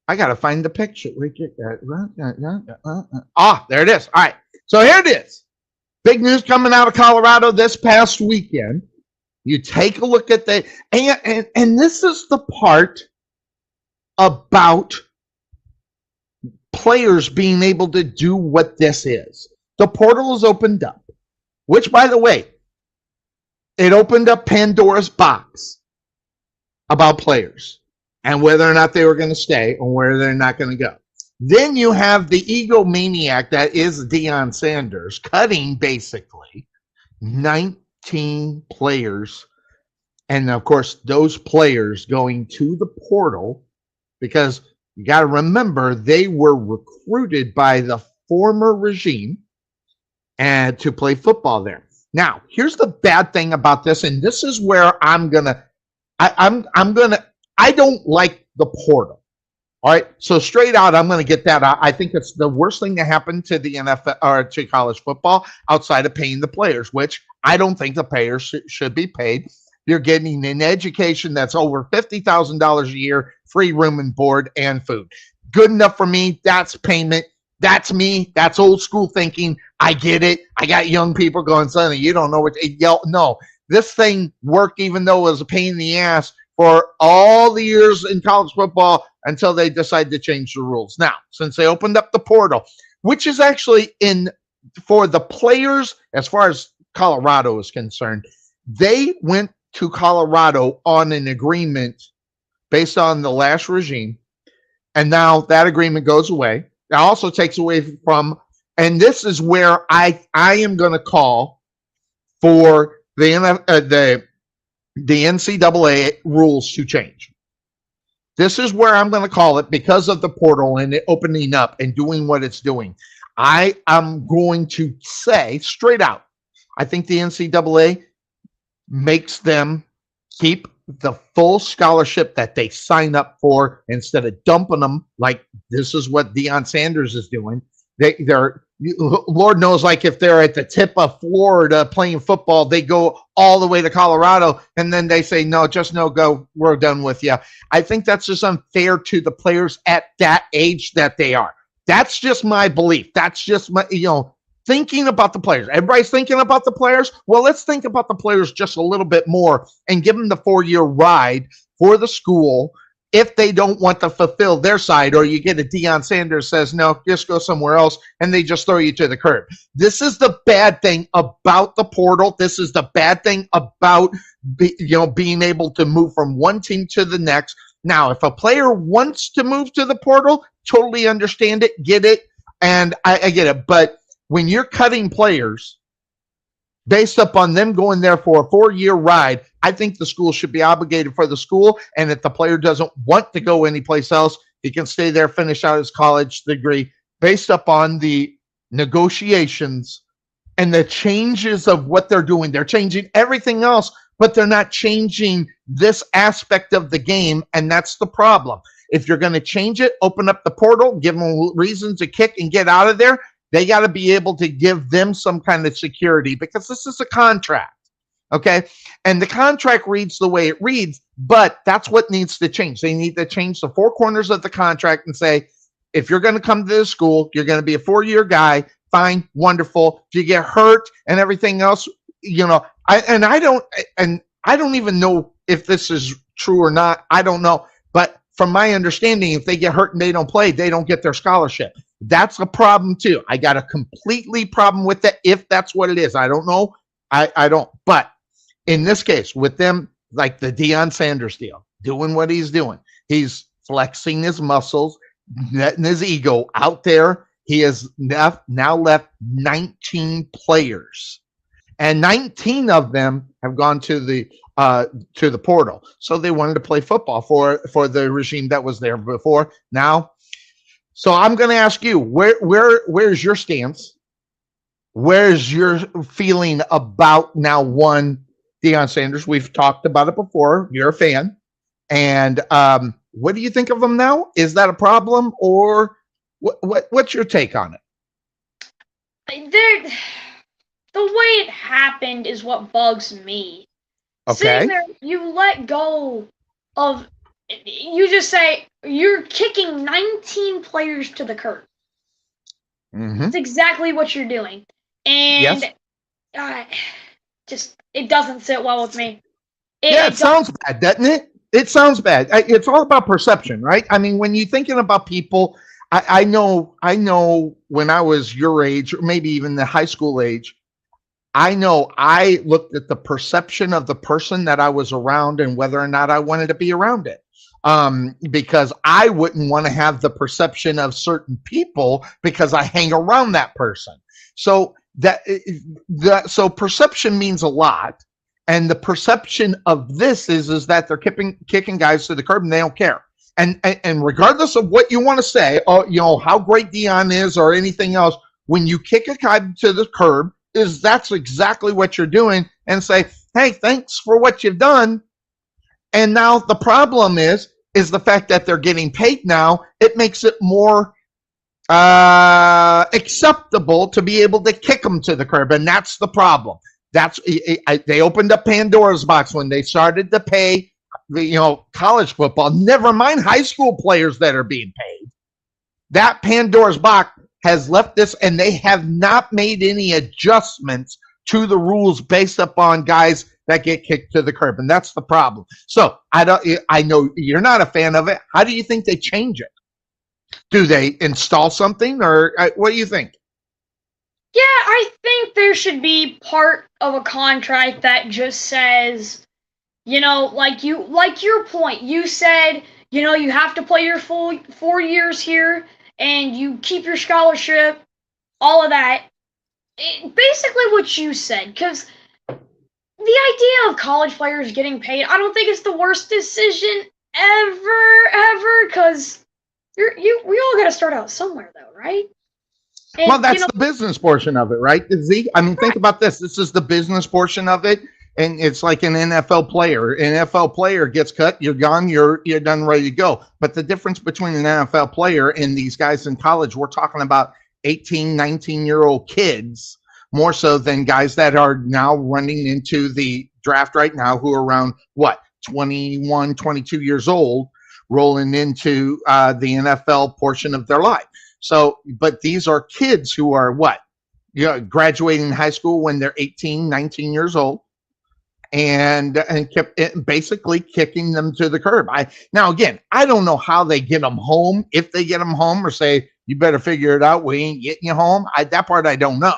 I got to find the picture. There it is. All right. So here it is. Big news coming out of Colorado this past weekend. You take a look at that, and this is the part about players being able to do what this is. The portal is opened up, which, by the way, it opened up Pandora's box about players and whether or not they were going to stay or where they're not going to go. Then you have the egomaniac that is Deion Sanders cutting basically 19 players, and of course those players going to the portal because you got to remember they were recruited by the former regime and to play football there. Now, here's the bad thing about this, and this is where I don't like the portal. All right, so straight out, I'm going to get that out. I think it's the worst thing to happen to the NFL or to college football outside of paying the players, which I don't think the players should be paid. You're getting an education that's over $50,000 a year, free room and board and food. Good enough for me. That's payment. That's me. That's old school thinking. I get it. I got young people going, Sonny, you don't know what to yell. No, this thing worked even though it was a pain in the ass for all the years in college football until they decided to change the rules. Now, since they opened up the portal, which is actually for the players, as far as Colorado is concerned, they went to Colorado on an agreement based on the last regime, and now that agreement goes away. It also takes away from, and this is where I am going to call for the NCAA rules to change. This is where I'm going to call it, because of the portal and it opening up and doing what it's doing. I am going to say straight out, I think the NCAA makes them keep the full scholarship that they sign up for instead of dumping them like this is what Deion Sanders is doing. They're Lord knows, like if they're at the tip of Florida playing football, they go all the way to Colorado and then they say, no, just no go. We're done with you. I think that's just unfair to the players at that age that they are. That's just my belief. That's just my, thinking about the players. Everybody's thinking about the players. Well, let's think about the players just a little bit more and give them the 4-year ride for the school if they don't want to fulfill their side, or you get a Deion Sanders says, no, just go somewhere else, and they just throw you to the curb. This is the bad thing about the portal. This is the bad thing about being able to move from one team to the next. Now, if a player wants to move to the portal, totally understand it, get it, and I get it. But when you're cutting players based upon them going there for a 4-year ride, I think the school should be obligated for the school. And if the player doesn't want to go anyplace else, he can stay there, finish out his college degree based upon the negotiations and the changes of what they're doing. They're changing everything else, but they're not changing this aspect of the game. And that's the problem. If you're going to change it, open up the portal, give them reasons to kick and get out of there. They got to be able to give them some kind of security, because this is a contract. Okay. And the contract reads the way it reads, but that's what needs to change. They need to change the 4 corners of the contract and say, if you're going to come to this school, you're going to be a 4-year guy. Fine. Wonderful. If you get hurt and everything else, I don't even know if this is true or not. I don't know. But from my understanding, if they get hurt and they don't play, they don't get their scholarship. That's a problem too. I got a completely problem with that if that's what it is. I don't know. I don't. But in this case, with them, like the Deion Sanders deal, doing what he's doing, he's flexing his muscles, letting his ego out there. He has now left 19 players, and 19 of them have gone to the portal. So they wanted to play football for the regime that was there before. Now, so I'm going to ask you, where's your stance? Where's your feeling about now one Deion Sanders? We've talked about it before. You're a fan. And what do you think of him now? Is that a problem, or what's your take on it? The way it happened is what bugs me. Okay. Sitting there, you let go of, you just say you're kicking 19 players to the curb. Mm-hmm. That's exactly what you're doing. And it doesn't sit well with me. It sounds bad, doesn't it? It sounds bad. It's all about perception, right? I mean, when you're thinking about people, I know when I was your age, or maybe even the high school age, I know I looked at the perception of the person that I was around and whether or not I wanted to be around it. Because I wouldn't want to have the perception of certain people because I hang around that person. So so perception means a lot. And the perception of this is that they're kicking guys to the curb and they don't care. And regardless of what you want to say, how great Deion is or anything else, when you kick a guy to the curb, that's exactly what you're doing, and say, hey, thanks for what you've done. And now the problem is the fact that they're getting paid now. It makes it more acceptable to be able to kick them to the curb, and that's the problem. They opened up Pandora's box when they started to pay college football. Never mind high school players that are being paid. That Pandora's box has left this, and they have not made any adjustments to the rules based upon guys that get kicked to the curb, and that's the problem. So I know you're not a fan of it. How do you think they change it? Do they install something, or what do you think? Yeah, I think there should be part of a contract that just says, like your point. You said, you have to play your full 4 years here, and you keep your scholarship, all of that. Basically what you said, because the idea of college players getting paid, I don't think it's the worst decision ever, because we all got to start out somewhere, though, right? And, well, that's the business portion of it, right? Zeke? I mean, think about this. This is the business portion of it, and it's like an NFL player. An NFL player gets cut, you're gone, you're done, ready to go. But the difference between an NFL player and these guys in college, we're talking about 18, 19-year-old kids, more so than guys that are now running into the draft right now, who are around, 21, 22 years old, rolling into the NFL portion of their life. So, but these are kids who are graduating high school when they're 18, 19 years old, and kept basically kicking them to the curb. Now again, I don't know how they get them home, if they get them home, or say, you better figure it out, we ain't getting you home. That part I don't know.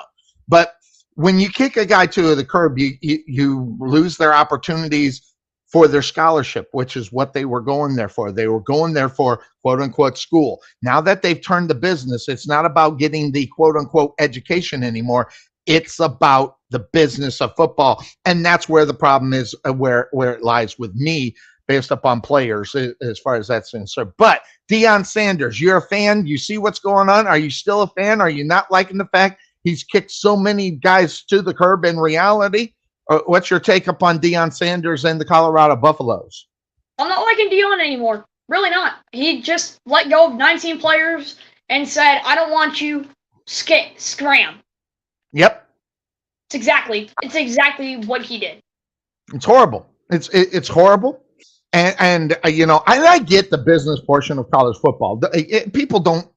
But when you kick a guy to the curb, you lose their opportunities for their scholarship, which is what they were going there for. They were going there for quote unquote school. Now that they've turned the business, it's not about getting the quote unquote education anymore. It's about the business of football. And that's where the problem is, where it lies with me, based upon players, as far as that's concerned. But Deion Sanders, you're a fan. You see what's going on. Are you still a fan? Are you not liking the fact he's kicked so many guys to the curb in reality? What's your take upon Deion Sanders and the Colorado Buffaloes? I'm not liking Deion anymore. Really not. He just let go of 19 players and said, I don't want you, scram. Yep. It's exactly what he did. It's horrible. It's horrible. And I get the business portion of college football. People don't.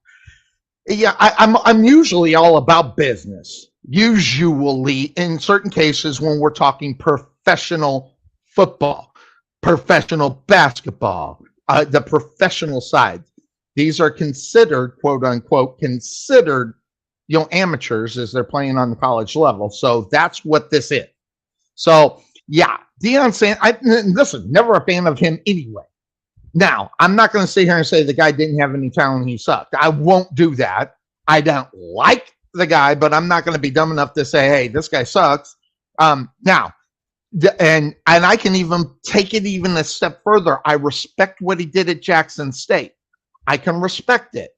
Yeah, I'm usually all about business. Usually, in certain cases, when we're talking professional football, professional basketball, the professional side, these are considered, quote unquote, amateurs as they're playing on the college level. So that's what this is. So yeah, Deion Sanders. Listen, never a fan of him anyway. Now, I'm not going to sit here and say the guy didn't have any talent, he sucked. I won't do that. I don't like the guy, but I'm not going to be dumb enough to say, hey, this guy sucks. Now, and I can even take it even a step further. I respect what he did at Jackson State. I can respect it.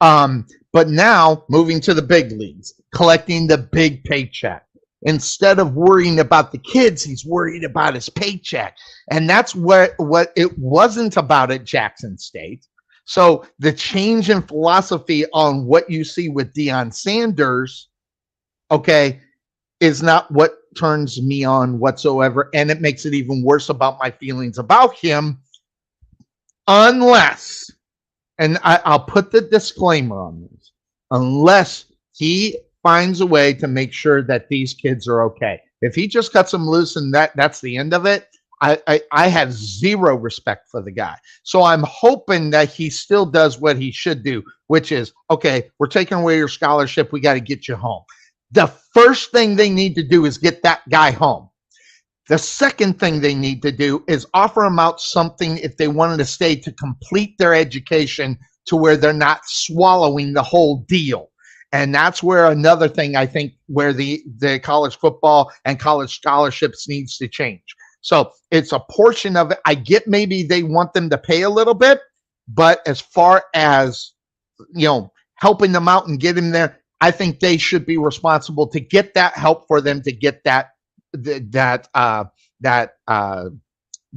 But now, moving to the big leagues, collecting the big paycheck. Instead of worrying about the kids, he's worried about his paycheck. And that's what it wasn't about at Jackson State. So the change in philosophy on what you see with Deion Sanders, is not what turns me on whatsoever. And it makes it even worse about my feelings about him, unless, and I'll put the disclaimer on this, unless he finds a way to make sure that these kids are okay. If he just cuts them loose and that's the end of it, I have zero respect for the guy. So I'm hoping that he still does what he should do, which is, okay, we're taking away your scholarship. We got to get you home. The first thing they need to do is get that guy home. The second thing they need to do is offer them out something if they wanted to stay to complete their education to where they're not swallowing the whole deal. And that's where another thing I think where the college football and college scholarships needs to change. So it's a portion of it. I get maybe they want them to pay a little bit, but as far as, helping them out and getting there, I think they should be responsible to get that help for them to get that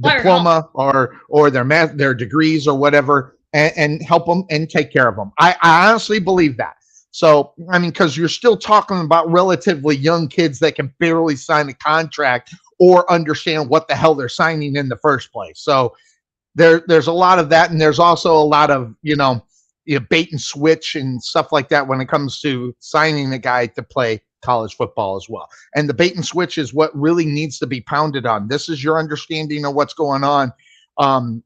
diploma or their degrees or whatever, and help them and take care of them. I honestly believe that. So, because you're still talking about relatively young kids that can barely sign a contract or understand what the hell they're signing in the first place. So there's a lot of that. And there's also a lot of, bait and switch and stuff like that when it comes to signing a guy to play college football as well. And the bait and switch is what really needs to be pounded on. This is your understanding of what's going on.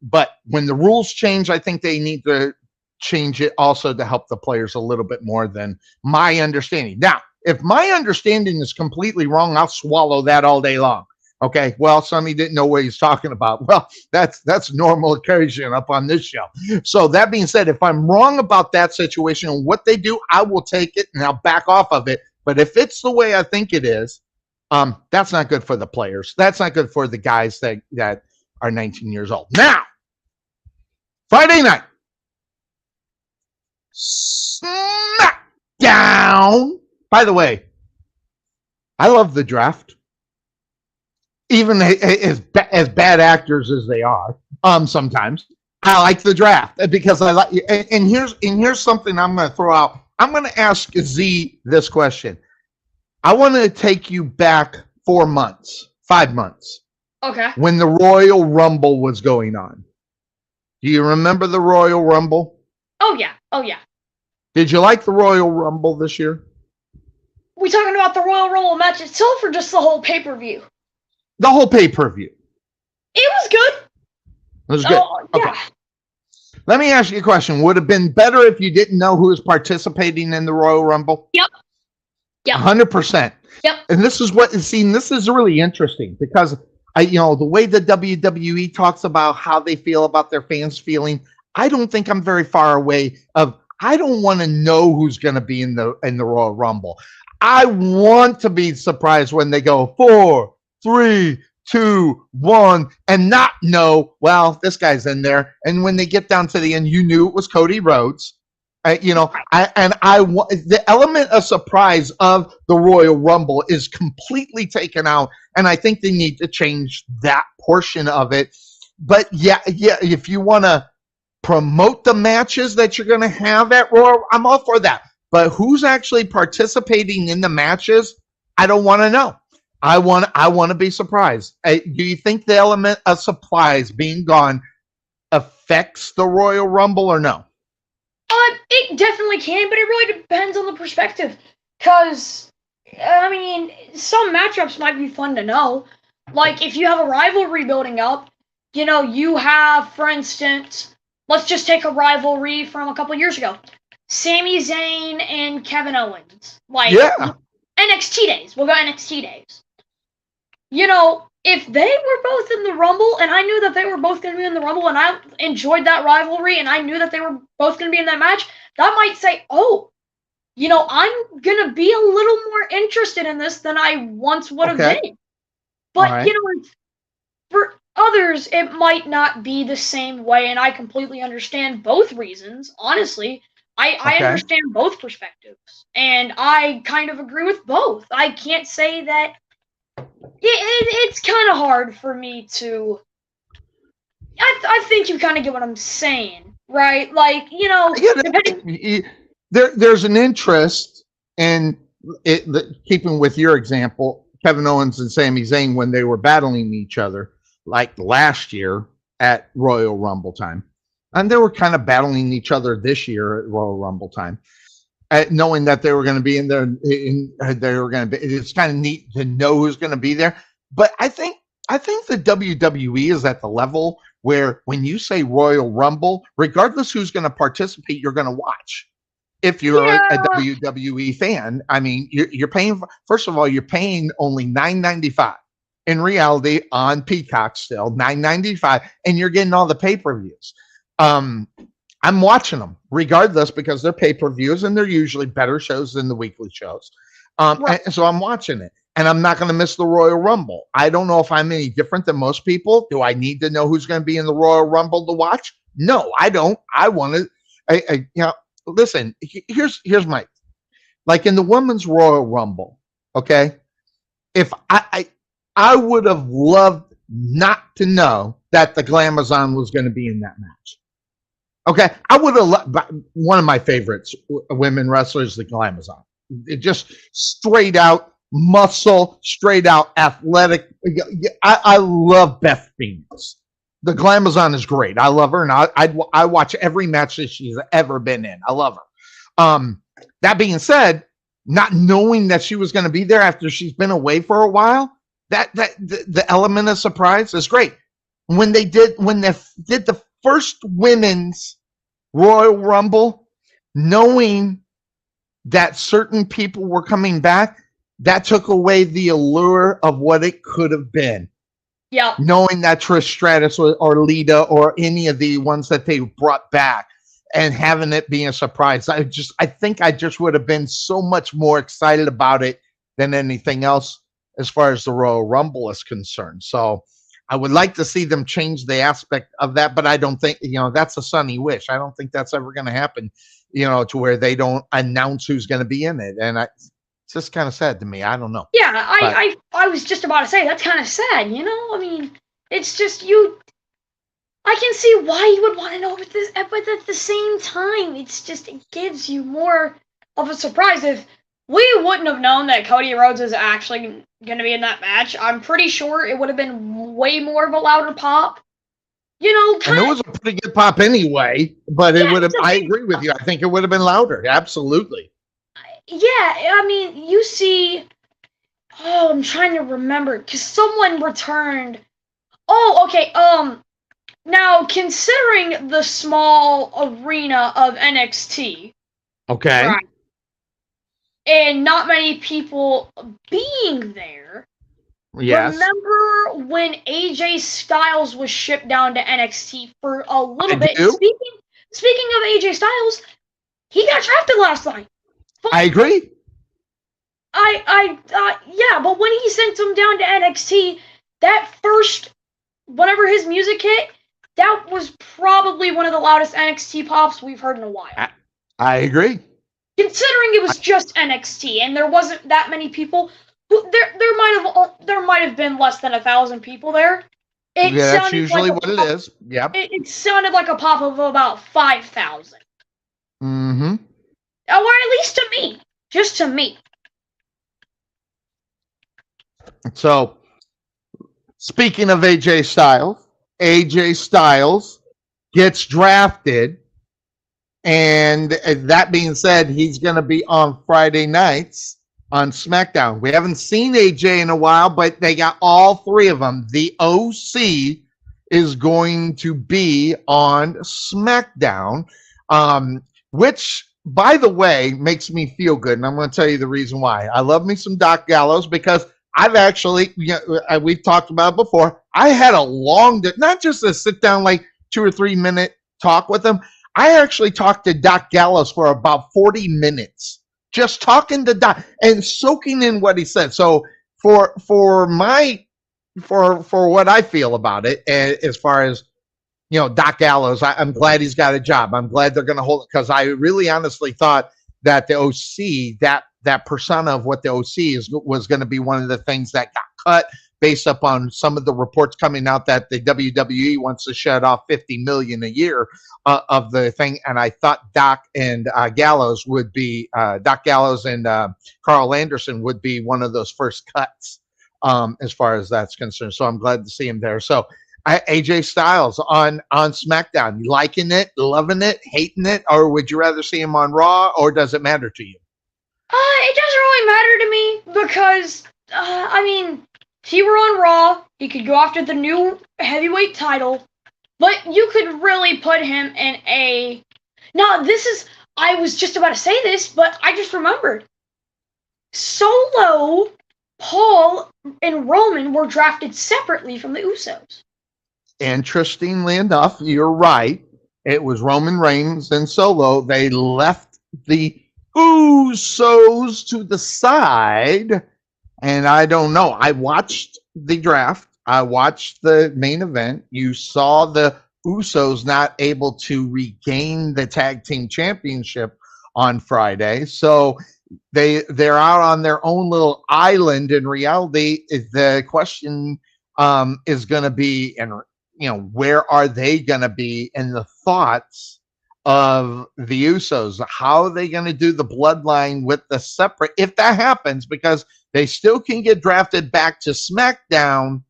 But when the rules change, I think they need to change it also to help the players a little bit more than my understanding. Now, if my understanding is completely wrong, I'll swallow that all day long. Okay, well, Sonny didn't know what he's talking about. Well, that's normal occasion up on this show. So that being said, if I'm wrong about that situation and what they do, I will take it and I'll back off of it. But if it's the way I think it is, that's not good for the players. That's not good for the guys that are 19 years old. Now, Friday night, SmackDown. By the way, I love the draft. Even as bad actors as they are, sometimes I like the draft because I like. And here's something I'm going to throw out. I'm going to ask Z this question. I want to take you back 5 months. Okay. When the Royal Rumble was going on. Do you remember the Royal Rumble? Oh yeah. Did you like the Royal Rumble this year? We talking about the Royal Rumble match itself or just the whole pay-per-view? The whole pay-per-view. It was good. It was good. Yeah. Okay. Let me ask you a question. Would it have been better if you didn't know who was participating in the Royal Rumble? Yep. 100%. Yep. And this is this is really interesting because the way the WWE talks about how they feel about their fans feeling, I don't think I'm very far away I don't want to know who's going to be in the Royal Rumble. I want to be surprised when they go 4, 3, 2, 1, and not know, well, this guy's in there. And when they get down to the end, you knew it was Cody Rhodes. The element of surprise of the Royal Rumble is completely taken out, and I think they need to change that portion of it. But yeah, if you want to promote the matches that you're going to have at Royal, I'm all for that. But who's actually participating in the matches? I don't want to know. I want to be surprised. Do you think the element of surprise being gone affects the Royal Rumble or no? It definitely can, but it really depends on the perspective. Because, some matchups might be fun to know. Like, if you have a rivalry building up, you have, for instance, let's just take a rivalry from a couple years ago. Sami Zayn and Kevin Owens. NXT days. We'll go NXT days. If they were both in the Rumble, and I knew that they were both going to be in the Rumble, and I enjoyed that rivalry, and I knew that they were both going to be in that match, that might say, I'm going to be a little more interested in this than I once would have been. But, right. For others, it might not be the same way, and I completely understand both reasons. Honestly, I understand both perspectives, and I kind of agree with both. I can't say that it's kind of hard for me to. I think you kind of get what I'm saying, right? Like, there's an interest in it. Keeping with your example, Kevin Owens and Sami Zayn when they were battling each other, like last year at Royal Rumble time, and they were kind of battling each other this year at Royal Rumble time. Knowing that they were going to be in there, it's kind of neat to know who's going to be there. But I think the WWE is at the level where when you say Royal Rumble, regardless who's going to participate, you're going to watch. If you're a WWE fan, you're paying. First of all, you're paying only $9.95 in reality on Peacock still $9.95, and you're getting all the pay-per-views. I'm watching them regardless because they're pay-per-views and they're usually better shows than the weekly shows. Right. And so I'm watching it, and I'm not going to miss the Royal Rumble. I don't know if I'm any different than most people. Do I need to know who's going to be in the Royal Rumble to watch? No, I don't. I want to, listen, here's my, like in the Women's Royal Rumble, okay? If I would have loved not to know that the Glamazon was going to be in that match. Okay, I would have one of my favorites, women wrestlers, the Glamazon. It just straight out muscle, straight out athletic. I love Beth Phoenix. The Glamazon is great. I love her, and I watch every match that she's ever been in. I love her. That being said, not knowing that she was going to be there after she's been away for a while, the element of surprise is great. When they did the first women's Royal Rumble, knowing that certain people were coming back, that took away the allure of what it could have been. Yeah. Knowing that Trish Stratus or Lita or any of the ones that they brought back and having it being a surprise. I think I just would have been so much more excited about it than anything else as far as the Royal Rumble is concerned. So I would like to see them change the aspect of that, but I don't think, that's a sunny wish. I don't think that's ever going to happen, to where they don't announce who's going to be in it. And it's just kind of sad to me. I don't know. Yeah, I was just about to say that's kind of sad, I mean, it's just I can see why you would want to know about this, but at the same time, it gives you more of a surprise. If we wouldn't have known that Cody Rhodes is actually going to be in that match, I'm pretty sure it would have been way more of a louder pop. And it was a pretty good pop anyway, but it would have. I agree with you. I think it would have been louder. Absolutely. Yeah, I mean, you see. Oh, I'm trying to remember because someone returned. Oh, okay. Now considering the small arena of NXT, okay, right, and not many people being there. Yes. Remember when AJ Styles was shipped down to NXT for a little bit? Do. Speaking of AJ Styles, he got drafted last night. I agree. Yeah, but when he sent him down to NXT, that first, whenever his music hit, that was probably one of the loudest NXT pops we've heard in a while. I agree. Considering it was just NXT and there wasn't that many people, there might have been less than 1,000 people there. That's usually what it is. Yep. It sounded like a pop of about 5,000. Mm-hmm. Or at least to me. Just to me. So, speaking of AJ Styles gets drafted, and that being said, he's going to be on Friday nights on SmackDown. We haven't seen AJ in a while, but they got all three of them. The OC is going to be on SmackDown, which, by the way, makes me feel good, and I'm going to tell you the reason why. I love me some Doc Gallows because I've actually, we've talked about it before. I had a long, not just a sit down, like 2 or 3 minute talk with him. I actually talked to Doc Gallows for about 40 minutes, just talking to Doc and soaking in what he said. So for what I feel about it, as far as, Doc Gallows, I'm glad he's got a job. I'm glad they're going to hold it because I really honestly thought that the OC, that persona of what the OC was going to be one of the things that got cut based upon some of the reports coming out that the WWE wants to shut off $50 million a year of the thing. And I thought Doc and Gallows would be Doc Gallows and Carl Anderson would be one of those first cuts as far as that's concerned. So I'm glad to see him there. So AJ Styles on SmackDown, you liking it, loving it, hating it, or would you rather see him on Raw, or does it matter to you? It doesn't really matter to me because, I mean, if he were on Raw, he could go after the new heavyweight title, but you could really put him in a... Now, I was just about to say this, but I just remembered. Solo, Paul, and Roman were drafted separately from the Usos. Interestingly enough, you're right. It was Roman Reigns and Solo. They left the Usos to the side, and I don't know. I watched the draft. I watched the main event. You saw the Usos not able to regain the tag team championship on Friday, so they're out on their own little island. In reality, the question is going to be, and where are they going to be in the thoughts of the Usos? How are they going to do the bloodline with the separate, if that happens, because they still can get drafted back to SmackDown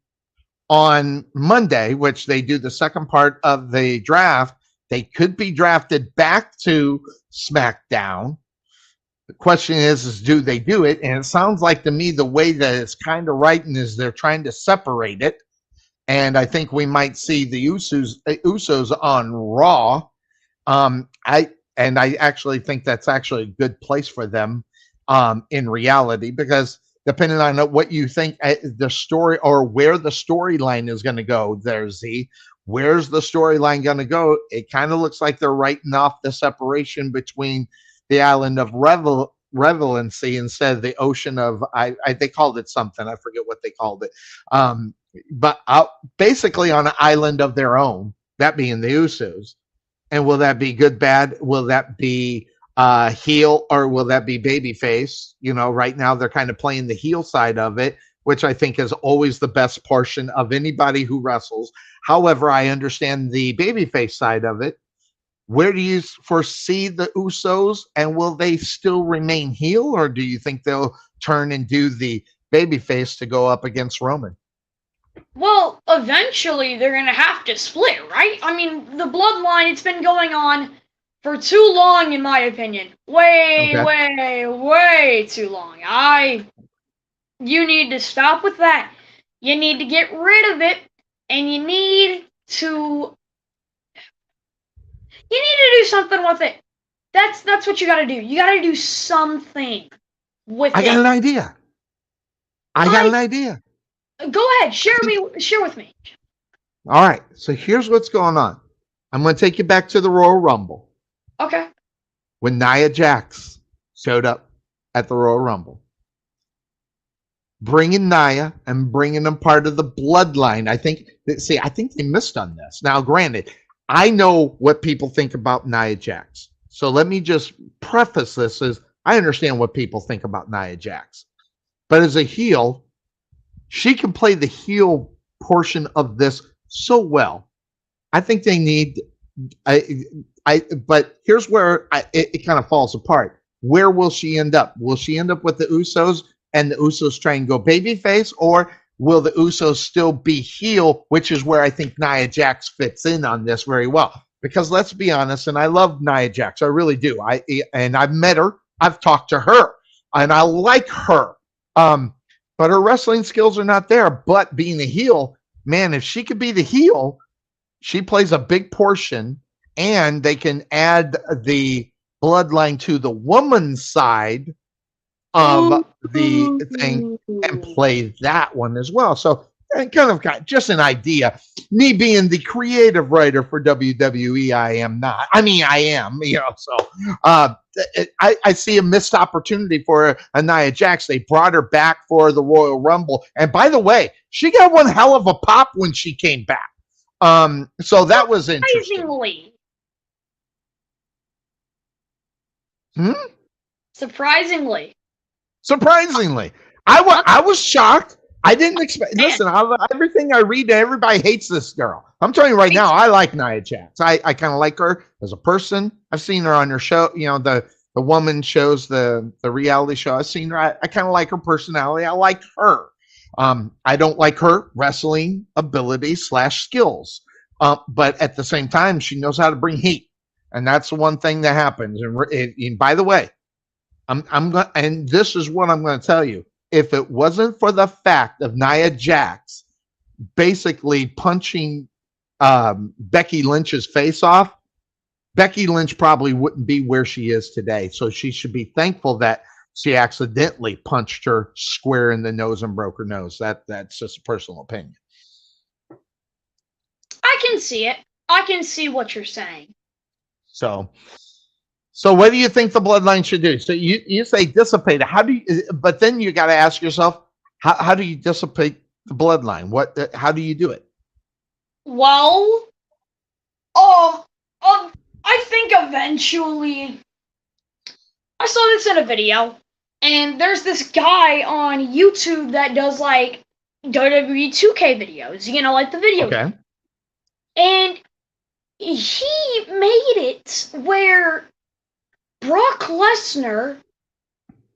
on Monday, which they do the second part of the draft. They could be drafted back to SmackDown. The question is do they do it? And it sounds like to me the way that it's kind of writing is they're trying to separate it. And I think we might see the Usos on Raw. I actually think that's actually a good place for them in reality, because depending on what you think the story or where the storyline is going to go, where's the storyline going to go? It kind of looks like they're writing off the separation between the island of Relevancy instead of the ocean of they called it something. I forget what they called it. But basically on an island of their own, that being the Usos. And will that be good, bad? Will that be heel, or will that be babyface? Right now they're kind of playing the heel side of it, which I think is always the best portion of anybody who wrestles. However, I understand the babyface side of it. Where do you foresee the Usos, and will they still remain heel, or do you think they'll turn and do the babyface to go up against Roman? Well, eventually they're going to have to split, right? I mean, the bloodline, it's been going on for too long, in my opinion. Way too long. You need to stop with that. You need to get rid of it, and you need to do something with it. That's what you got to do. You got to do something with it. I got an idea. Go ahead, share with me. All right, so here's what's going on. I'm going to take you back to the Royal Rumble. Okay. When Nia Jax showed up at the Royal Rumble, bringing Nia and bringing them part of the bloodline. I think they missed on this. Now, granted, I know what people think about Nia Jax. So let me just preface this as I understand what people think about Nia Jax. But as a heel, she can play the heel portion of this so well. I think they need but here's where it kind of falls apart. Where will she end up? Will she end up with the Usos and the Usos try and go babyface, or will the Usos still be heel, which is where I think Nia Jax fits in on this very well. Because let's be honest, and I love Nia Jax, I really do. I've met her, I've talked to her, and I like her. But her wrestling skills are not there. But being a heel, man, if she could be the heel, she plays a big portion, and they can add the bloodline to the woman's side of the thing and play that one as well. So kind of just an idea. Me being the creative writer for WWE, I am not. I mean, I am, so I see a missed opportunity for Nia Jax. They brought her back for the Royal Rumble. And by the way, she got one hell of a pop when she came back. So that was interesting. Surprisingly. I was shocked. I didn't expect. Listen, everything I read, everybody hates this girl. I'm telling you right now, I like Nia Jax. I kind of like her as a person. I've seen her on her show. The woman shows, the reality show. I've seen her. I kind of like her personality. I like her. I don't like her wrestling ability / skills. But at the same time, she knows how to bring heat, and that's the one thing that happens. And by the way, and this is what I'm going to tell you. If it wasn't for the fact of Nia Jax basically punching Becky Lynch's face off, Becky Lynch probably wouldn't be where she is today. So she should be thankful that she accidentally punched her square in the nose and broke her nose. That's just a personal opinion. I can see it. I can see what you're saying. So what do you think the bloodline should do? So you say dissipate. But then you got to ask yourself, how do you dissipate the bloodline? How do you do it? Well, I think eventually, I saw this in a video, and there's this guy on YouTube that does like WWE 2K videos, like the video. Okay. And he made it where Brock Lesnar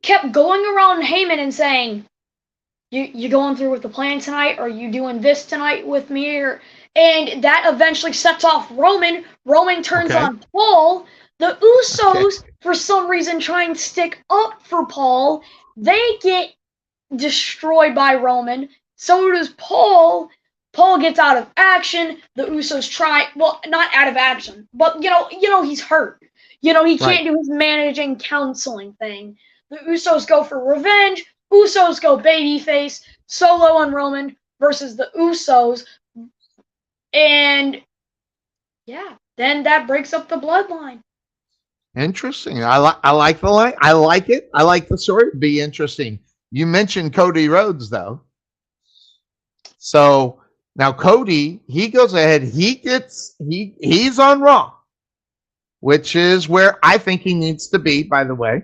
kept going around Heyman and saying, you going through with the plan tonight? Are you doing this tonight with me? And that eventually sets off Roman. Roman turns on Paul. The Usos, for some reason, try and stick up for Paul. They get destroyed by Roman. So does Paul. Paul gets out of action. The Usos try, well, not out of action, but he's hurt. He can't do his managing counseling thing. The Usos go for revenge. Usos go babyface. Solo and Roman versus the Usos. And yeah, then that breaks up the bloodline. Interesting. I like the line. I like it. I like the story. It'd be interesting. You mentioned Cody Rhodes, though. So now Cody, he goes ahead. He's on Raw, which is where I think he needs to be, by the way.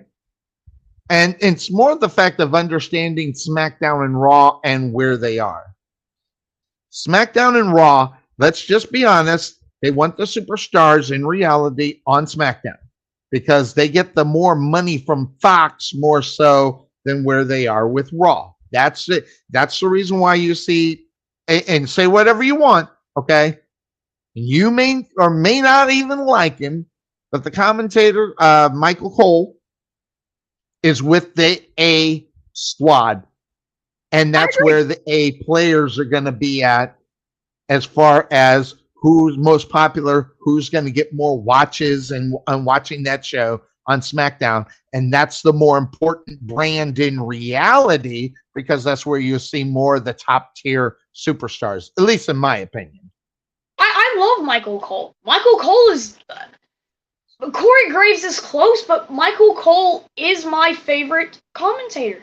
And it's more the fact of understanding SmackDown and Raw and where they are. SmackDown and Raw, let's just be honest, they want the superstars in reality on SmackDown because they get the more money from Fox more so than where they are with Raw. That's it. That's the reason why you see, and say whatever you want, okay? You may or may not even like him, but the commentator, Michael Cole, is with the A squad. And that's where the A players are going to be at as far as who's most popular, who's going to get more watches and watching that show on SmackDown. And that's the more important brand in reality because that's where you see more of the top tier superstars, at least in my opinion. I love Michael Cole. Michael Cole is... Corey Graves is close, but Michael Cole is my favorite commentator.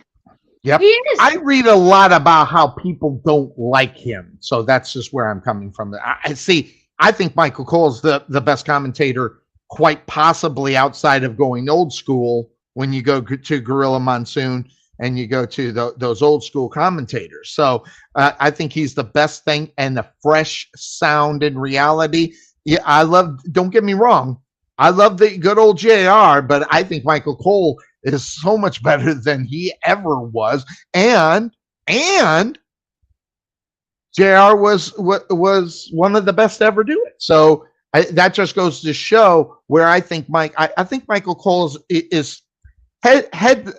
Yep. He is. I read a lot about how people don't like him. So that's just where I'm coming from. I think Michael Cole is the best commentator, quite possibly outside of going old school when you go to Gorilla Monsoon and you go to those old school commentators. So I think he's the best thing and the fresh sound in reality. Yeah, don't get me wrong. I love the good old JR, but I think Michael Cole is so much better than he ever was. And JR was one of the best to ever do it. So that just goes to show where I think I think Michael Cole is head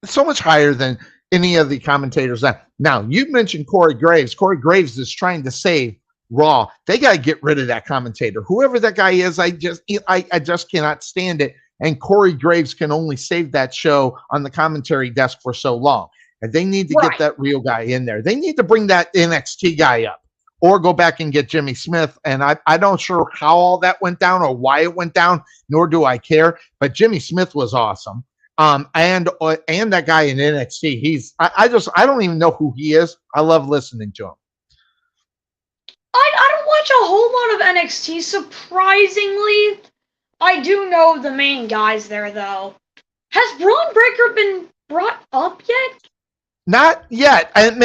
so much higher than any of the commentators. Now you mentioned Corey Graves. Corey Graves is trying to save Raw. They got to get rid of that commentator. Whoever that guy is, I just cannot stand it. And Corey Graves can only save that show on the commentary desk for so long. And they need to get that real guy in there. They need to bring that NXT guy up or go back and get Jimmy Smith. And I don't sure how all that went down or why it went down, nor do I care. But Jimmy Smith was awesome. And that guy in NXT, I don't even know who he is. I love listening to him. I don't watch a whole lot of NXT, surprisingly. I do know the main guys there, though. Has Braun Breaker been brought up yet? Not yet. And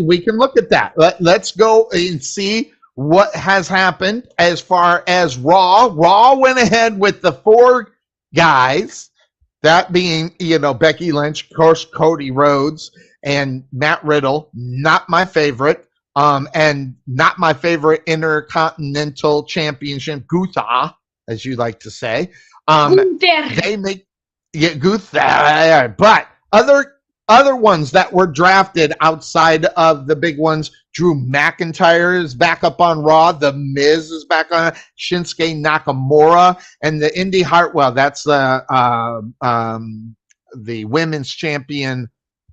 we can look at that. Let's go and see what has happened as far as Raw. Raw went ahead with the 4 guys, that being, Becky Lynch, of course, Cody Rhodes, and Matt Riddle. Not my favorite. And not my favorite Intercontinental Championship, Gunther, as you like to say. They make Gunther, but other ones that were drafted outside of the big ones. Drew McIntyre is back up on Raw. The Miz is back on Shinsuke Nakamura and the Indy Hartwell. That's the women's champion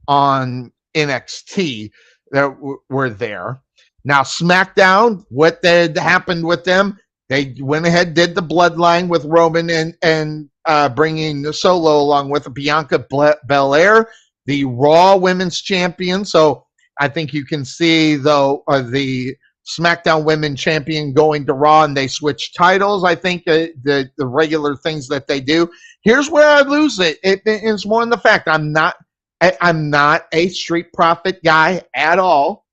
on NXT. That were there. Now SmackDown, what had happened with them? They went ahead, did the bloodline with Roman and bringing Solo along with Bianca Belair, the Raw Women's Champion. So I think you can see though the SmackDown Women Champion going to Raw, and they switch titles. I think the regular things that they do. Here's where I lose it. It's more in the fact I'm not a Street Profit guy at all.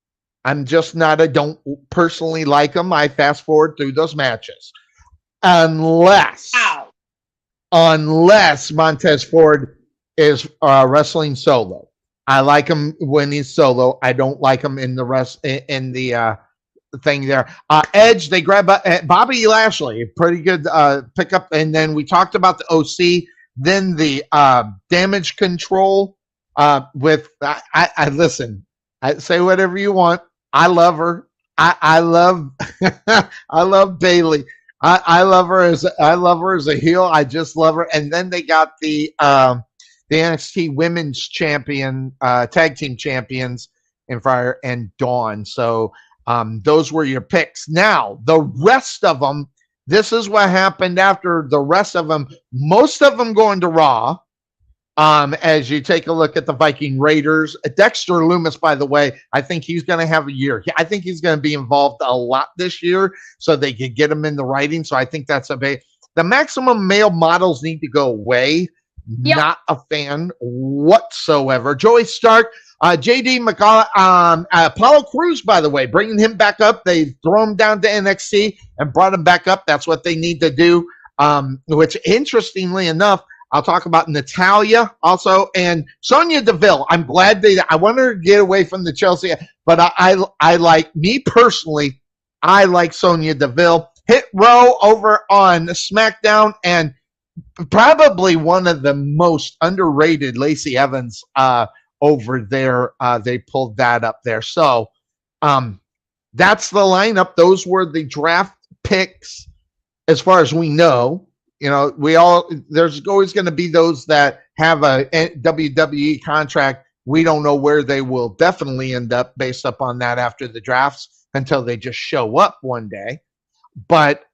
I'm just not don't personally like them. I fast forward through those matches. Unless Montez Ford is wrestling solo. I like him when he's solo. I don't like him in the thing there. Edge, they grab Bobby Lashley, pretty good pickup. And then we talked about the OC, then the Damage Control with I listen. I say whatever you want. I love her. I love I love Bailey. I love her as a heel. I just love her. And then they got the NXT Women's Champion Tag Team Champions in Fire and Dawn. So those were your picks. Now the rest of them. This is what happened after the rest of them. Most of them going to Raw. As you take a look at the Viking Raiders, Dexter Loomis, by the way, I think he's going to have a year. I think he's going to be involved a lot this year so they could get him in the writing. So I think that's the maximum male models need to go away. Yep. Not a fan whatsoever. Joey Stark, JD McCall, Apollo Crews, by the way, bringing him back up. They throw him down to NXT and brought him back up. That's what they need to do. Which interestingly enough, I'll talk about Natalya also and Sonya Deville. I'm glad I want her to get away from the Chelsea, but I like, me personally, I like Sonya Deville. Hit Row over on SmackDown, and probably one of the most underrated Lacey Evans over there. They pulled that up there. So that's the lineup. Those were the draft picks as far as we know. You know, there's always going to be those that have a WWE contract. We don't know where they will definitely end up based upon that after the drafts until they just show up one day. But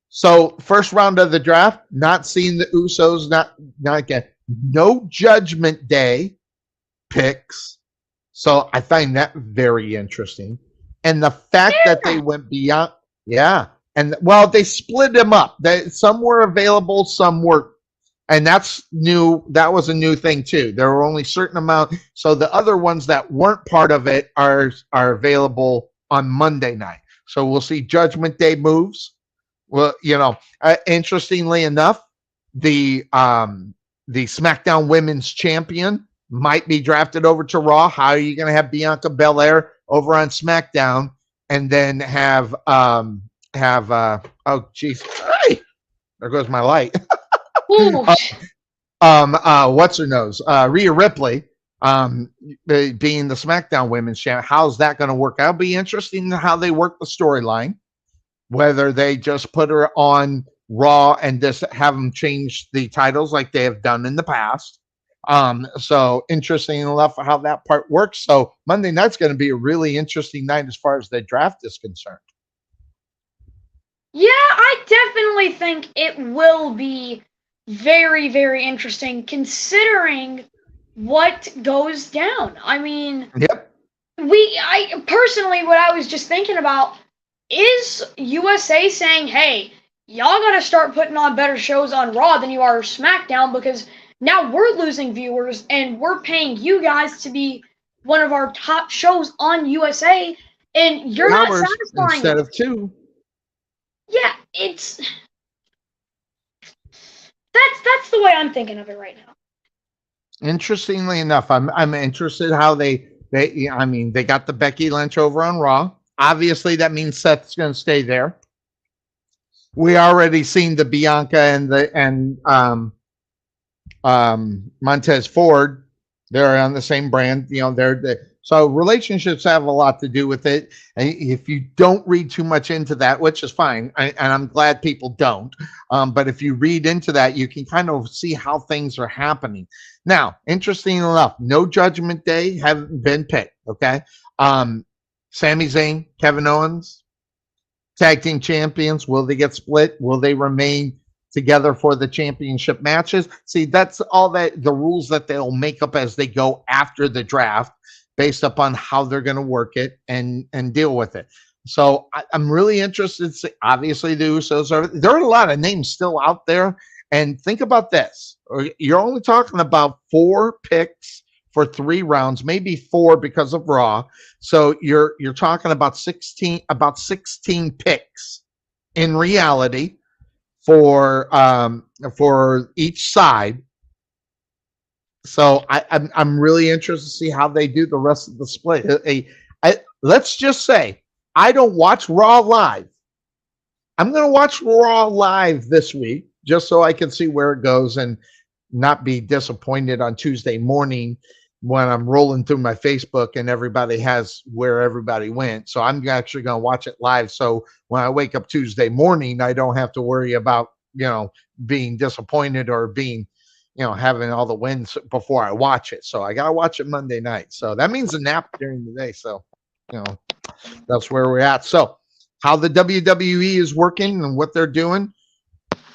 so first round of the draft, not seeing the Usos, not again, no Judgment Day picks. So I find that very interesting. And the fact that they went beyond, and well, they split them up. Some were available, some weren't. And that's new. That was a new thing too. There were only certain amount. So the other ones that weren't part of it are available on Monday night. So we'll see Judgment Day moves. Well, you know, interestingly enough, the SmackDown Women's Champion might be drafted over to Raw. How are you going to have Bianca Belair over on SmackDown and then have oh geez, there goes my light. What's her nose? Rhea Ripley, being the SmackDown Women's Champion. How's that going to work out? It'll be interesting how they work the storyline. Whether they just put her on Raw and just have them change the titles like they have done in the past. So interesting enough how that part works. So Monday night's going to be a really interesting night as far as the draft is concerned. Yeah, I definitely think it will be very, very interesting considering what goes down. I mean, I personally, what I was just thinking about is USA saying, hey, y'all got to start putting on better shows on Raw than you are SmackDown because now we're losing viewers and we're paying you guys to be one of our top shows on USA and you're not satisfying instead of 2. Yeah, that's the way I'm thinking of it right now. Interestingly enough, I'm interested how they got the Becky Lynch over on Raw. Obviously, that means Seth's going to stay there. We already seen the Bianca and Montez Ford. They're on the same brand. You know, so relationships have a lot to do with it. And if you don't read too much into that, which is fine, and I'm glad people don't, but if you read into that, you can kind of see how things are happening. Now, interesting enough, no Judgment Day haven't been picked, okay? Sami Zayn, Kevin Owens, tag team champions, will they get split? Will they remain together for the championship matches? See, that's all the rules that they'll make up as they go after the draft, based upon how they're going to work it and deal with it. So I'm really interested. Obviously, the Usos there are a lot of names still out there. And think about this. You're only talking about 4 picks for 3 rounds, maybe 4 because of Raw. So you're talking about 16 picks in reality for each side. So I'm really interested to see how they do the rest of the split. Let's just say I don't watch Raw live. I'm going to watch Raw live this week just so I can see where it goes and not be disappointed on Tuesday morning when I'm rolling through my Facebook and everybody has where everybody went. So I'm actually going to watch it live. So when I wake up Tuesday morning, I don't have to worry about, being disappointed or being, having all the wins before I watch it. So I got to watch it Monday night. So that means a nap during the day. So, that's where we're at. So how the WWE is working and what they're doing.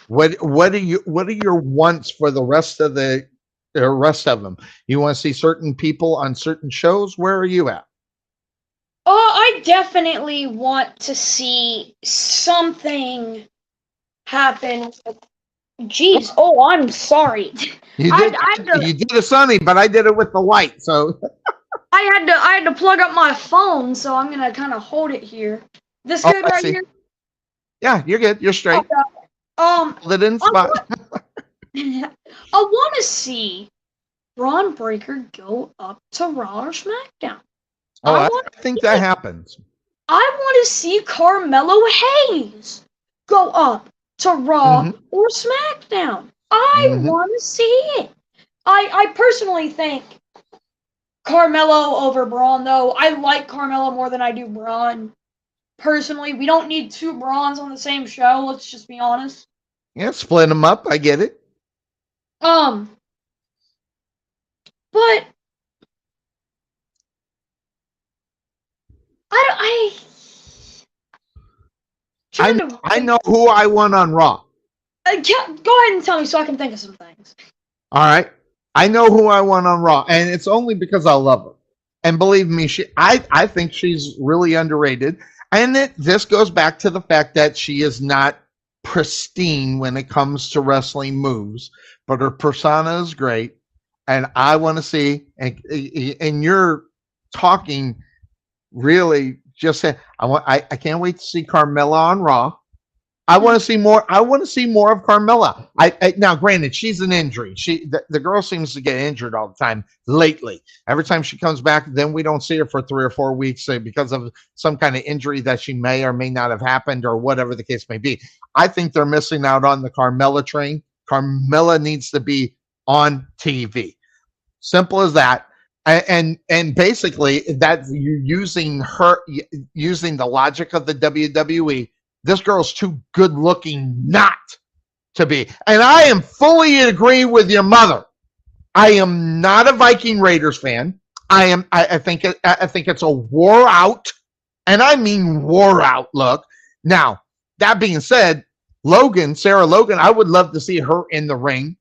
What are your wants for the rest of them? You want to see certain people on certain shows? Where are you at? I definitely want to see something happen. Jeez, I'm sorry. You did it, Sonny, but I did it with the light. So I had to plug up my phone, so I'm gonna kind of hold it here. This good right here? Yeah, you're good. You're straight. Okay. Hold it in spot. I want to see Braun Breaker go up to Raw or SmackDown. I think that happens. I want to see Carmelo Hayes go up to Raw or SmackDown. I want to see it. I personally think Carmelo over Braun, though. I like Carmelo more than I do Braun. Personally, we don't need two Brauns on the same show. Let's just be honest. Yeah, split them up. I get it. But I know who I want on Raw. Go ahead and tell me so I can think of some things. All right. I know who I want on Raw, and it's only because I love her. And believe me, I think she's really underrated. And this goes back to the fact that she is not pristine when it comes to wrestling moves, but her persona is great. And I want to see, and you're talking really just saying, I can't wait to see Carmella on Raw. I want to see more. I want to see more of Carmella. Now, granted, she's an injury. The girl seems to get injured all the time lately. Every time she comes back, then we don't see her for 3 or 4 weeks because of some kind of injury that she may or may not have happened or whatever the case may be. I think they're missing out on the Carmella train. Carmella needs to be on TV. Simple as that. And basically, that's you using the logic of the WWE. This girl's too good looking not to be. And I am fully in agreement with your mother. I am not a Viking Raiders fan. I think it's a wore out, and I mean wore out look. Now, that being said, Sarah Logan, I would love to see her in the ring.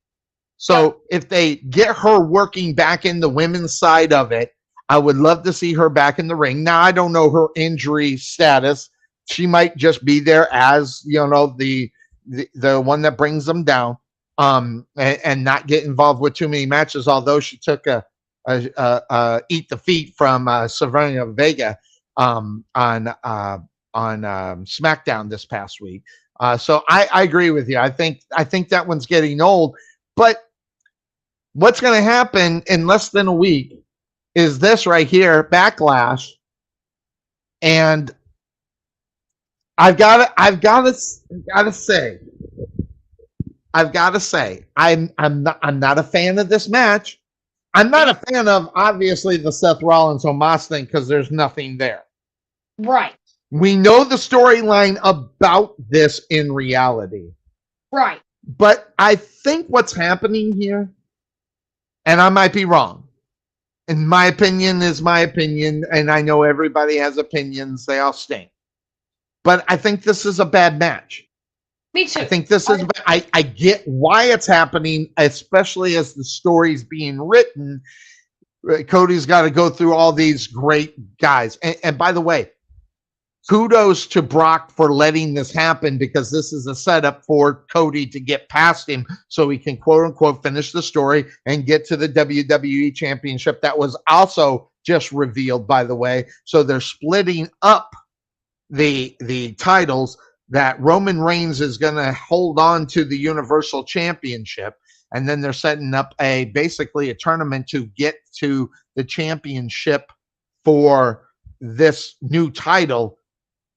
So if they get her working back in the women's side of it, I would love to see her back in the ring. Now, I don't know her injury status. She might just be there as, the one that brings them down, and not get involved with too many matches. Although she took a eat the feet from Savannah Vega on SmackDown this past week. So I agree with you. I think that one's getting old. But what's going to happen in less than a week is this right here, Backlash, and I've got to say, I'm not a fan of this match. I'm not a fan of, obviously, the Seth Rollins Omos thing because there's nothing there. Right. We know the storyline about this in reality. Right. But I think what's happening here, and I might be wrong, and my opinion is my opinion, and I know everybody has opinions. They all stink. But I think this is a bad match. Me too. I think this is. I get why it's happening, especially as the story's being written. Cody's got to go through all these great guys. And by the way, kudos to Brock for letting this happen because this is a setup for Cody to get past him so he can quote unquote finish the story and get to the WWE Championship. That was also just revealed, by the way. So they're splitting up the titles, that Roman Reigns is going to hold on to the Universal Championship, and then they're setting up basically a tournament to get to the championship for this new title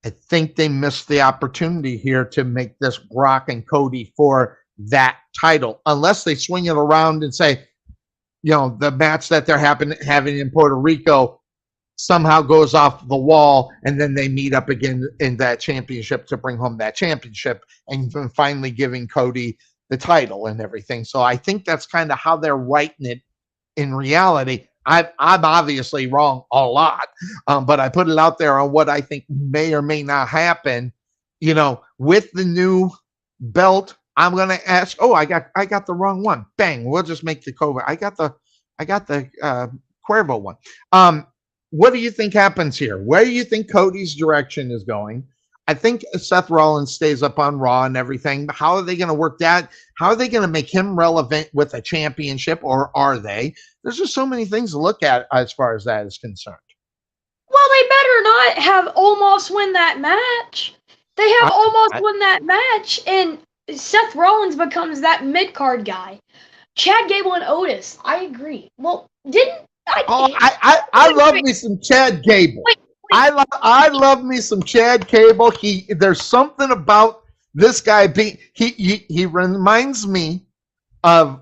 I think they missed the opportunity here to make this Brock and Cody for that title, unless they swing it around and say, the match that they're having in Puerto Rico somehow goes off the wall, and then they meet up again in that championship to bring home that championship, and finally giving Cody the title and everything. So I think that's kind of how they're writing it in reality. I'm obviously wrong a lot, but I put it out there on what I think may or may not happen. With the new belt, I'm gonna ask. Oh, I got the wrong one. Bang! We'll just make the Cobra. I got the Cuervo one. What do you think happens here? Where do you think Cody's direction is going? I think Seth Rollins stays up on Raw and everything. How are they going to work that? How are they going to make him relevant with a championship, or are they? There's just so many things to look at as far as that is concerned. Well, they better not have Omos win that match. They have Omos win that match, and Seth Rollins becomes that mid-card guy. Chad Gable and Otis. I agree. Well, I love me some Chad Gable. I love me some Chad Gable. There's something about this guy. He reminds me of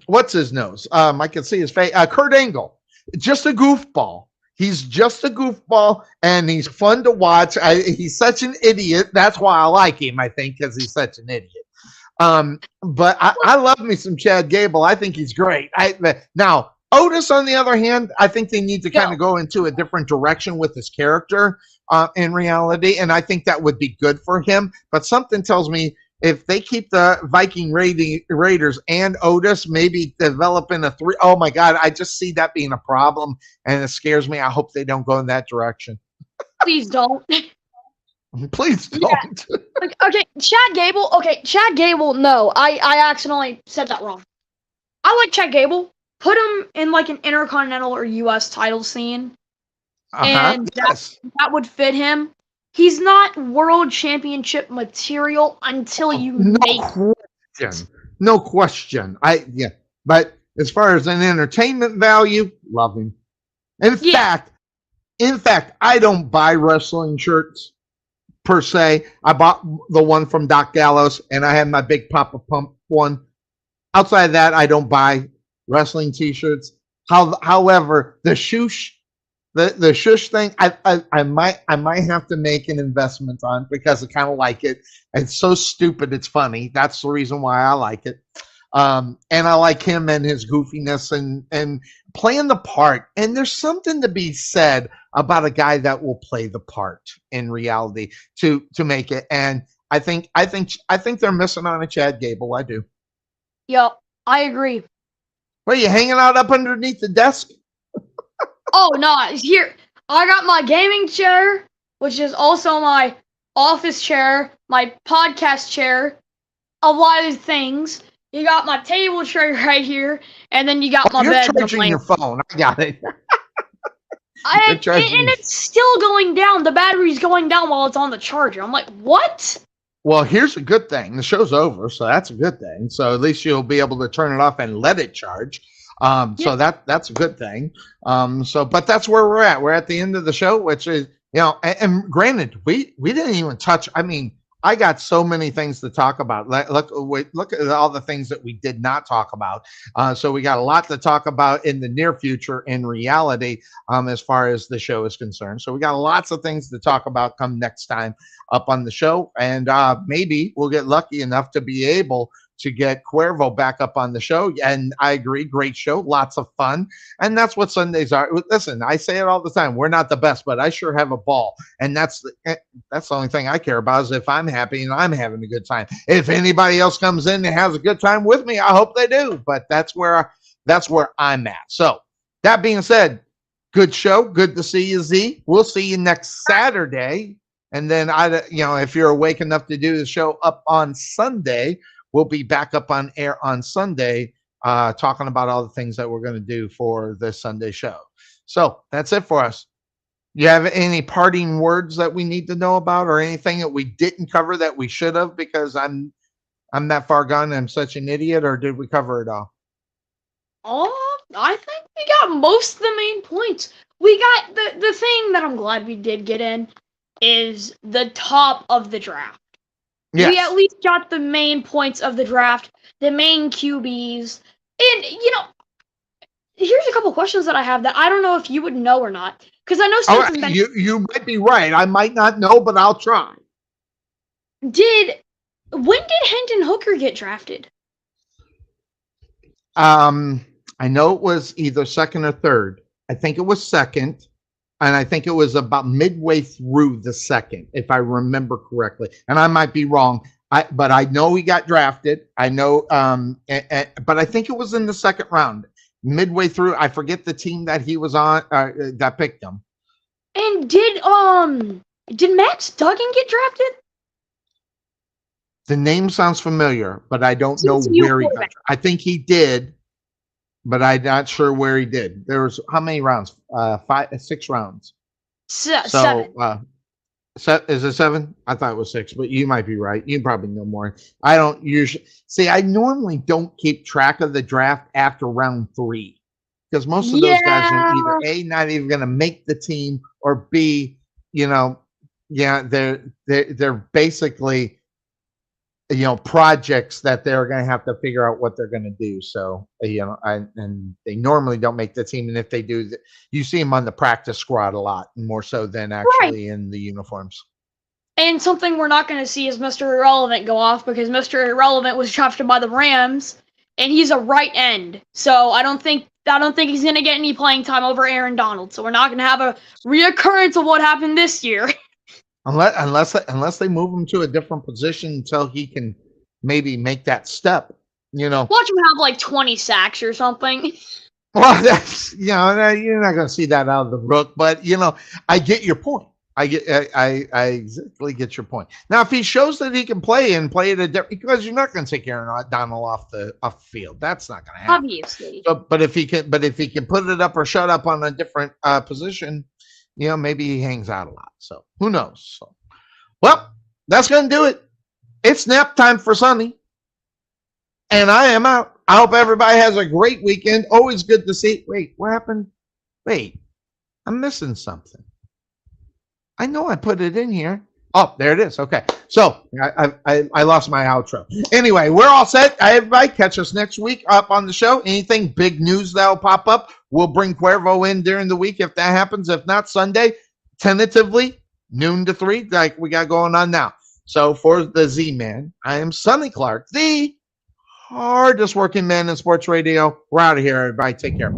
what's his nose? I can see his face. Kurt Angle. Just a goofball. He's just a goofball, and he's fun to watch. He's such an idiot. That's why I like him, I think, because he's such an idiot. But I love me some Chad Gable. I think he's great. Now, Otis, on the other hand, I think they need to kind of go into a different direction with his character in reality, and I think that would be good for him. But something tells me if they keep the Viking Raiders and Otis, maybe developing a three. Oh my God, I just see that being a problem, and it scares me. I hope they don't go in that direction. Please don't. Please don't. Yeah. Okay, Chad Gable. Chad Gable. No, I accidentally said that wrong. I like Chad Gable. Put him in like an Intercontinental or U.S. title scene, and that would fit him. He's not world championship material until you make question. No question. But as far as an entertainment value, love him. In fact, I don't buy wrestling shirts per se. I bought the one from Doc Gallows, and I had my big Papa Pump one. Outside of that, I don't buy wrestling T-shirts. However, the shush thing, I might have to make an investment on, because I kind of like it. It's so stupid, it's funny. That's the reason why I like it. And I like him and his goofiness and playing the part. And there's something to be said about a guy that will play the part in reality to make it. And I think they're missing on a Chad Gable. I do. Yep, I agree. What, are you hanging out up underneath the desk? Oh, no. Here, I got my gaming chair, which is also my office chair, my podcast chair, a lot of things. You got my table tray right here, and then you got my bed. You're charging your phone. I got it. And it's still going down. The battery's going down while it's on the charger. I'm like, what? Well, here's a good thing. The show's over, so that's a good thing. So at least you'll be able to turn it off and let it charge. So that's a good thing. But that's where we're at. We're at the end of the show, which is, and granted, we didn't even touch. I mean, I got so many things to talk about. Look at all the things that we did not talk about. So we got a lot to talk about in the near future in reality, as far as the show is concerned. So we got lots of things to talk about come next time up on the show. And maybe we'll get lucky enough to be able to get Cuervo back up on the show. And I agree, great show, lots of fun. And that's what Sundays are. Listen, I say it all the time. We're not the best, but I sure have a ball. And that's the only thing I care about, is if I'm happy and I'm having a good time. If anybody else comes in and has a good time with me, I hope they do. But that's where I'm at. So that being said, good show. Good to see you, Z. We'll see you next Saturday. And then if you're awake enough to do the show up on Sunday, we'll be back up on air on Sunday, talking about all the things that we're going to do for this Sunday show. So that's it for us. You have any parting words that we need to know about, or anything that we didn't cover that we should have, because I'm that far gone and I'm such an idiot, or did we cover it all? I think we got most of the main points. We got the thing that I'm glad we did get in. is the top of the draft. Yes. We at least got the main points of the draft, the main QBs. And, here's a couple questions that I have that I don't know if you would know or not. Because I know All Stanton right, you might be right. I might not know, but I'll try. when did Hendon Hooker get drafted? I know it was either second or third. I think it was second, and I think it was about midway through the second, if I remember correctly. And I might be wrong. But I know he got drafted. I know, but I think it was in the second round, midway through. I forget the team that he was on that picked him. And did Max Duggan get drafted? The name sounds familiar, but I don't know TCU where he got. quarterback. I think he did, but I'm not sure where he did. There was how many rounds? 6 rounds. Seven. Is it 7? I thought it was 6, but you might be right. You probably know more. I don't usually see. I normally don't keep track of the draft after round 3 because most of those guys are either A, not even going to make the team, or B, they're basically projects that they're going to have to figure out what they're going to do. So, and they normally don't make the team. And if they do, you see them on the practice squad a lot more so than actually in the uniforms. And something we're not going to see is Mr. Irrelevant go off because Mr. Irrelevant was drafted by the Rams and he's a right end. So I don't think he's going to get any playing time over Aaron Donald. So we're not going to have a reoccurrence of what happened this year. Unless they move him to a different position until he can maybe make that step, Watch him have like 20 sacks or something. Well, that's you're not going to see that out of the rook, but I get your point. I exactly get your point. Now, if he shows that he can play at a different, because you're not going to take Aaron Donald off the field, that's not going to happen. Obviously. But if he can put it up or shut up on a different position, maybe he hangs out a lot. So who knows? So, well, that's going to do it. It's nap time for Sonny. And I am out. I hope everybody has a great weekend. Always good to see. Wait, what happened? Wait, I'm missing something. I know I put it in here. Oh, there it is. Okay. So I lost my outro. Anyway, we're all set. Everybody catch us next week up on the show. Anything big news that'll pop up, we'll bring Cuervo in during the week if that happens. If not, Sunday, tentatively, noon to 3, like we got going on now. So for the Z-Man, I am Sonny Clark, the hardest working man in sports radio. We're out of here, everybody. Take care.